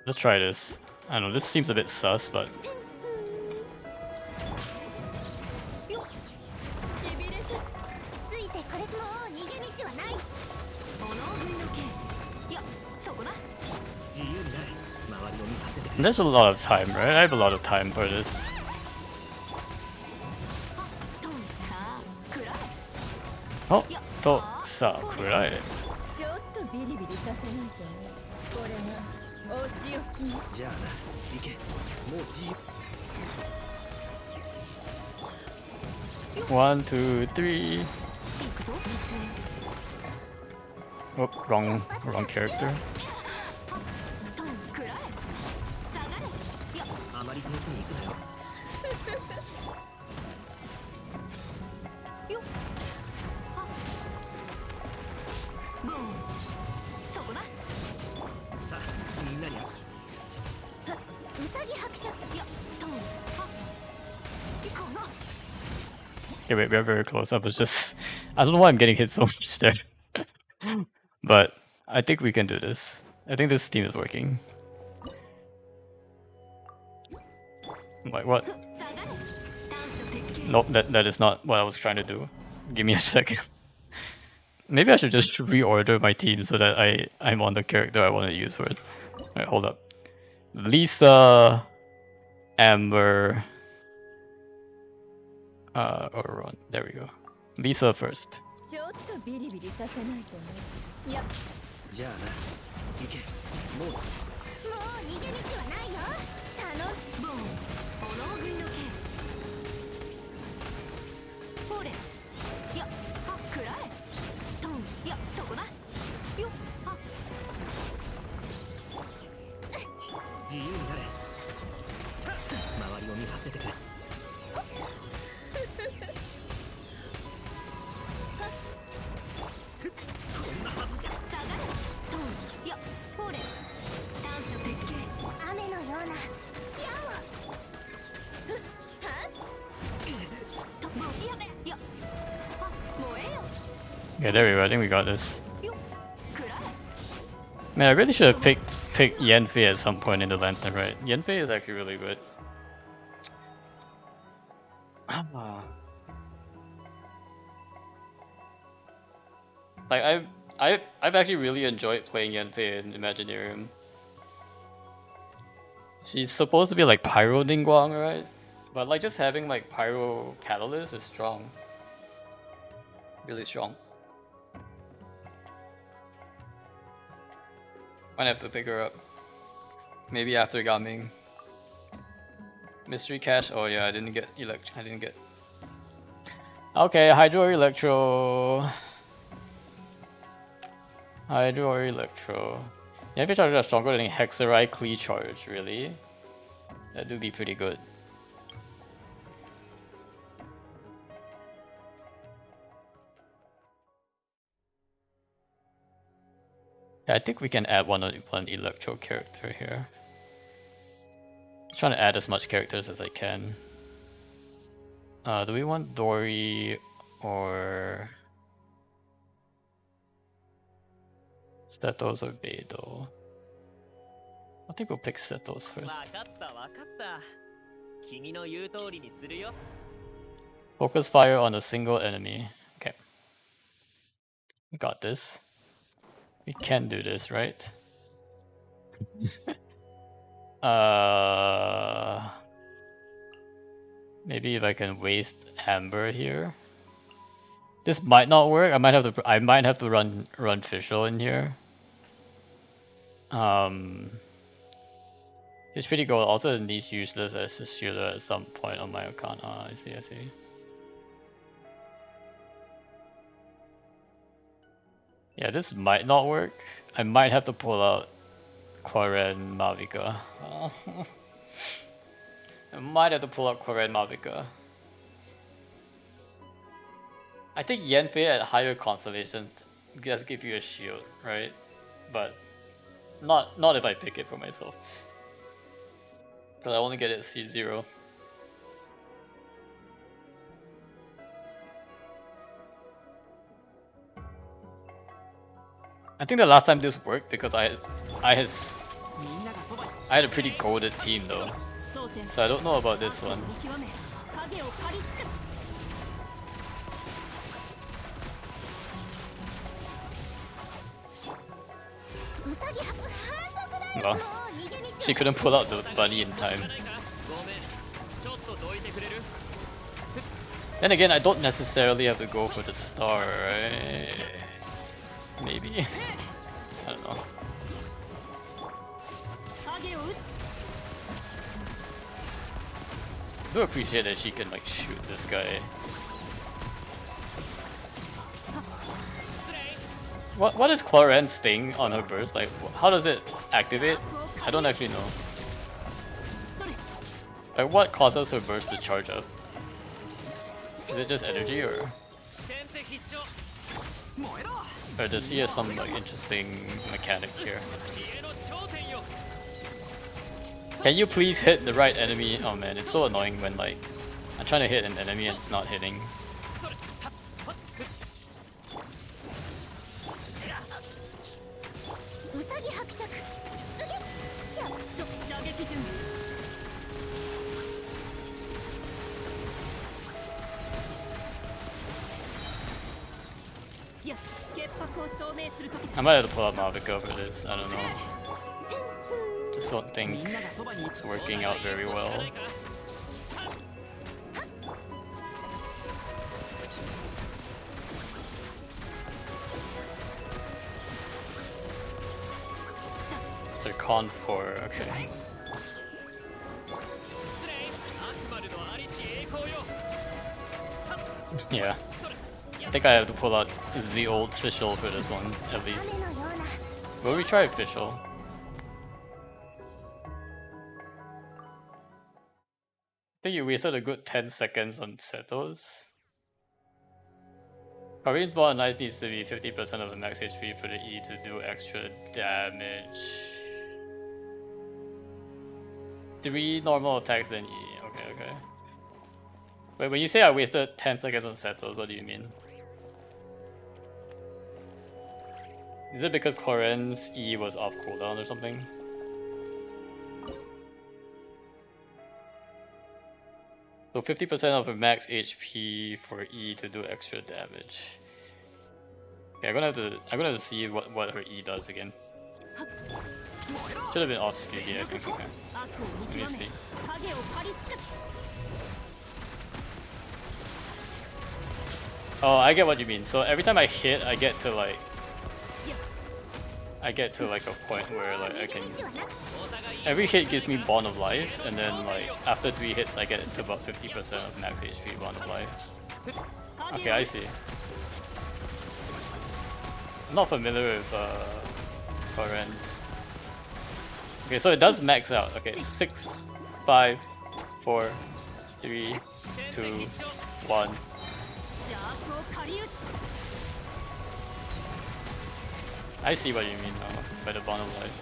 Let's try this. I don't know, this seems a bit sus, but... しびれすついてこれもう逃げ道はない物食いの剣いやそこだ 自由になれ周りを見張っててくれ And there's a lot of time, right? I have a lot of time for this. トンさあくらえ Oh, と、さあ、くらえ。ちょっとビリビリさせないとねこれがお仕置きじゃあな行けもう自由 1, 2, 3. 行くぞ Oh, wrong character. トンくらえ下がれいやあまり遠くに行くなよよっはブーンそこださあみんなにはウサギ伯爵いやトンはこの Okay, wait, we're very close. I was just... I don't know why I'm getting hit so much there. But I think we can do this. I think this team is working. Like, what? 下がれ短所鉄拳 Nope, that is not what I was trying to do. Give me a second. Maybe I should just reorder my team so that I'm on the character I want to use first. Alright, hold up. Lisa, Amber, Auron. There we go. Lisa first. ちょっとビリビリさせないとねいやもじゃあな行けもうう逃げ道はないよ頼むボーン炎食いの剣ほれいやはくらえトンいやそこだよっは自由になれ周りを見張っててくれこんなはずじゃ下がれトンいやほれ短所鉄拳雨のような矢をふっはっともうやめいやは燃えよ Yeah, there we go. I think we got this. よくらえ Man, I really should have picked Yanfei at some point in the Lantern, right? Yanfei is actually really good. Like I've actually really enjoyed playing Yanfei in Imaginarium. She's supposed to be like Pyro Ningguang, right? But like just having like Pyro Catalyst is strong. Really strong. Might have to pick her up. Maybe after Gaming. Mystery Cache. Oh yeah, I didn't get I didn't get. Okay, Hydro or Electro. Hydro or Electro. Yeah, if charges are stronger than Hexerai Clee charge, really? That would be pretty good. Yeah, I think we can add one Electro character here. I'm trying to add as much characters as I can. Do we want Dory or Stetos or Beidou? I think we'll pick Stetos 分 first. かった分かった君の言う通りにするよ Focus fire on a single enemy. Okay. We got this. We can do this, right? Maybe if I can waste Amber here. This might not work. I might have to run Fischl in here. She's pretty good. Also, niche useless as a shooter at some point on my account. Ah, I see, I see. Yeah, this might not work. I might have to pull out Cloren Mavica. I might have to pull out Cloren Mavica. I think Yanfei at higher constellations does give you a shield, right? But not if I pick it for myself. Because I only get it at C0. I think the last time this worked because I had a pretty golded team though. So I don't know about this one. Well, she couldn't pull out the bunny in time. Then again, I don't necessarily have to go for the star, right? Maybe? I don't know. I do appreciate that she can like shoot this guy. What is Cloren's sting on her burst? Like, how does it activate? I don't actually know. Like, what causes her burst to charge up? Is it just energy, or does he have some like interesting mechanic here? Can you please hit the right enemy? Oh man, it's so annoying when like I'm trying to hit an enemy and it's not hitting. I might have to pull out Mavica for this, I don't know. Just don't think it's working out very well. It's a con 4, okay. Yeah. I think I have to pull out the old Fischl for this one, at least. Will we try Fischl? I think you wasted a good 10 seconds on Setos. Karin's bot knife needs to be 50% of the max HP for the E to do extra damage. 3 normal attacks then E. Okay, okay. Wait, when you say I wasted 10 seconds on Setos, what do you mean? Is it because Cloren's E was off cooldown or something? So 50% of her max HP for E to do extra damage. Okay, I'm gonna have to see what her E does again. Should have been off studio, I think. Okay. Let me see. Oh, I get what you mean. So every time I hit, I get to like a point where like I can. Every hit gives me Bond of Life, and then like after 3 hits, I get to about 50% of max HP Bond of Life. Okay, I see. I'm not familiar with Cloren's. Okay, so it does max out. Okay, 6, 5, 4, 3, 2, 1. I see what you mean now by the bond of life.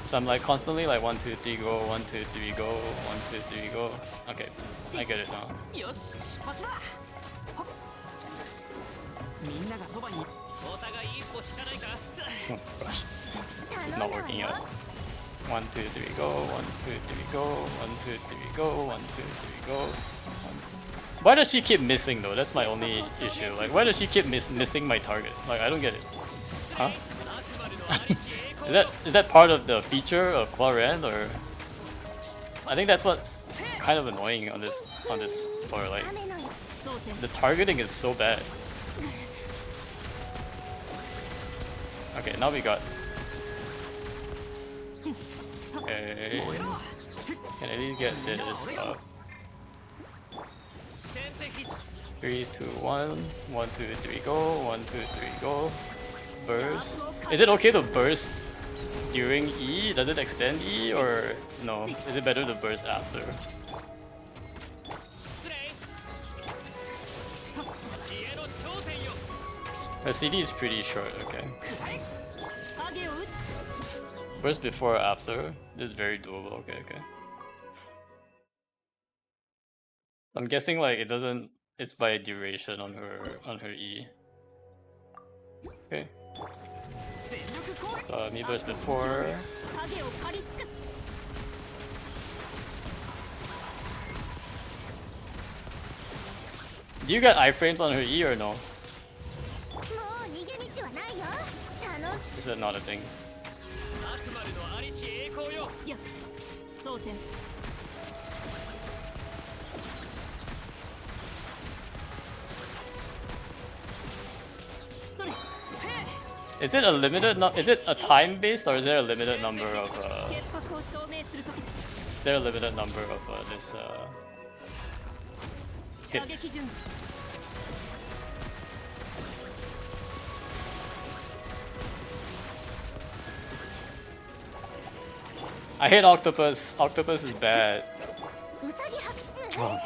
So I'm like constantly like 1, 2, 3 go, 1, 2, 3 go, 1, 2, 3 go. Okay, I get it now. Oh gosh, this is not working out. 1, 2, 3 go, 1, 2, 3 go, 1, 2, 3 go, 1, 2, 3 go. Why does she keep missing though? That's my only issue. Like, why does she keep missing my target? Like, I don't get it. Huh? Is that part of the feature of Cloren, or I think that's what's kind of annoying on this floor. Like, the targeting is so bad. Okay, now we got. Okay. Can at least get this up. 先手必死 3, 2, 1. 1, 2, 3, go. 1, 2, 3, go. Burst. Is it okay to burst during E? Does it extend E or no? Is it better to burst after? 失礼知恵の頂点よ The CD is pretty short, okay. 影を打つ Burst before or after? This is very doable, okay, okay. I'm guessing like it doesn't, it's by duration on her E. Okay. Me burst before. 影を刈り尽くす Do you get iframes on her E or no? もう逃げ道はないよ頼 Is that not a thing? 集まるのありし栄光よむや争点 それ Is it a limited is it a time based or is there a limited number of 潔白を証明する時だ is there a limited number of this 射撃 hits? 順 I hate octopus. Octopus is bad. うさぎ吐く Oh,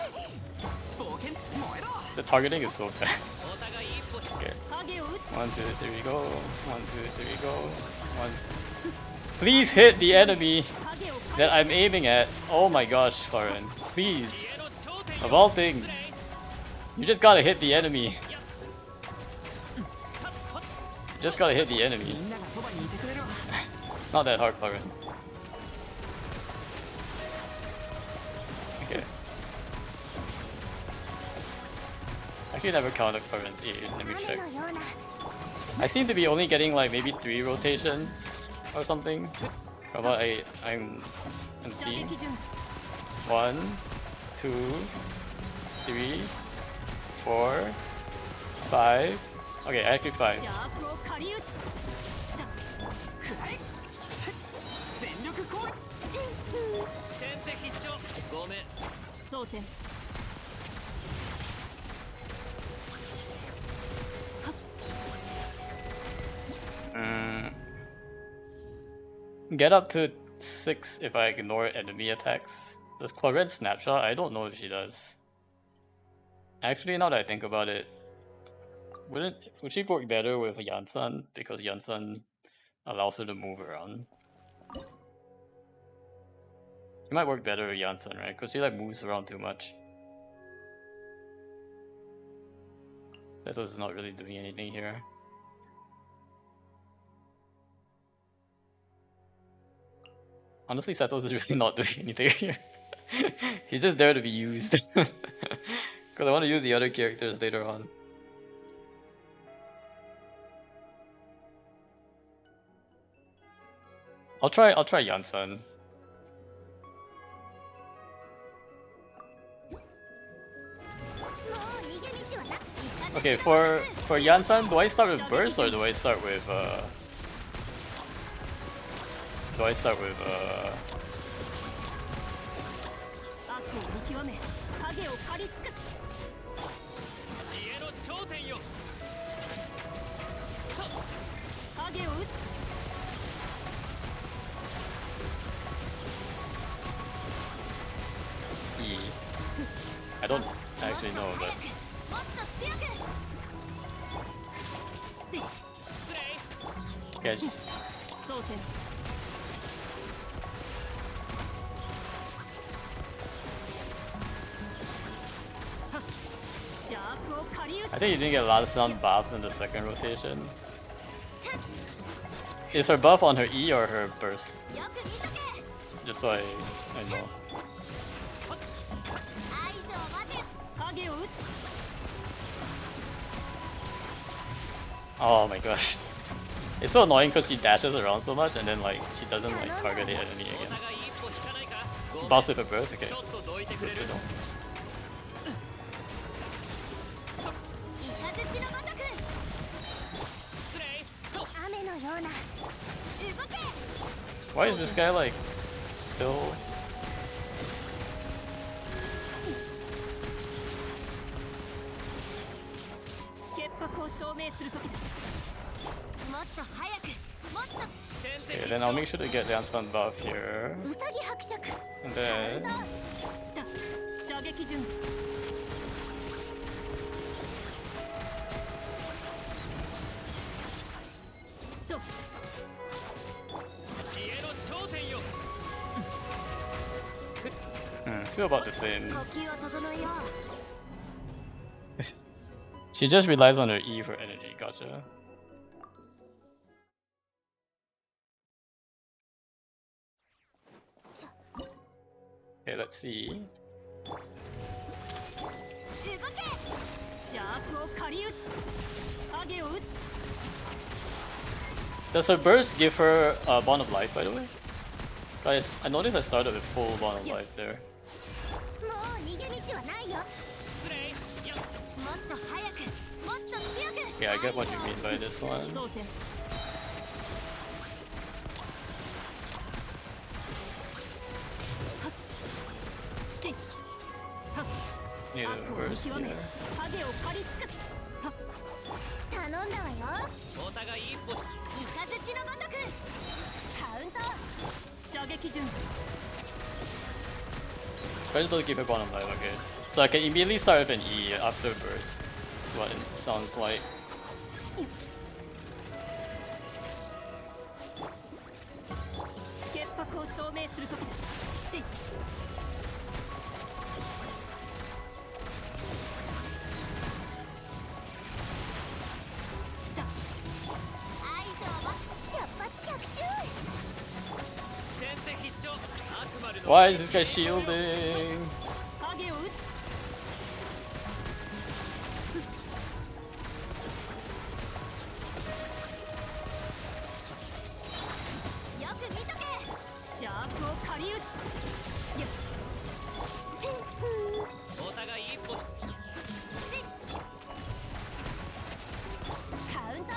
冒険燃えろ the targeting is so bad. お互い一歩 Okay. 影を打つ 1, 2, 3, go. 1, 2, 3, go. 1. Please hit the enemy 影を刈 that I'm aiming at. Oh my gosh, Lauren. Please. の頂点 Of よ all things. You just gotta hit the enemy. You just gotta hit the enemy. みんながそばにいてくれるわ Not that hard, Lauren. Okay. Actually never counted Lauren's E. Let me 雨 check. のような I seem to be only getting like maybe 3 rotations or something from what I'm 射 seeing. 撃順 1, 2, 3, 4, 5. Okay, actually 5. 邪悪を刈り打つくらえ全力攻撃先手必勝ごめん争点 Get up to 6 if I ignore enemy attacks. Does Chlorette snapshot? I don't know if she does. Actually, now that I think about it, would she work better with Yansan because Yansan allows her to move around? It might work better with Yansan, right? Because she like moves around too much. That is not really doing anything here. Honestly, Setos is really not doing anything here. He's just there to be used. Because I want to use the other characters later on. I'll try Yansan. Okay, for Yansan, do I start with burst or do I start with Do I start with 悪を見極め影を刈り尽くす知恵の頂点よ影を打つ E? I don't actually know, but もっと強くつい失礼 guys, 争点 邪悪を刈り打つ I think you didn't get a lot of sound buff in the second rotation. Is her buff on her E or her burst? よく見とけ Just so I know. 合図を待て影を打つ Oh my gosh. It's so annoying because she dashes around so much and then like she doesn't like target the enemy お again. 互い一歩引かないかごめん Boss with a burst, okay. ちょっとどいてく Good れ to る know. イカズチのごとく失礼雨のような動け Why is this guy like still 証明する時だ。もっと早く、もっと。 Okay, then I'll make sure to get Lansan buff here. ウサギ伯爵。 And then 射撃準備。と。知恵の頂点よ。 still about the same. 呼吸を整えよう。 She just relies on her E for energy, gotcha. Okay, let's see. 動け。邪悪を狩り撃つ。影を撃つ。 Does her burst give her a bond of life, by the way? Guys, I noticed I started with full bond of life there. もう逃げ道はないよ。失礼。よっ。もっと早く、もっと強く。 Yeah, I get what you mean by this one. 争点。 Need a burst, yeah. 影を狩り尽くす。頼んだわよ。お互い一歩。イカズチのごとく。カウント。射撃準備。 Try to keep her bond of life, okay. So I can immediately start with an E after burst. That's what it sounds like. 潔白を証明する時だ。てい。だ。合図を待つ。百発百中。先手必勝。悪魔の Why is this guy shielding? 影を撃つ。よく見とけ。邪悪を狩り撃つ。よっ。お互い一歩。カウントス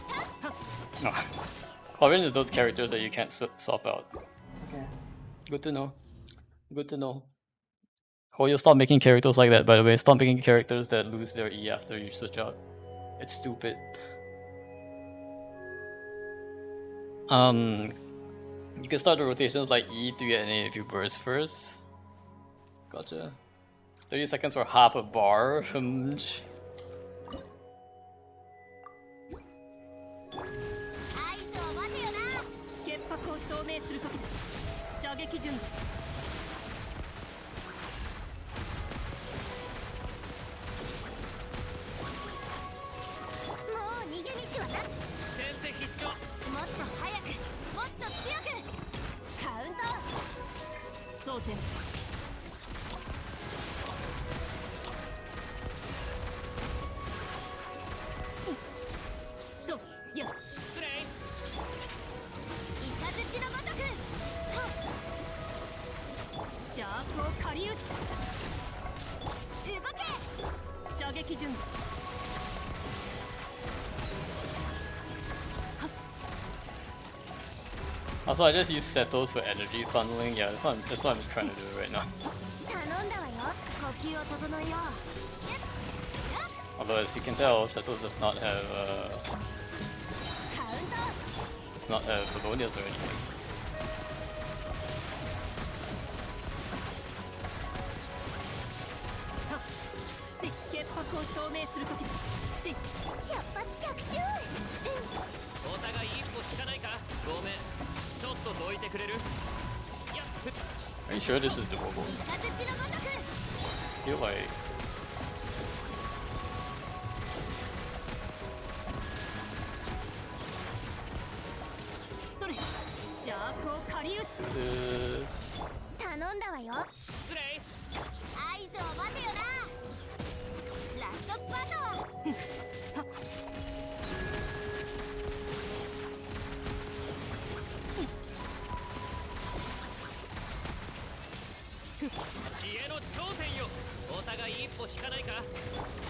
タート。 No. Corin is those characters that you can't swap out. Okay. Good to know. Good to know. Hoyo, stop making characters like that, by the way. Stop making characters that lose their E after you switch out. It's stupid. You can start the rotations like E to get an A if you burst first. Gotcha. 30 seconds for half a bar. 合図を待てよな。潔白を証明する時だ。射撃準備。もう逃げ道はな。先手必勝。もっと早く、もっと強く。カウント。争点。と、よ。失礼。イカズチのごとく。邪悪を狩り撃つ。動け。射撃準備。 Also, I just use settles for energy funneling. Yeah, that's what I'm trying to do right now. 頼んだわよ。呼吸を整えよう。 Although, as you can tell, settles does not have カウント。 does not have begonias or anything. 潔白を証明する時だ。百発百中。お互い一歩引かないか。ごめん。ちょっとどいてくれる。いや。 Are you sure this is doable? イカズチのごとく。 I feel like それ。邪悪を狩り撃つ。 this. 頼んだわよ。失礼。合図を待てよな。ラストスパート。知恵の頂点よ。お互い一歩引かないか。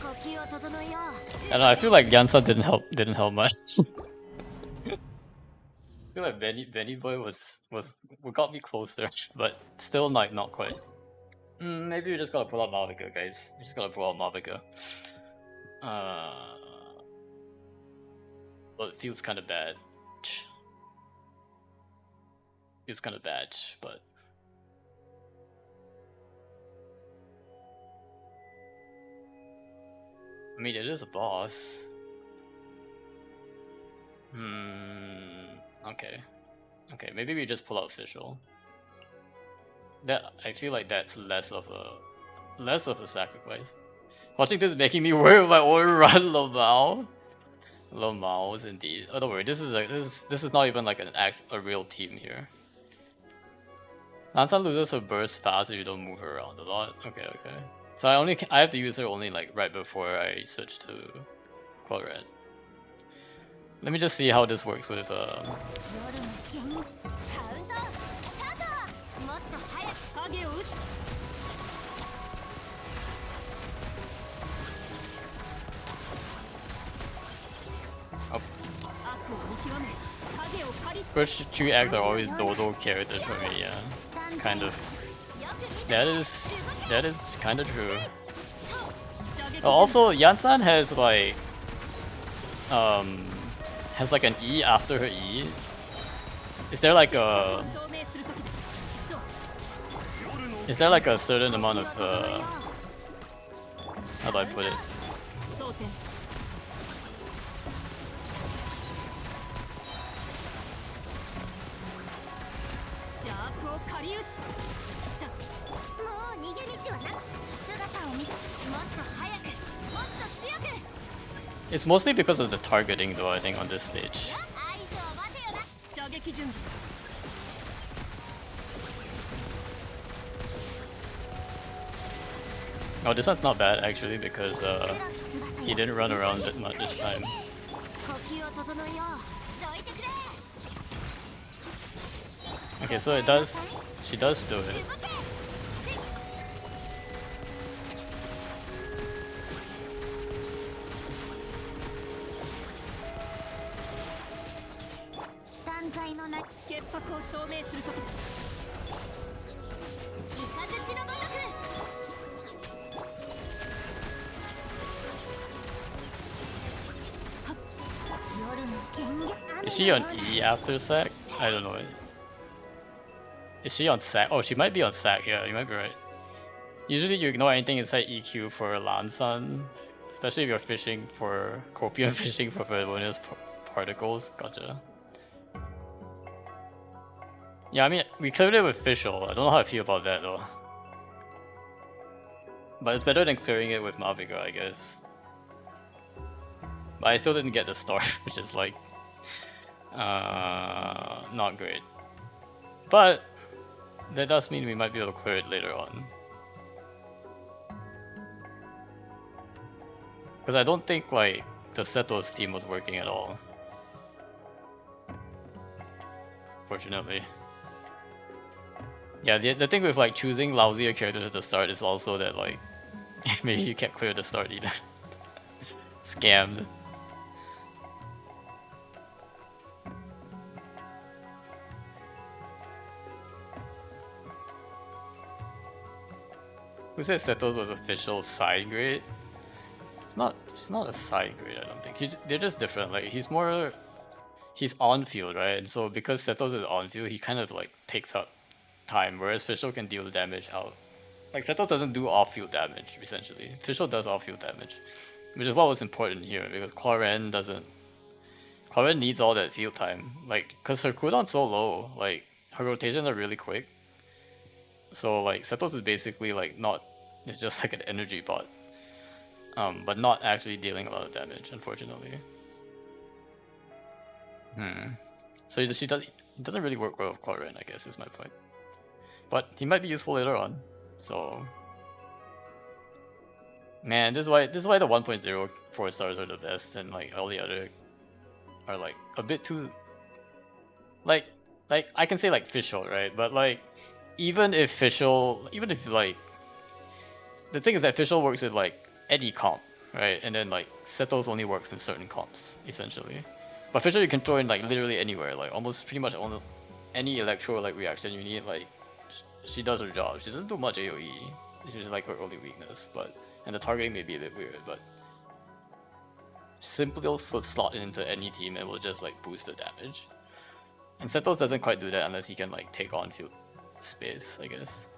呼吸を整えよう。 I don't know, I feel like Gansa didn't help much. I feel like Benny Boy got me closer, but still not quite. Maybe we just gotta pull out Mavica, guys. We just gotta pull out Mavica. Well, it feels kind of bad. Feels kind of bad, but I mean, it is a boss. Okay. Okay, maybe we just pull out official. That I feel like that's less of a sacrifice. Watching this is making me worry about my own run, Lomao. Lomao's indeed. Oh, don't worry. This is not even like a real team here. Lansan loses her burst fast if you don't move her around a lot. Okay, okay. So I have to use her only like right before I switch to Chlorette. Let me just see how this works with 夜の剣カウントスタートもっと早く影を打つ Oh. 悪を見極め影を狩り First two acts are always dodo characters for me, yeah. Kind of. That is kind of true. Oh, also, Yansan has like an E after her E. Is there like a certain amount of how do I put it? It's mostly because of the targeting though, I think, on this stage. Oh, this one's not bad actually because he didn't run around that much this time. Okay, so she does do it. Is she on E after sack? I don't know. Is she on sack? Oh, she might be on sack, yeah, you might be right. Usually you ignore anything inside EQ for Lansan, especially if you're fishing for Copium, fishing for bonus particles. Gotcha. Yeah, I mean, we cleared it with Fischl. I don't know how I feel about that though. But it's better than clearing it with Malviga, I guess. But I still didn't get the star, which is like not great. But that does mean we might be able to clear it later on. Because I don't think like the Seto's team was working at all. Fortunately. Yeah, the thing with like choosing lousier characters at the start is also that like maybe you can't clear the start either. Scammed. Who said Seto's was official side grade? She's not a side grade, I don't think. They're just different. Like he's on field, right? And so because Seto's is on field, he kind of like takes up time, whereas Fischl can deal damage out. Like Setos doesn't do off-field damage, essentially. Fischl does off-field damage, which is what was important here because Chlorette doesn't. Chlorette needs all that field time, like because her cooldown's so low, like her rotations are really quick. So like Setos is basically like not. It's just like an energy bot, but not actually dealing a lot of damage, unfortunately. So it doesn't really work well with Chlorette, I guess is my point. But he might be useful later on. So man, this is why the 1.0 4 stars are the best, and like all the other are like a bit too like I can say like Fischl, right? But like even if like the thing is that Fischl works with like any comp, right? And then like Setos only works in certain comps, essentially. But Fischl you can throw in like literally anywhere, like almost pretty much on any electro like reaction you need. Like she does her job. She doesn't do much AoE. It's just like her only weakness, and the targeting may be a bit weird, but simply also slot it into any team and will just like boost the damage. And Setos doesn't quite do that unless he can like take on field space, I guess.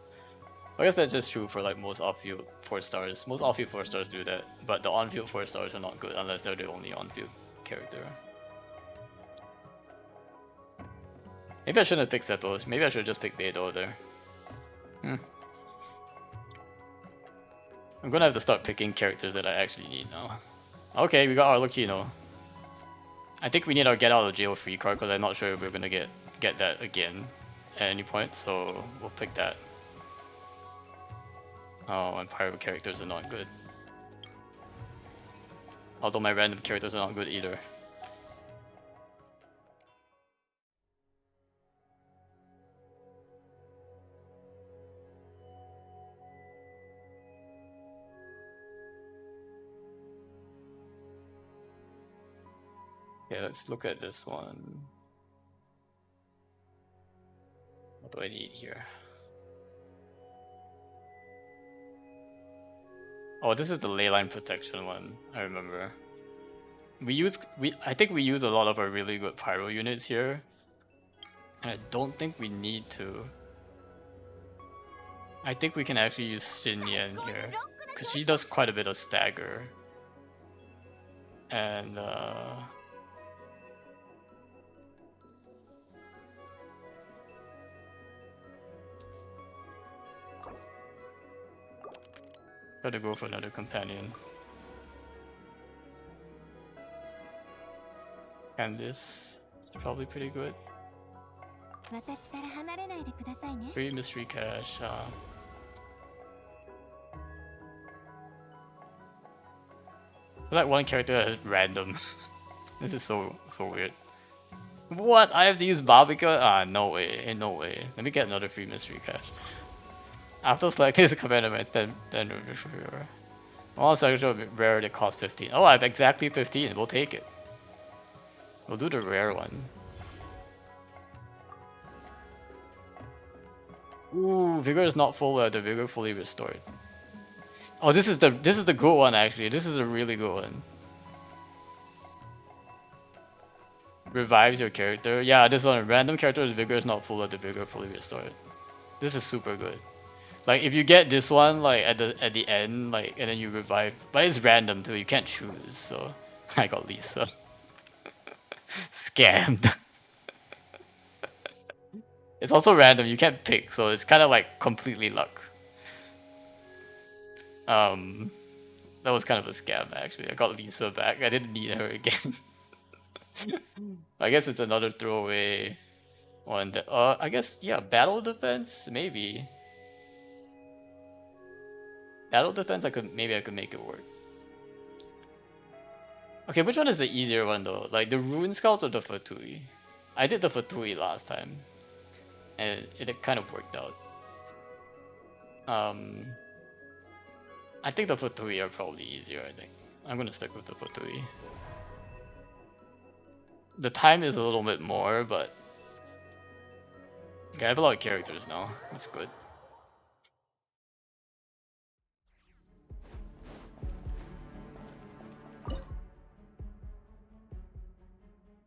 I guess that's just true for like most off-field 4-stars. Most off-field 4-stars do that, but the on-field 4-stars are not good unless they're the only on-field character. Maybe I shouldn't have picked Setos. Maybe I should just pick Beidou there. I'm gonna have to start picking characters that I actually need now. Okay, we got Arlecchino. I think we need our get out of jail free card because I'm not sure if we're gonna get that again at any point, so we'll pick that. Oh, and pyro characters are not good. Although my random characters are not good either. Yeah, let's look at this one. What do I need here? Oh, this is the leyline protection one, I remember. I think we use a lot of our really good pyro units here. And I don't think we need to. I think we can actually use Xin Yan here. Because she does quite a bit of stagger. And try to go for another companion. And this is probably pretty good. 私から離れないでくださいね。 Free mystery cash. Like one character that is random. This is so weird. What? I have to use Barbica? Ah, no way, no way. Let me get another free mystery cash. After selecting this commander, then all sexual rare that costs 15. Oh, I have exactly 15. We'll take it. We'll do the rare one. Ooh, vigor is not full. The vigor fully restored. Oh, this is the good one actually. This is a really good one. Revives your character. Yeah, this one. Random character's vigor is not full. The vigor fully restored. This is super good. Like if you get this one like at the end, like and then you revive, but it's random too. You can't choose. So I got Lisa. Scammed. It's also random. You can't pick, so it's kind of like completely luck. That was kind of a scam actually. I got Lisa back. I didn't need her again. I guess it's another throwaway one. That, I guess yeah, battle defense maybe. Battle defense, maybe I could make it work. Okay, which one is the easier one though? Like the Rune Scouts or the Fatui? I did the Fatui last time, and it kind of worked out. I think the Fatui are probably easier. I think I'm gonna stick with the Fatui. The time is a little bit more, but okay, I have a lot of characters now. That's good.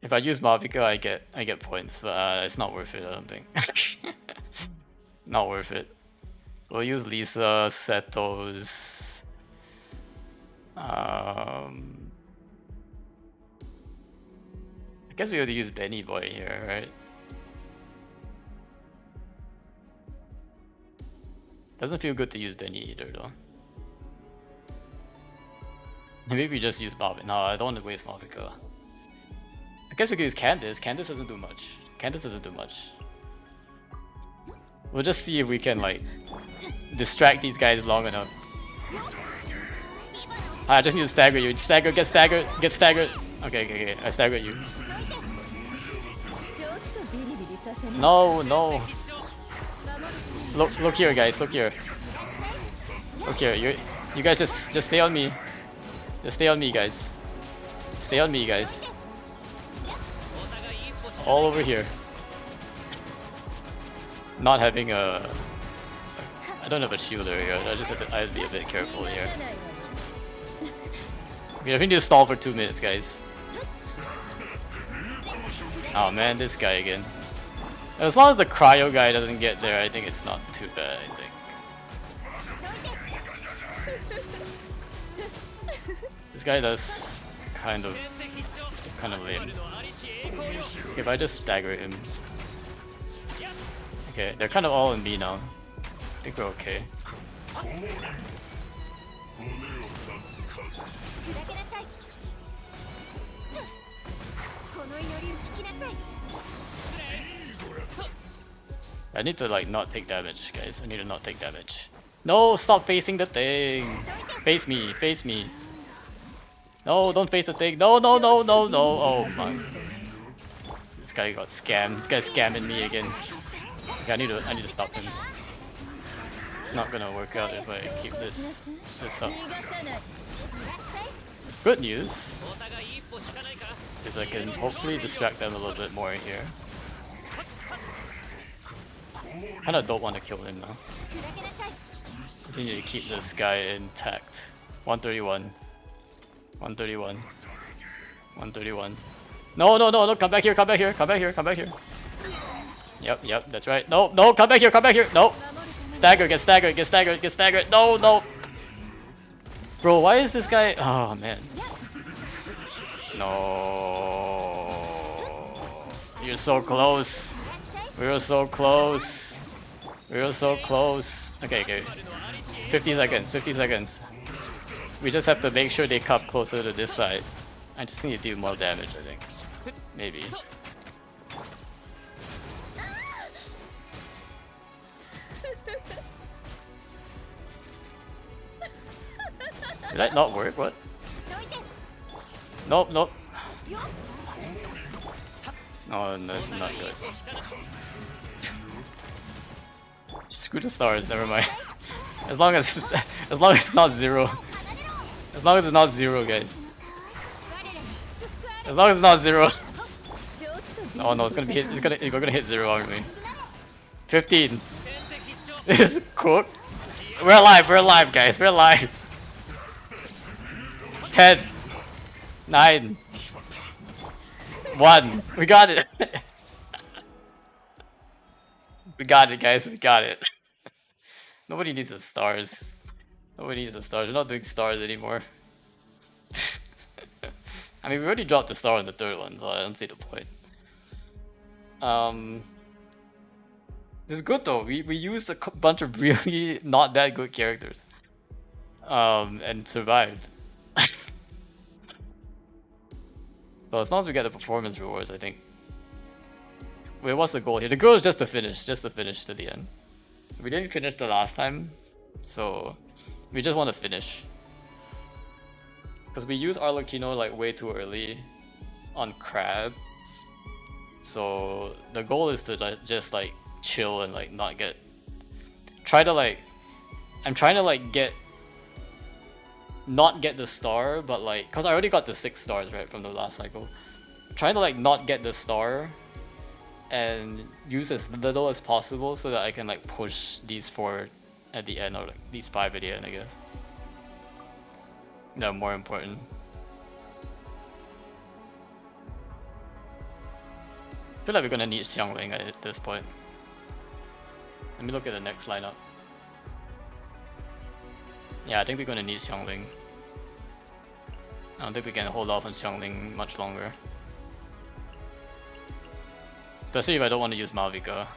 If I use Mavica, I get points, but it's not worth it. I don't think. Not worth it. We'll use Lisa, Setos. I guess we have to use Benny Boy here, right? Doesn't feel good to use Benny either, though. Maybe we just use Mavica. No, I don't want to waste Mavica. I guess we could use Candace. Candace doesn't do much. Candace doesn't do much. We'll just see if we can like distract these guys long enough. I just need to stagger you. Stagger, get staggered, get staggered. Okay. I staggered you. No. Look here, guys. Look here. Look here. You guys just stay on me. Just stay on me, guys. Stay on me, guys. All over here. Not having a... I don't have a shielder here. I have to be a bit careful here. We definitely need to stall for 2 minutes, guys. Oh man, this guy again. As long as the cryo guy doesn't get there, I think it's not too bad, I think. This guy does kind of lame. If I just stagger him. Okay, they're kind of all in me now. I think we're okay. I need to like not take damage, guys. I need to not take damage. No, stop facing the thing. Face me, face me. No, don't face the thing. No, no, no, no, no. Oh my. This guy got scammed. This guy's scamming me again. Okay, I need to stop him. It's not gonna work out if I keep this up. Good news is I can hopefully distract them a little bit more here. Kinda don't want to kill him now. Continue to keep this guy intact. 131. 131. 131. No, no, no, no, come back here, come back here, come back here, come back here. Yep, yep, that's right. No, no, come back here, come back here. No. Stagger, get staggered, get staggered, get staggered. No, no. Bro, why is this guy? Oh, man. No. You're so close. We were so close. We were so close. Okay, okay. 50 seconds, 50 seconds. We just have to make sure they come closer to this side. I just need to do more damage, I think. Maybe. Did that not work? What? Nope, nope. Oh, no, that's not good. Screw the stars, never mind. As long as it's not zero. As long as it's not zero, guys. As long as it's not zero. Oh no, it's gonna be hit. We're gonna hit zero, aren't we? 15. This is cooked. We're alive, guys. We're alive. 10. 9. 1. We got it. We got it, guys. We got it. Nobody needs the stars. Nobody needs the stars. We're not doing stars anymore. I mean, we already dropped the star on the third one, so I don't see the point. This is good though. We used a bunch of really not that good characters. And survived. So as long as we get the performance rewards, I think. Wait, what's the goal here? The goal is just to finish to the end. We didn't finish the last time, so we just want to finish. Because we used Arlecchino like way too early on Crab. So the goal is to just like chill and like not get... I'm trying to like not get the star, but like... Because I already got the 6 stars, right, from the last cycle. I'm trying to like not get the star and use as little as possible so that I can like push these 4 at the end, or like these 5 at the end, I guess. They're more important. I feel like we're gonna need Xiangling at this point. Let me look at the next lineup. Yeah, I think we're gonna need Xiangling. I don't think we can hold off on Xiangling much longer. Especially if I don't want to use Malvika.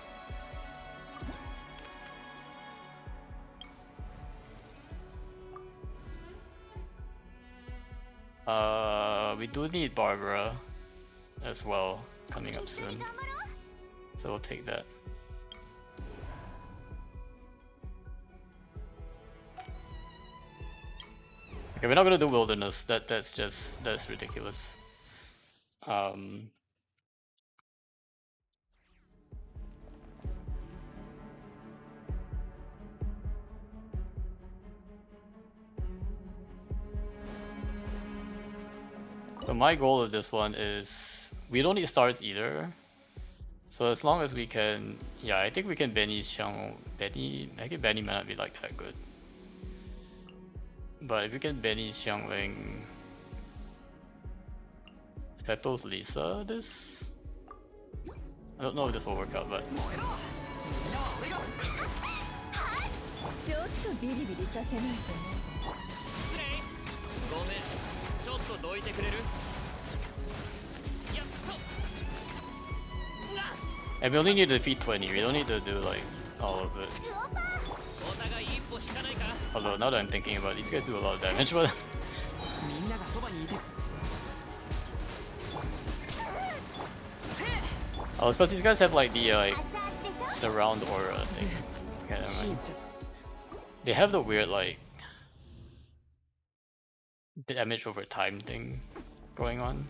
We do need Barbara as well coming up soon, so we'll take that. Okay, we're not gonna do Wilderness. That's ridiculous. So my goal of this one is we don't need stars either. So as long as we can, yeah, I think we can Benny Xiang. Benny might not be like that good. But if we can Benny Xiangling, Petals Lisa this? I don't know if this will work out, but ちょっとビリビリさせないとね。失礼。ごめん。ちょっとどいてくれる？やっと。 and we only need to defeat 20. We don't need to do like all of it. お互い一歩引かないか？ Although now that I'm thinking about it, these guys do a lot of damage, but みんながそばにいて oh, it's because these guys have like the like surround aura thing. Okay, never mind. They have the weird like damage over time thing going on.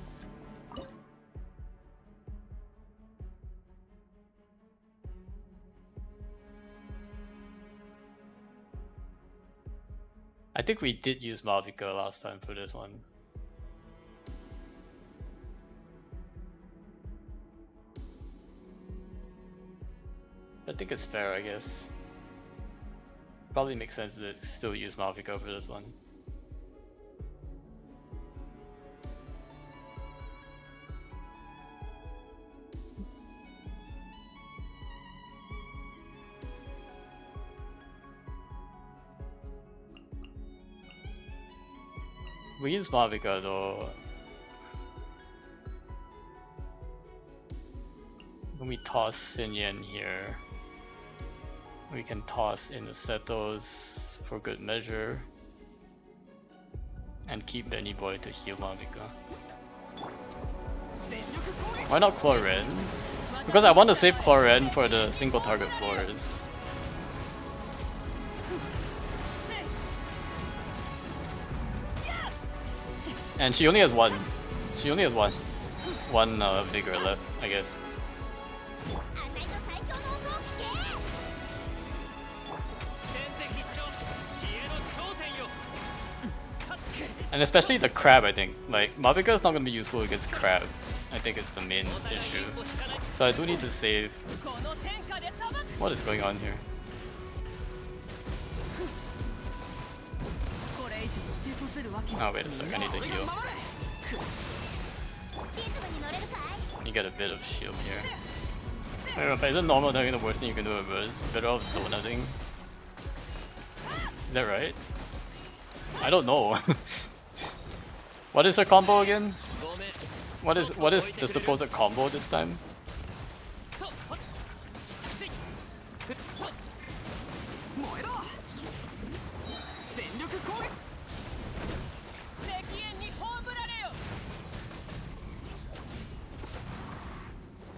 I think we did use Malvika last time for this one. I think it's fair, I guess. Probably makes sense to still use Malvika for this one. We use Malvika though. When we toss Sinyan here, we can toss in the Setos for good measure and keep Benny Boy to heal Malvika. Why not Cloren? Because I want to save Cloren for the single target floors. And she only has one. She only has one vigor left, I guess. And especially the crab, I think. Like, Malvika is not going to be useful against crab. I think it's the main issue. So I do need to save. What is going on here? Oh, wait a sec, I need to heal. You get a bit of shield here. Wait, but isn't normal doing the worst thing you can do with Burst? Better off donutting. Is that right? I don't know. What is her combo again? What is the supposed combo this time?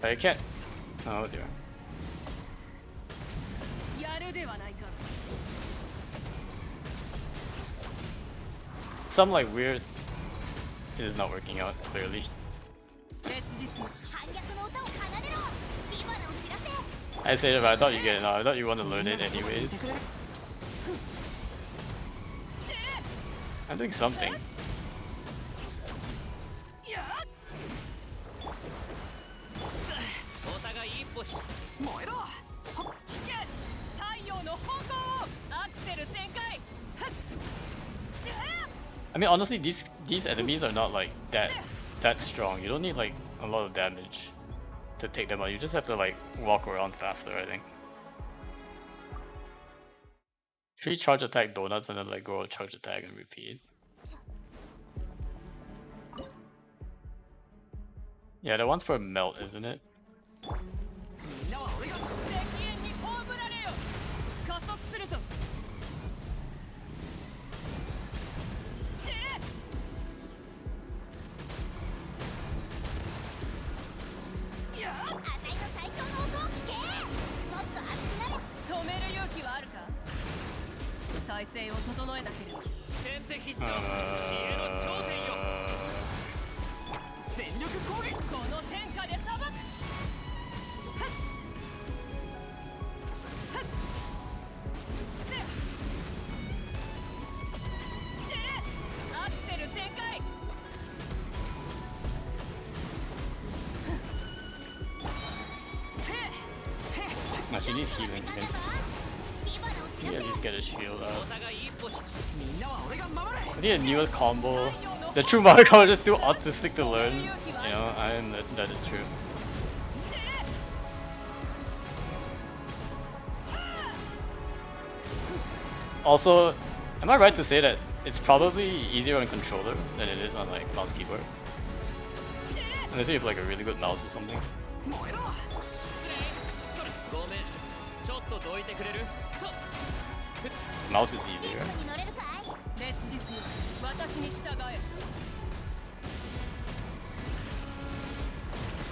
I can't. Oh dear. Some like weird. It is not working out clearly. I said it, but I thought you get it now. I thought you want to learn it anyways. I'm doing something. I mean, honestly, these enemies are not like that strong. You don't need like a lot of damage to take them out. You just have to like walk around faster, I think. 3 charge attack donuts and then like go charge attack and repeat. Yeah, that one's for melt, isn't it? No, she needs healing even. Maybe at least get a shield out. I need a newest combo. The true Mariko is just too autistic to learn. You know, that is true. Also, am I right to say that it's probably easier on controller than it is on like mouse keyboard? Unless you have like a really good mouse or something. ごめんちょっとどいてくれる Mouse is easier. に乗れるかい熱実よ私に従え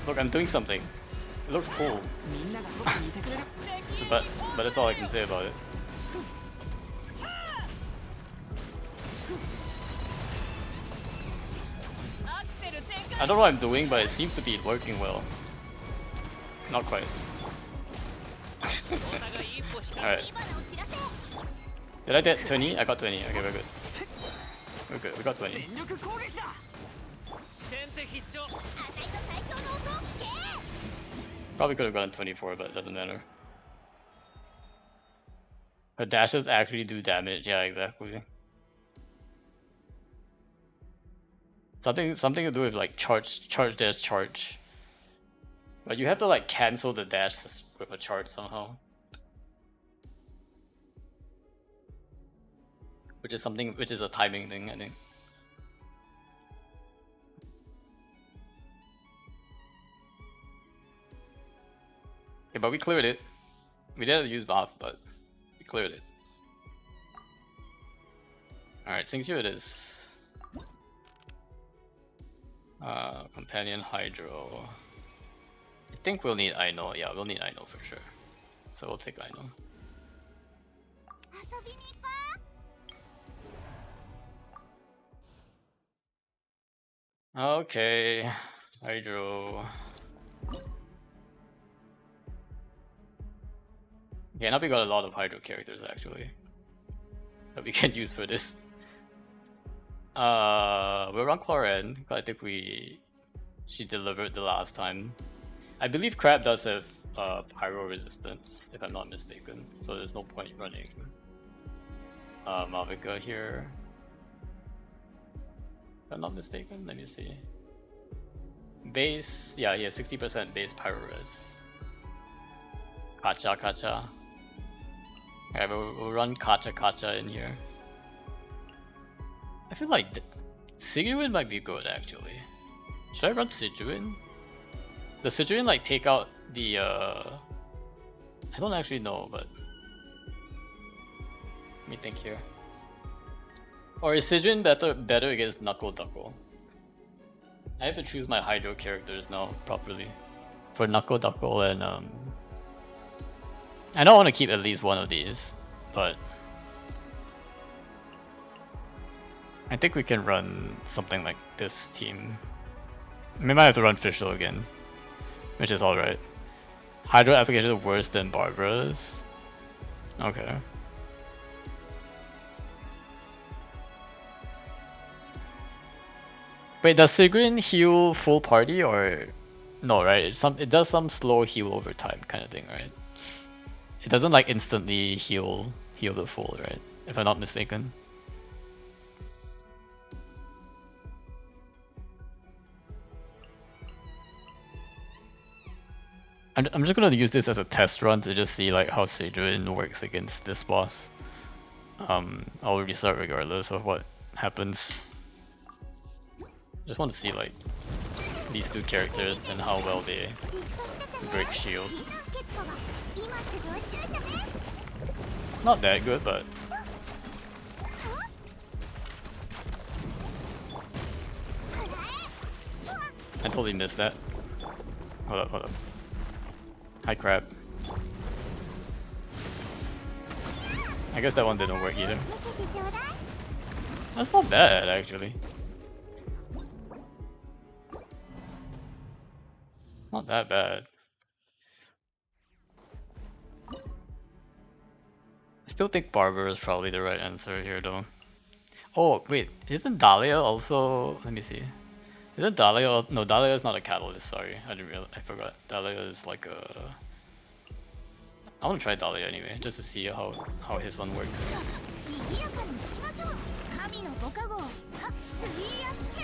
Look, I'm doing something. It looks cool. みんながそばにいてくれる But that's all I can say about it. I don't know what I'm doing, but it seems to be working well. Not quite. Alright. 今のを散らせ Did I get 20? I got 20. Okay, we're good. We're good. We got 20. 全力攻撃だ先手必勝浅井と最強の音を聞け Probably could have gotten 24, but it doesn't matter. Her dashes actually do damage. Yeah, exactly. Something to do with like charge dash charge. But you have to like cancel the dash with a charge somehow. Which is a timing thing, I think. Okay, but we cleared it. We didn't use buff, but we cleared it. Alright, Sing's here it is. Companion Hydro. I think we'll need Aino. Yeah, we'll need Aino for sure. So we'll take Aino. 遊びに行こ Okay, Hydro. Okay, now we got a lot of Hydro characters actually that we can use for this. We're on Cloren, but I think she delivered the last time. I believe Crab does have pyro resistance, if I'm not mistaken, so there's no point running Mavica here. If I'm not mistaken, let me see. Base, yeah, he has 60% base pyro res. Kacha. Okay, we'll run Kacha in here. I feel like Sijuin might be good actually. Should I run Sijuin? Does Sijuin like take out the I don't actually know, but let me think here. Or is Sijuin better against Knuckle Duckle? I have to choose my Hydro characters now properly. For Knuckle Duckle and I don't want to keep at least one of these, but I think we can run something like this team. We might have to run Fischl again, which is alright. Hydro application is worse than Barbara's. Okay. Wait, does Sigrid heal full party or no? Right? It does some slow heal over time kind of thing, right? It doesn't like instantly heal the full, right? If I'm not mistaken. I'm just gonna use this as a test run to just see like how Sejuin works against this boss. I'll restart regardless of what happens. Just want to see like these two characters and how well they break shield. Not that good, but I totally missed that. Hold up. Hi, Crab. I guess that one didn't work either. That's not bad, actually. Not that bad. I still think Barber is probably the right answer here, though. Oh, wait. Isn't Dahlia also... Let me see. Isn't Dahlia... No, Dahlia is not a catalyst, sorry. I didn't realize. I forgot. Dahlia is like a... I want to try Dahlia anyway, just to see how his one works. 賑やかに行きましょう神のご加護はっスイーアツ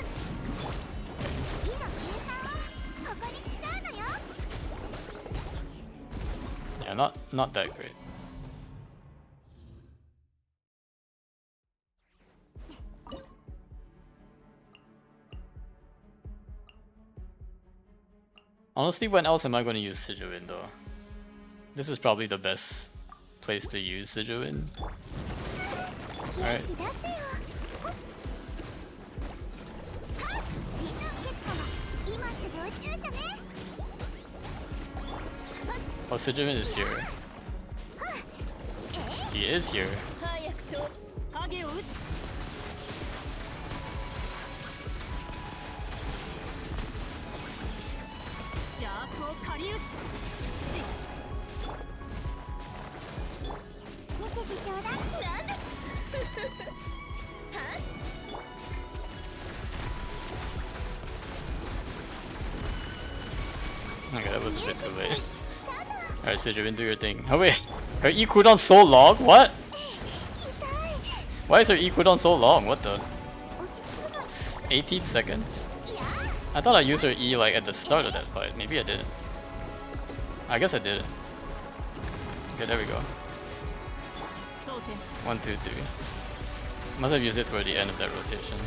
Yeah, not that great. Honestly, when else am I going to use Sijuin though? This is probably the best place to use Sijuin. Alright. Oh, Sijuin is here. He is here. 早くと影を打つ ジャークを借り打つ見せてちょうだいなんだは Okay, that was a bit too late. Alright, Sijuin, do your thing. Oh wait, her E cooldown so long? What? Why is her E cooldown so long? What the? 18 seconds? I thought I used her E like at the start of that fight. Maybe I didn't. I guess I did. Okay, there we go. 争点 1, 2, 3. Must have used it toward the end of that rotation.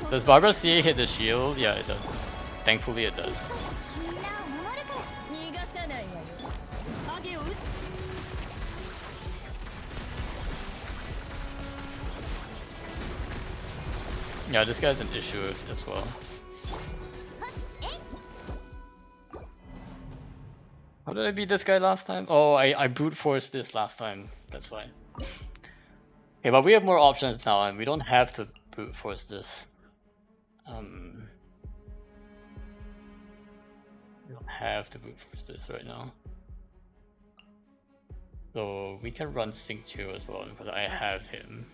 Does Barbara CA hit the shield? Yeah, it does. Thankfully, it does. みんなを守るから逃がさないわよ影を打つ Yeah, this guy's an issue as well. How did I beat this guy last time? Oh, I brute forced this last time. That's why. Okay, but we have more options now, and we don't have to brute force this. We don't have to brute force this right now. So we can run Sync 2 as well because I have him.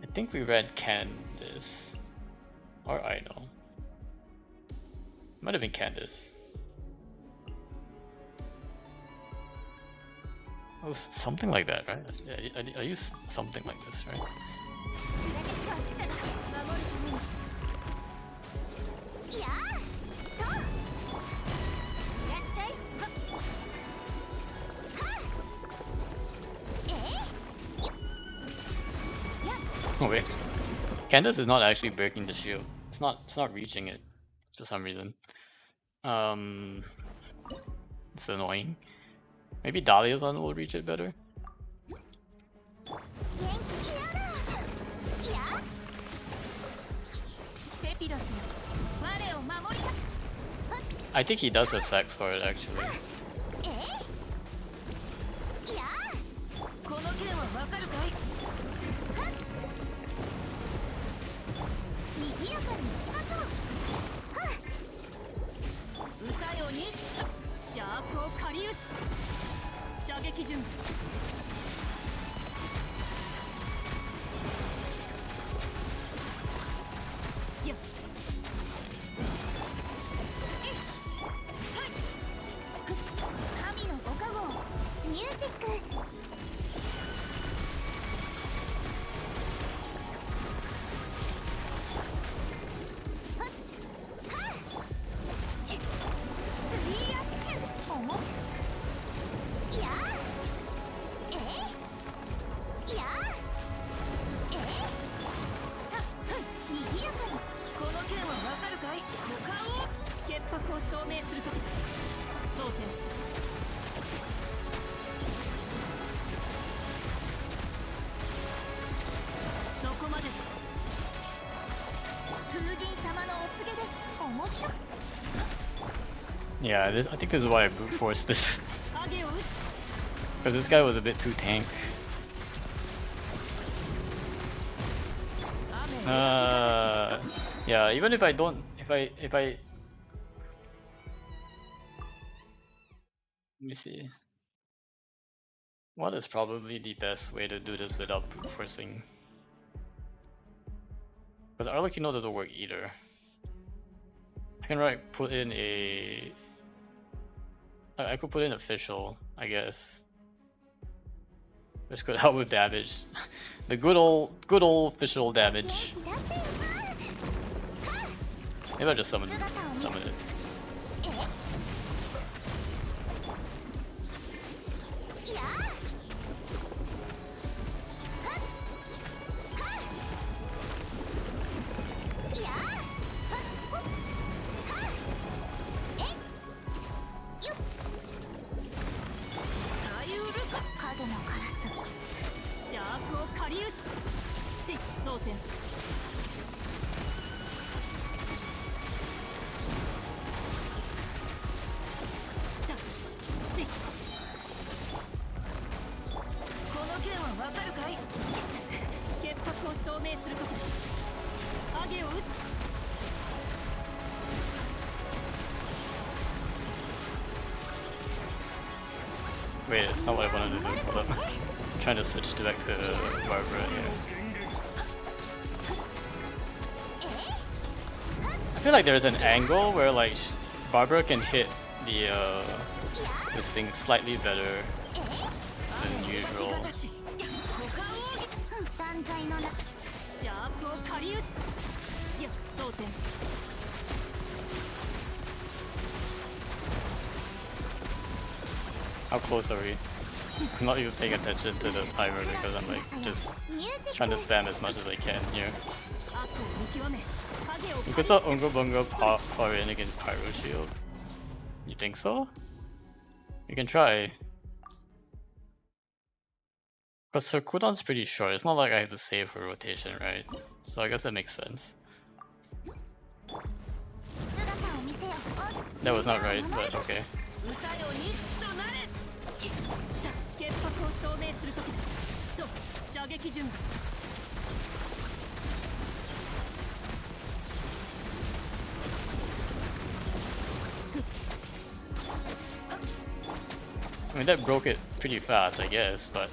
I think we ran Candace. Or I know. Might have been Candace. Oh, something like that, right? I used something like this, right? いやーといらっしゃいは Oh wait, Candace is not actually breaking the shield. It's not reaching it for some reason. It's annoying. Maybe Dahlia's one will reach it better. 元気やだいやセピロスよ我を守りた I think he does have sack sword actually. えいやこの剣はわかるかいはっ賑やかに行きましょうはっ歌よにジャークを借り撃つ射撃準備 神のご加護ミュージック Yeah, I think this is why I brute forced this. Because this guy was a bit too tank. Yeah, even if I don't, if I, let me see. What is probably the best way to do this without brute forcing? Because Arlecchino doesn't work either. I can put in a... I could put in official, I guess. which could help with damage. The good old official damage. Maybe I'll just summon it. Wait, it's not what I wanted to do. Hold up. I'm trying to switch back to Barbara here. I feel like there's an angle where like Barbara can hit the this thing slightly better than usual. How close are we? I'm not even paying attention to the timer because I'm like just trying to spam as much as I can here. You could sell Ungo Bungo power in against Pyro Shield. You think so? You can try. Because her cooldown's pretty short, it's not like I have to save for rotation, right? So I guess that makes sense. That was not right, but okay. I mean, that broke it pretty fast, I guess, but...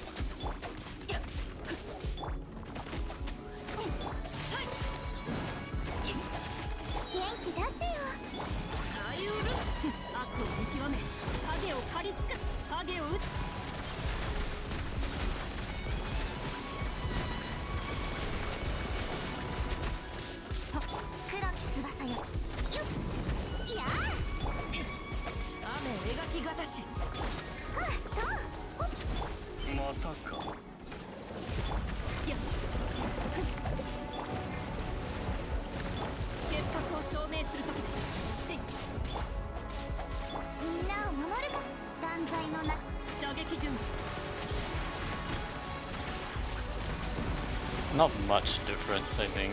Not much difference, I think.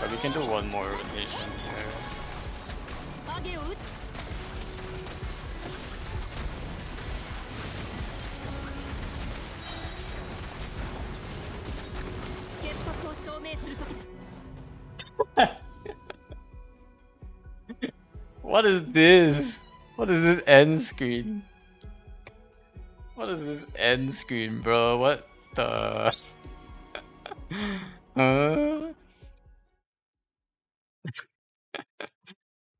But we can do one more rotation here. What is this? What is this end screen? What is this end screen, bro? What the?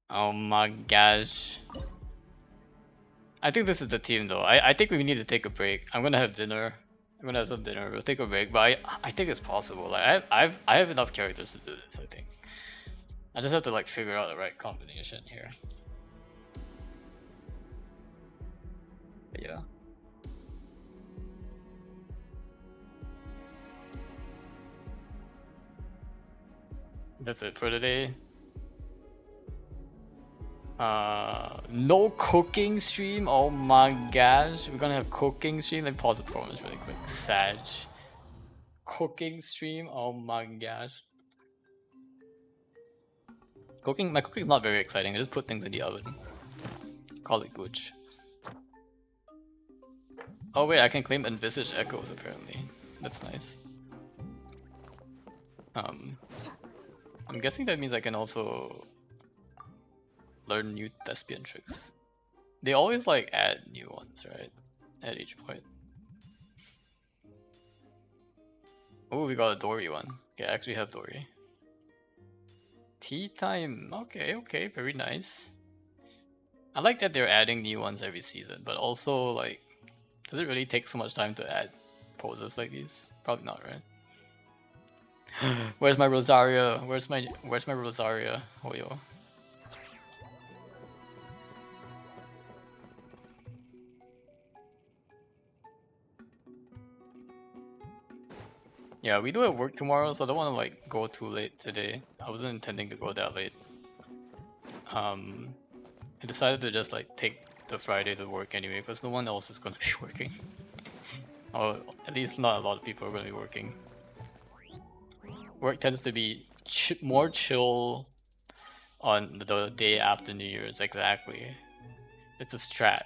Oh my gosh. I think this is the team though. I think we need to take a break. I'm gonna have dinner. I'm gonna have some dinner. We'll take a break, but I think it's possible. Like I have enough characters to do this, I think. I just have to like figure out the right combination here. But yeah. That's it for today. No cooking stream. Oh my gosh, we're gonna have cooking stream. Let me pause the performance really quick. Sag. Cooking stream. Oh my gosh. Cooking. My cooking's not very exciting. I just put things in the oven. Call it good. Oh wait, I can claim envisage echoes apparently. That's nice. I'm guessing that means I can also learn new thespian tricks. They always like add new ones, right? At each point. Oh, we got a Dory one. Okay, I actually have Dory. Tea time. Okay, okay, very nice. I like that they're adding new ones every season, but also like, does it really take so much time to add poses like these? Probably not, right? Where's my Rosaria? Where's my Rosaria? Oh yo. Yeah, we do have work tomorrow, so I don't want to like go too late today. I wasn't intending to go that late. I decided to just like take the Friday to work anyway, because no one else is gonna be working. Or at least not a lot of people are gonna be working. Work tends to be more chill on the day after New Year's, exactly. It's a strat.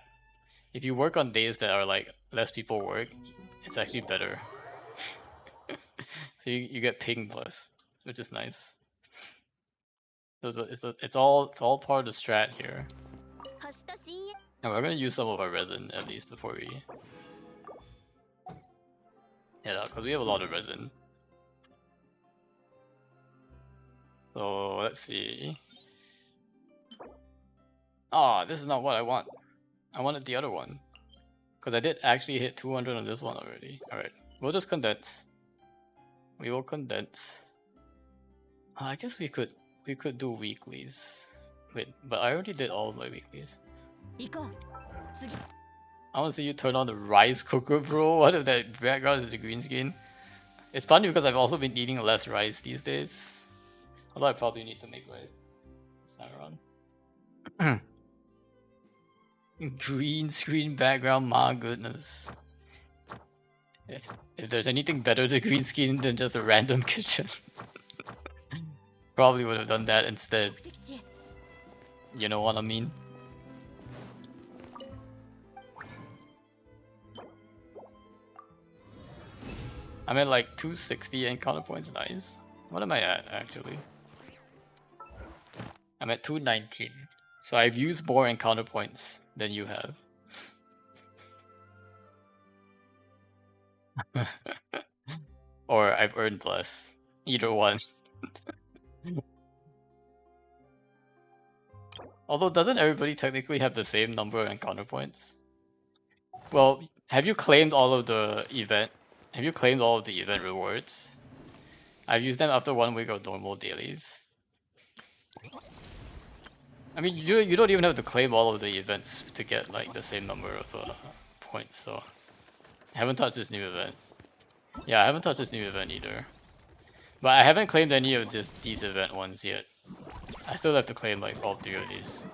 If you work on days that are like less people work, it's actually better. So you get pinged less, which is nice. It's all part of the strat here. And we're gonna use some of our resin at least before we head out, because we have a lot of resin. So let's see. Ah, this is not what I want. I wanted the other one. Because I did actually hit 200 on this one already. Alright, we'll just condense. We will condense. I guess we could do weeklies. Wait, but I already did all of my weeklies. I want to see you turn on the rice cooker, bro. What if that background is the green screen? It's funny because I've also been eating less rice these days. Although I probably need to make my Snapper on. Green screen background, my goodness. If there's anything better to green screen than just a random kitchen, probably would have done that instead. You know what I mean? I'm at like 260 encounter points, nice. What am I at actually? I'm at 219. So I've used more encounter points than you have. Or I've earned less. Either one. Although doesn't everybody technically have the same number of encounter points? Well, have you claimed all of the event? Have you claimed all of the event rewards? I've used them after 1 week of normal dailies. I mean, you don't even have to claim all of the events to get like the same number of points. So I haven't touched this new event. Yeah, I haven't touched this new event either. But I haven't claimed any of these event ones yet. I still have to claim like all 3 of these.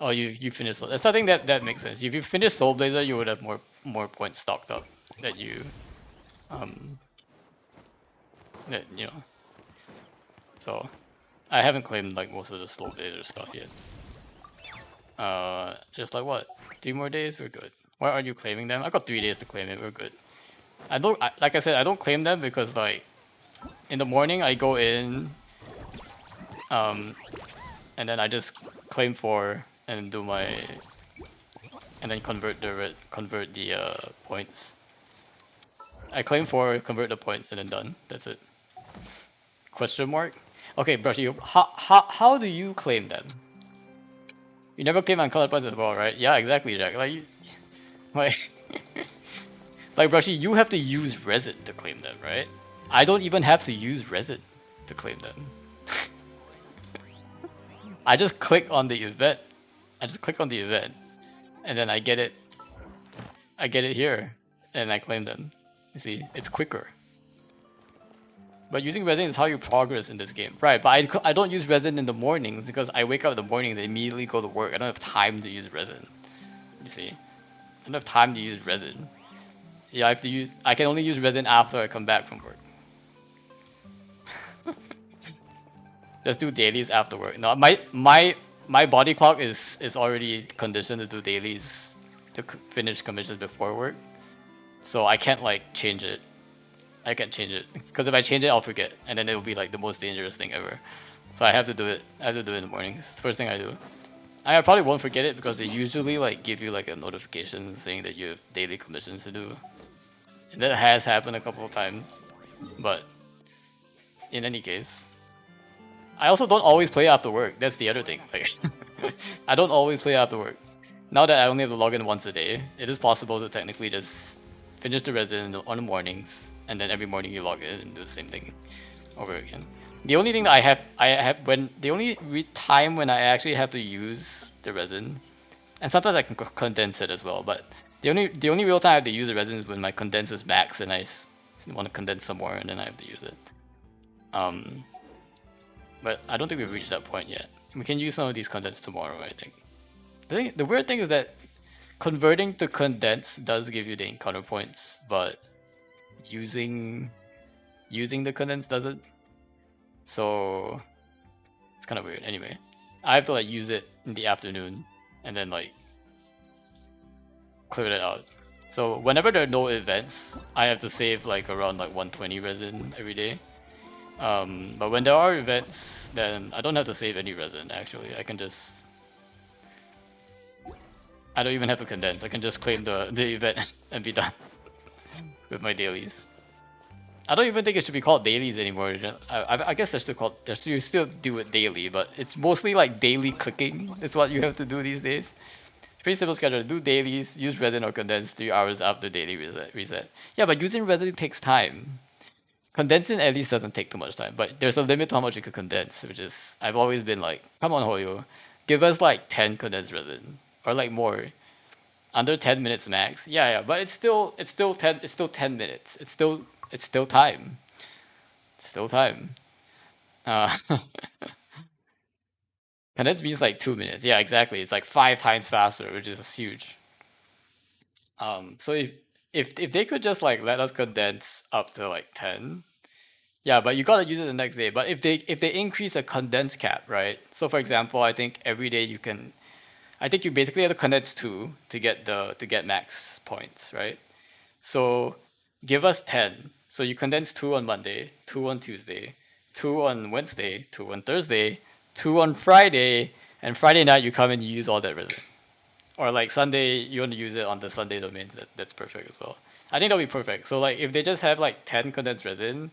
Oh, you finished. So I think that makes sense. If you finish Soul Blazer, you would have more points stocked up that you that you know. So I haven't claimed like most of the Soul Blazer stuff yet. Just like what? 3 more days, we're good. Why aren't you claiming them? I got 3 days to claim it. We're good. Like I said, I don't claim them because like in the morning I go in, and then I just claim 4 and do my, and then convert the points. I claim 4, convert the points, and then done. That's it. Question mark? Okay, Brushy, how do you claim them? You never claim uncoloured points as well, right? Yeah, exactly, Jack. Like, like Brushy, you have to use resin to claim them, right? I don't even have to use resin to claim them. I just click on the event. And then I get it. I get it here, and I claim them. You see, it's quicker. But using resin is how you progress in this game, right? But I don't use resin in the mornings because I wake up in the mornings and immediately go to work. I don't have time to use resin. You see, I don't have time to use resin. Yeah, I can only use resin after I come back from work. Just do dailies after work. No, my body clock is already conditioned to do dailies to finish commissions before work, so I can't like change it. I can't change it because if I change it, I'll forget, and then it will be like the most dangerous thing ever. So I have to do it. I have to do it in the mornings. It's the first thing I do. I probably won't forget it because they usually like give you like a notification saying that you have daily commissions to do. And that has happened a couple of times, but in any case, I also don't always play after work. That's the other thing. Like, I don't always play after work. Now that I only have to log in once a day, it is possible to technically just finish the resin on the mornings, and then every morning you log in and do the same thing over again. The only thing that the only time when I actually have to use the resin, and sometimes I can condense it as well, but the only real time I have to use the resin is when my condense is max and I want to condense some more, and then I have to use it. But I don't think we've reached that point yet. We can use some of these condense tomorrow, I think. The weird thing is that converting to condense does give you the encounter points, but using the condense doesn't. So it's kind of weird. Anyway, I have to like use it in the afternoon and then like clear it out. So whenever there are no events, I have to save like around like 120 resin every day. But when there are events, then I don't have to save any resin actually. I don't even have to condense. I can just claim the event and be done with my dailies. I don't even think it should be called dailies anymore. I guess you still do it daily, but it's mostly like daily clicking. It's what you have to do these days. Pretty simple schedule. Do dailies, use resin or condense 3 hours after daily reset. Yeah, but using resin takes time. Condensing at least doesn't take too much time, but there's a limit to how much you could condense, which is I've always been like, come on Hoyo, give us like 10 condensed resin or like more, under 10 minutes max. Yeah, but it's still 10 minutes. It's still time. It's still time. Condense means like 2 minutes. Yeah, exactly. It's like 5 times faster, which is huge. So if they could just like let us condense up to like 10, yeah, but you gotta use it the next day. But if they increase the condense cap, right? So for example, I think every day I think you basically have to condense 2 to get max points, right? So give us 10. So you condense 2 on Monday, 2 on Tuesday, 2 on Wednesday, 2 on Thursday, 2 on Friday, and Friday night you come and you use all that resin. Or like Sunday, you want to use it on the Sunday domain. That's perfect as well. I think that'll be perfect. So like if they just have like 10 condensed resin,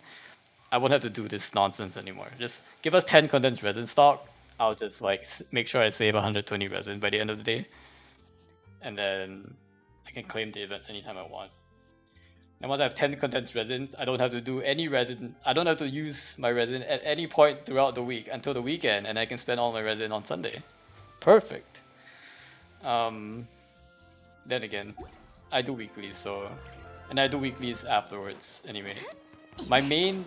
I won't have to do this nonsense anymore. Just give us 10 condensed resin stock. I'll just like make sure I save 120 resin by the end of the day, and then I can claim the events anytime I want. And once I have 10 condensed resin, I don't have to do any resin. I don't have to use my resin at any point throughout the week until the weekend, and I can spend all my resin on Sunday. Perfect. Then again, I do weeklies, and I do weeklies afterwards anyway. My main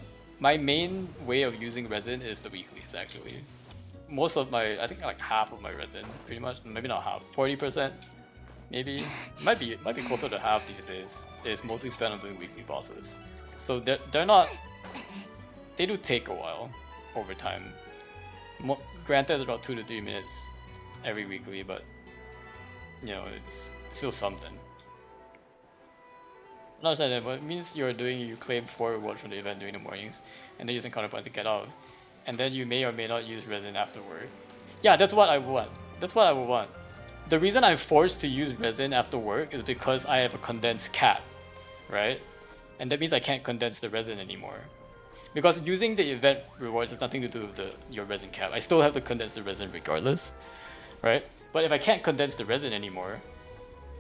way of using resin is the weeklies actually. Most of I think like half of my resin, pretty much, maybe not half, 40%, maybe, might be closer to half these days, is mostly spent on doing weekly bosses. So they're not, they do take a while over time. Granted, it's about 2 to 3 minutes every weekly, but you know, it's still something. No, it's not that, but it means you claim 4 rewards from the event during the mornings, and then using counterpoints to get out. And then you may or may not use resin afterward. Yeah, that's what I want. That's what I would want. The reason I'm forced to use resin after work is because I have a condense cap, right? And that means I can't condense the resin anymore. Because using the event rewards has nothing to do with your resin cap. I still have to condense the resin regardless, right? But if I can't condense the resin anymore,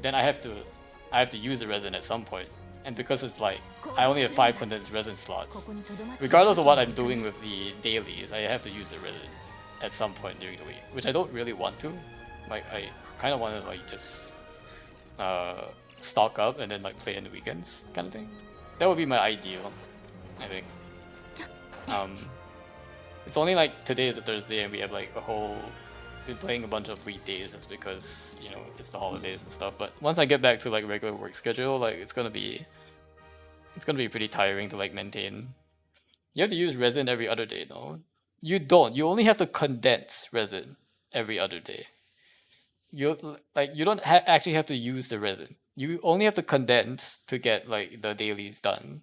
then I have to use the resin at some point. And because it's like I only have 5 condensed resin slots, regardless of what I'm doing with the dailies, I have to use the resin at some point during the week, which I don't really want to. Like I kind of want to like just stock up and then like play in the weekends kind of thing. That would be my ideal, I think. It's only like today is a Thursday and we have like been playing a bunch of weekdays just because, you know, it's the holidays and stuff. But once I get back to like regular work schedule, like it's gonna be pretty tiring to like maintain. You have to use resin every other day, no? You don't. You only have to condense resin every other day. You don't actually have to use the resin. You only have to condense to get like the dailies done.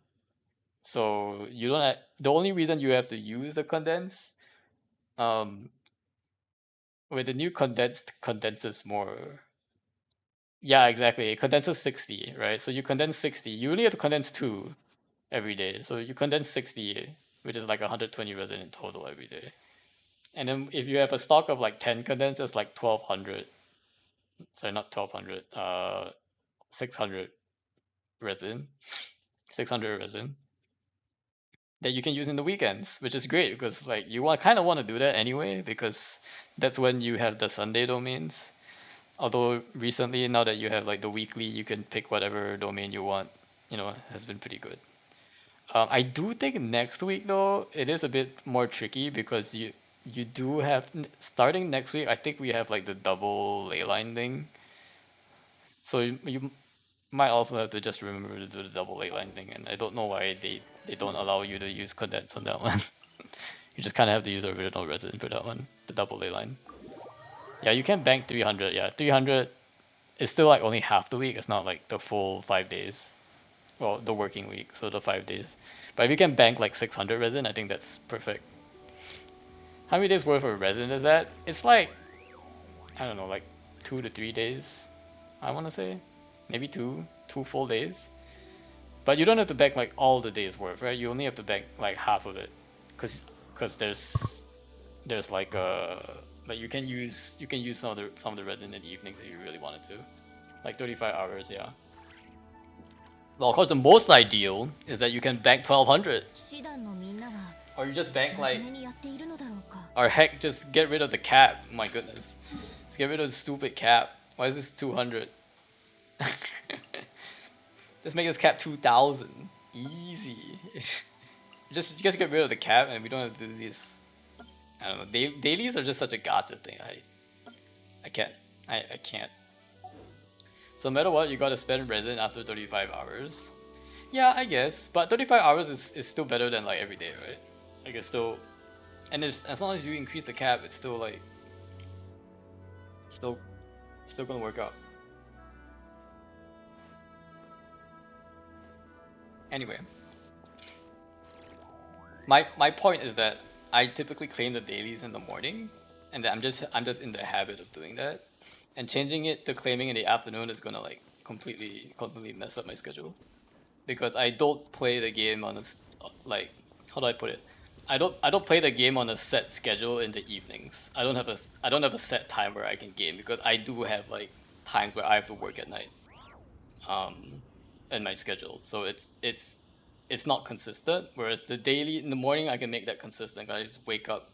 So you don't. The only reason you have to use the condense, with the new condensed condenses more. Yeah, exactly. It condenses 60, right? So you condense 60. You only have to condense 2 every day. So you condense 60, which is like 120 resin in total every day. And then if you have a stock of like 10 condensed, it's like 1200. Sorry, not 1200. 600 resin. 600 resin that you can use in the weekends, which is great because like you want kind of want to do that anyway because that's when you have the Sunday domains. Although recently, now that you have like the weekly, you can pick whatever domain you want. You know, has been pretty good. I do think next week though it is a bit more tricky because you do have starting next week. I think we have like the double ley line thing, so you might also have to just remember to do the double ley line thing. And I don't know why they don't allow you to use condense on that one. You just kind of have to use original resin for that one, the double ley line. Yeah, you can bank 300. Yeah, 300 is still like only half the week. It's not like the full 5 days. Well, the working week, so the 5 days. But if you can bank like 600 resin, I think that's perfect. How many days worth of resin is that? It's like, I don't know, like 2 to 3 days, I want to say. Maybe two full days. But you don't have to bank like all the days worth, right? You only have to bank like half of it. Cause there's like you can use some of the resin in the evenings if you really wanted to. Like 35 hours, yeah. Well, of course, the most ideal is that you can bank 1200. 騎士団のみんなは Or you just bank 真 like, 面目にやっているのだろうか or heck, just get rid of the cap. My goodness. Just get rid of the stupid cap. Why is this 200? Just make this cap 2000. Easy. Just get rid of the cap and we don't have to do these. I don't know. Dailies are just such a gotcha thing. I can't. I can't. So no matter what, you gotta spend resin after 35 hours. Yeah, I guess. But 35 hours is still better than like every day, right? Like it's still, and as long as you increase the cap, it's still like still gonna work out. Anyway, my point is that I typically claim the dailies in the morning, and I'm just in the habit of doing that, and changing it to claiming in the afternoon is gonna like completely mess up my schedule, because I don't play the game on a like, how do I put it? I don't play the game on a set schedule in the evenings. I don't have a set time where I can game because I do have like times where I have to work at night. In my schedule, so it's not consistent. Whereas the daily in the morning, I can make that consistent. I just wake up.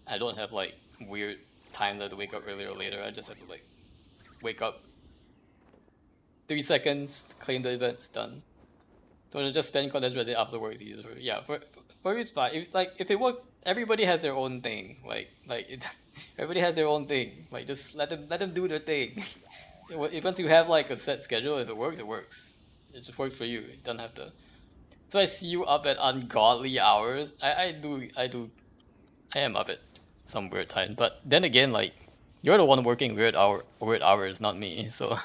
I don't have like weird time that to wake up earlier or later. I just have to like wake up. 3 seconds, claim the events, done. So just spend condensed resin after work is easier. Yeah, for it's fine. If it work, everybody has their own thing. Everybody has their own thing. Like just let them do their thing. Once you have like a set schedule, if it works, it works. It just works for you. You don't have to. So I see you up at ungodly hours. I am up at some weird time. But then again, like you're the one working weird hours, not me. So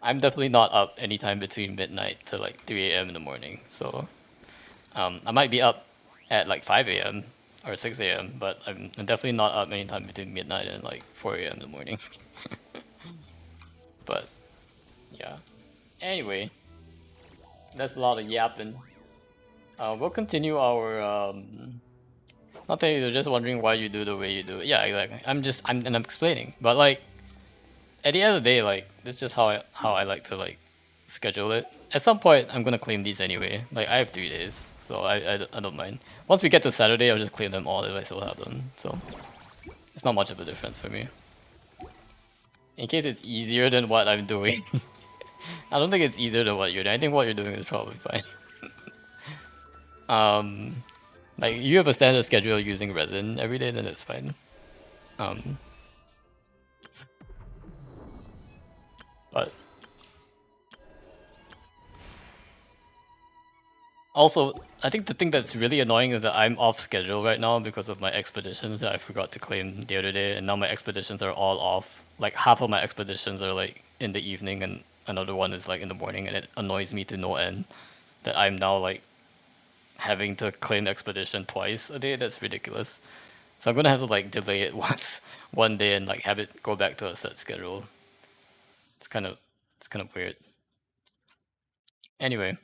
I'm definitely not up anytime between midnight to like 3 a.m. in the morning. So I might be up at like 5 a.m. or 6 a.m. But I'm definitely not up anytime between midnight and like 4 a.m. in the morning. But yeah. Anyway, that's a lot of yapping. We'll continue our not that you're just wondering why you do the way you do it. Yeah, exactly. I'm explaining. But like at the end of the day, like this is just how I like to like schedule it. At some point I'm gonna claim these anyway. Like I have 3 days, so I don't mind. Once we get to Saturday, I'll just claim them all if I still have them. So it's not much of a difference for me. In case it's easier than what I'm doing. I don't think it's easier than what you're doing. I think what you're doing is probably fine. Like you have a standard schedule using resin every day, then it's fine. But also, I think the thing that's really annoying is that I'm off schedule right now because of my expeditions that I forgot to claim the other day, and now my expeditions are all off. Like half of my expeditions are like in the evening, and another one is like in the morning, and it annoys me to no end that I'm now like having to claim expedition twice a day. That's ridiculous. So I'm gonna have to like delay it one day and like have it go back to a set schedule. It's kind of weird. Anyway,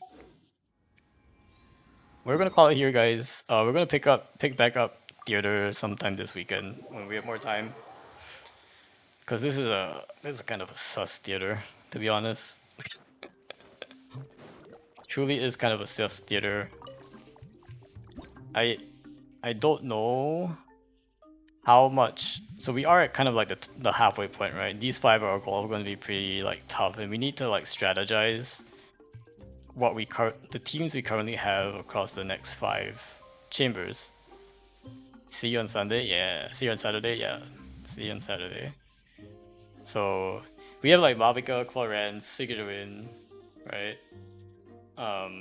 we're gonna call it here, guys. We're gonna pick back up theater sometime this weekend when we have more time. Cause this is kind of a sus theater, to be honest. Truly is kind of a sus theater. I don't know how much. So we are at kind of like the halfway point, right? These 5 are all going to be pretty like tough, and we need to like strategize what the teams we currently have across the next 5 chambers. See you on Sunday, yeah. See you on Saturday, yeah. See you on Saturday. So we have like Mavika, Clorens, Sigurduin, right?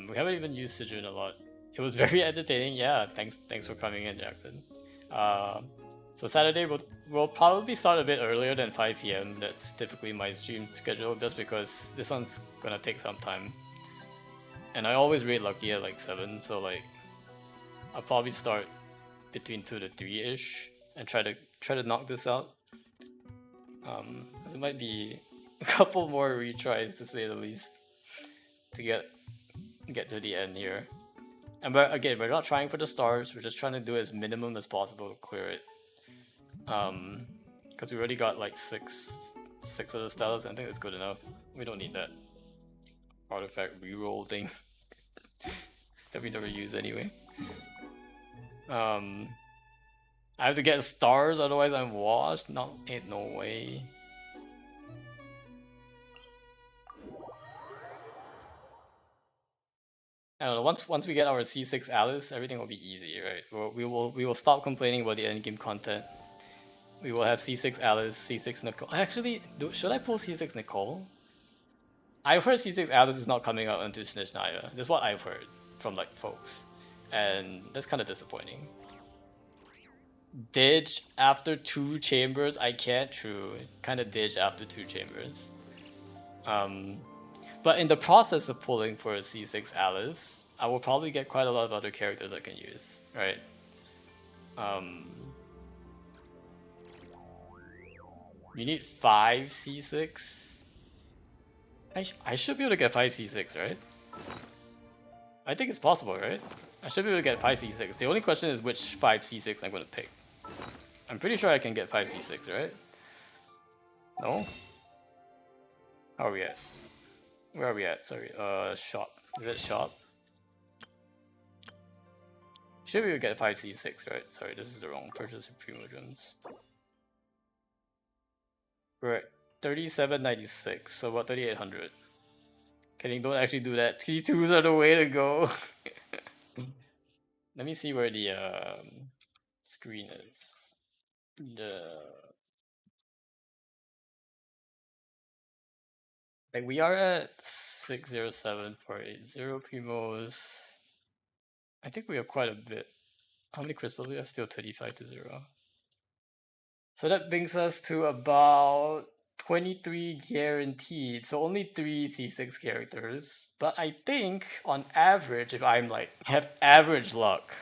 We haven't even used Sigurd a lot. It was very entertaining, yeah. Thanks for coming in, Jackson. So Saturday we'll probably start a bit earlier than 5 p.m. That's typically my stream schedule, just because this one's gonna take some time. And I always rate lucky at like 7, so like I'll probably start between 2 to 3-ish and try to knock this out. Cause it might be a couple more retries, to say the least, to get to the end here. And again, we're not trying for the stars, we're just trying to do as minimum as possible to clear it. Because we already got like 6 of the stellas, I think that's good enough. We don't need that artifact reroll thing that we never use anyway. I have to get stars, otherwise I'm washed. Ain't no way. I don't know. Once we get our C6 Alice, everything will be easy, right? We will stop complaining about the endgame content. We will have C6 Alice, C6 Nicole. Actually, should I pull C6 Nicole? I've heard C6 Alice is not coming out until Snezhnaya. That's what I've heard from like folks, and that's kind of disappointing. Ditch after 2 chambers? I can't. True. Kind of ditch after 2 chambers. But in the process of pulling for a C6 Alice, I will probably get quite a lot of other characters I can use, right? You need 5 C6? I should be able to get 5 C6, right? I think it's possible, right? I should be able to get 5 C6. The only question is which 5 C6 I'm going to pick. I'm pretty sure I can get 5 C6, right? No? How are we at? Where are we at? Sorry, shop. Is it shop? Should be able to get 5 C6, right? Sorry, this is the wrong purchase of Primo Gems. We're at 3796, so about 3800. Kidding, don't actually do that. T2s are the way to go. Let me see where the screen is. Like we are at 607480 primos. I think we have quite a bit. How many crystals we have? Still 25 to 0. So that brings us to about 23 guaranteed. So only 3 C6 characters. But I think on average, if I'm like have average luck,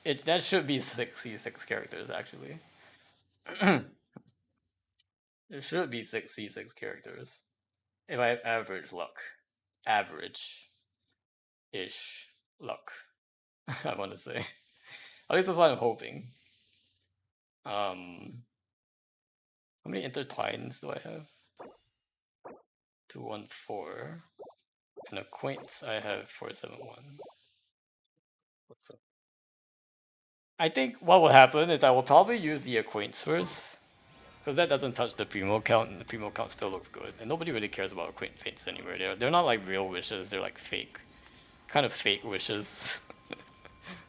that should be 6 C6 characters actually. There should be 6 C6 characters. If I have average luck. Average-ish luck. I want to say. At least that's what I'm hoping. How many intertwines do I have? 214. And acquaintance I have 471. What's up? I think what will happen is I will probably use the acquaintance first. Because that doesn't touch the primo count, and the primo count still looks good. And nobody really cares about acquaintance fates anywhere. They're not like real wishes, they're like fake. Kind of fake wishes.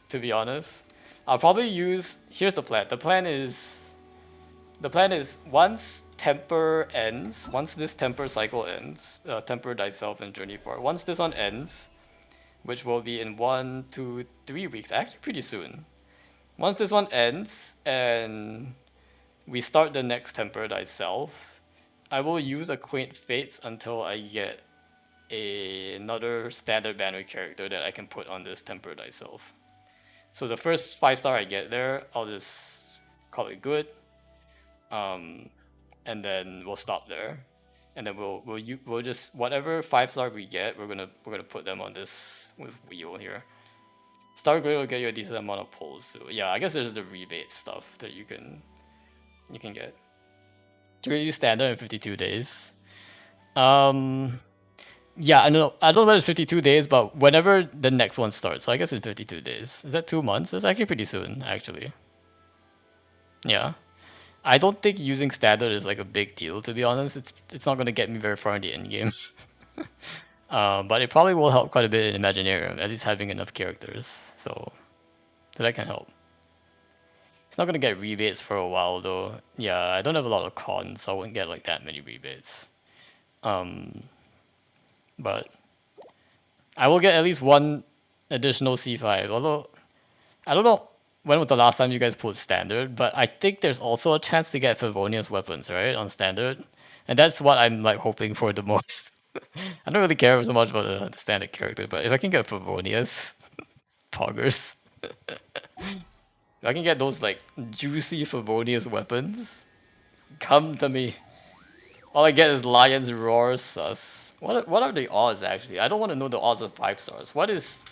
To be honest. I'll probably use... Here's the plan. The plan is once temper ends, once this temper cycle ends, temper thyself in Journey 4. Once this one ends, which will be in 1, 2, 3 weeks, actually pretty soon. Once this one ends and we start the next temper thyself, I will use Acquaint Fates until I get another standard banner character that I can put on this temper thyself. So the first 5-star I get there, I'll just call it good. And then we'll stop there, and then we'll just whatever 5-star we get, we're gonna put them on this with wheel here. Star Grid will get you a decent amount of pulls too. Yeah, I guess there's the rebate stuff that you can get. To use standard in 52 days. Yeah, I don't know whether it's 52 days, but whenever the next one starts. So I guess in 52 days. Is that 2 months? It's actually pretty soon, actually. Yeah. I don't think using standard is like a big deal, to be honest. It's not gonna get me very far in the end game. But it probably will help quite a bit in Imaginarium, at least having enough characters. So that can help. It's not gonna get rebates for a while though. Yeah, I don't have a lot of cons, so I wouldn't get like that many rebates. But I will get at least one additional C5. Although I don't know when was the last time you guys pulled standard, but I think there's also a chance to get Favonius weapons, right, on standard, and that's what I'm like hoping for the most. I don't really care so much about the standard character, but if I can get Favonius, poggers. If I can get those like juicy Favonius weapons, come to me. All I get is Lion's Roar sus. What are the odds actually? I don't want to know the odds of 5 stars. What is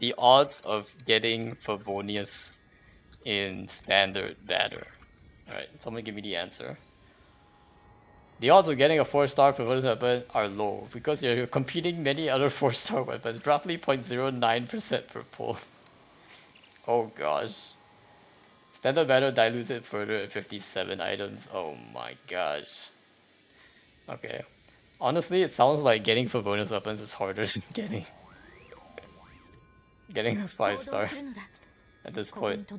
the odds of getting Favonius in standard banner? Alright, someone give me the answer. The odds of getting a 4-star Favonius weapon are low because you're competing many other 4-star weapons, roughly 0.09% per pull. Oh gosh. Standard banner dilutes it further at 57 items. Oh my gosh. Okay. Honestly, it sounds like getting for bonus weapons is harder than getting a 5-star at this point.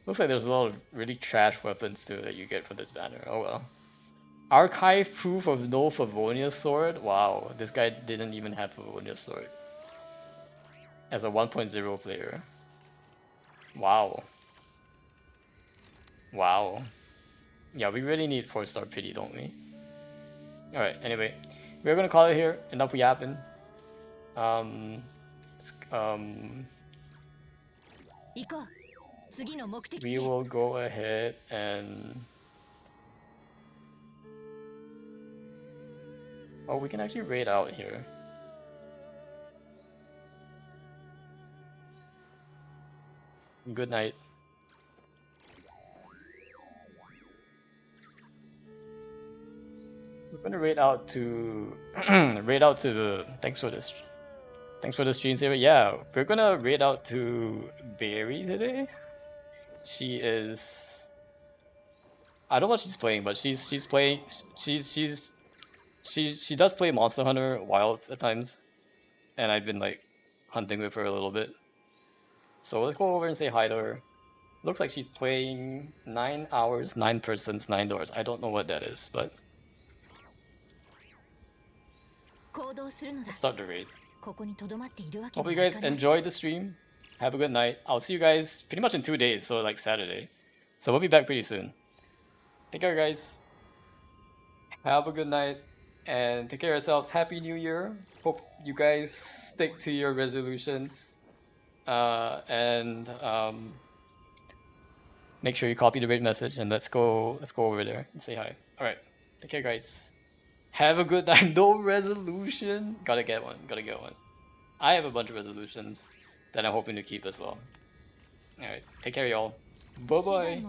Looks like there's a lot of really trash weapons too that you get for this banner. Oh well. Archive proof of no Favonius sword? Wow, this guy didn't even have Favonius sword. As a 1.0 player. Wow. Wow. Yeah, we really need 4-star pity, don't we? Alright, anyway. We're gonna call it here. Enough yapping. We will go ahead and... Oh, we can actually raid out here. Good night. We're gonna raid out to thanks for this stream saver. Yeah, we're gonna raid out to Berry today. She is, I don't know what she's playing, but she does play Monster Hunter Wilds at times, and I've been like hunting with her a little bit. So let's go over and say hi to her. Looks like she's playing 9 hours, 9 persons, 9 doors. I don't know what that is, but let's start the raid. Hope you guys enjoyed the stream. Have a good night. I'll see you guys pretty much in 2 days, so like Saturday. So we'll be back pretty soon. Take care, guys. Have a good night and take care of yourselves. Happy New Year. Hope you guys stick to your resolutions. Make sure you copy the raid message and let's go over there and say hi. Alright. Take care, guys. Have a good night. No resolution. Gotta get one. I have a bunch of resolutions that I'm hoping to keep as well. Alright. Take care, y'all. Bye bye.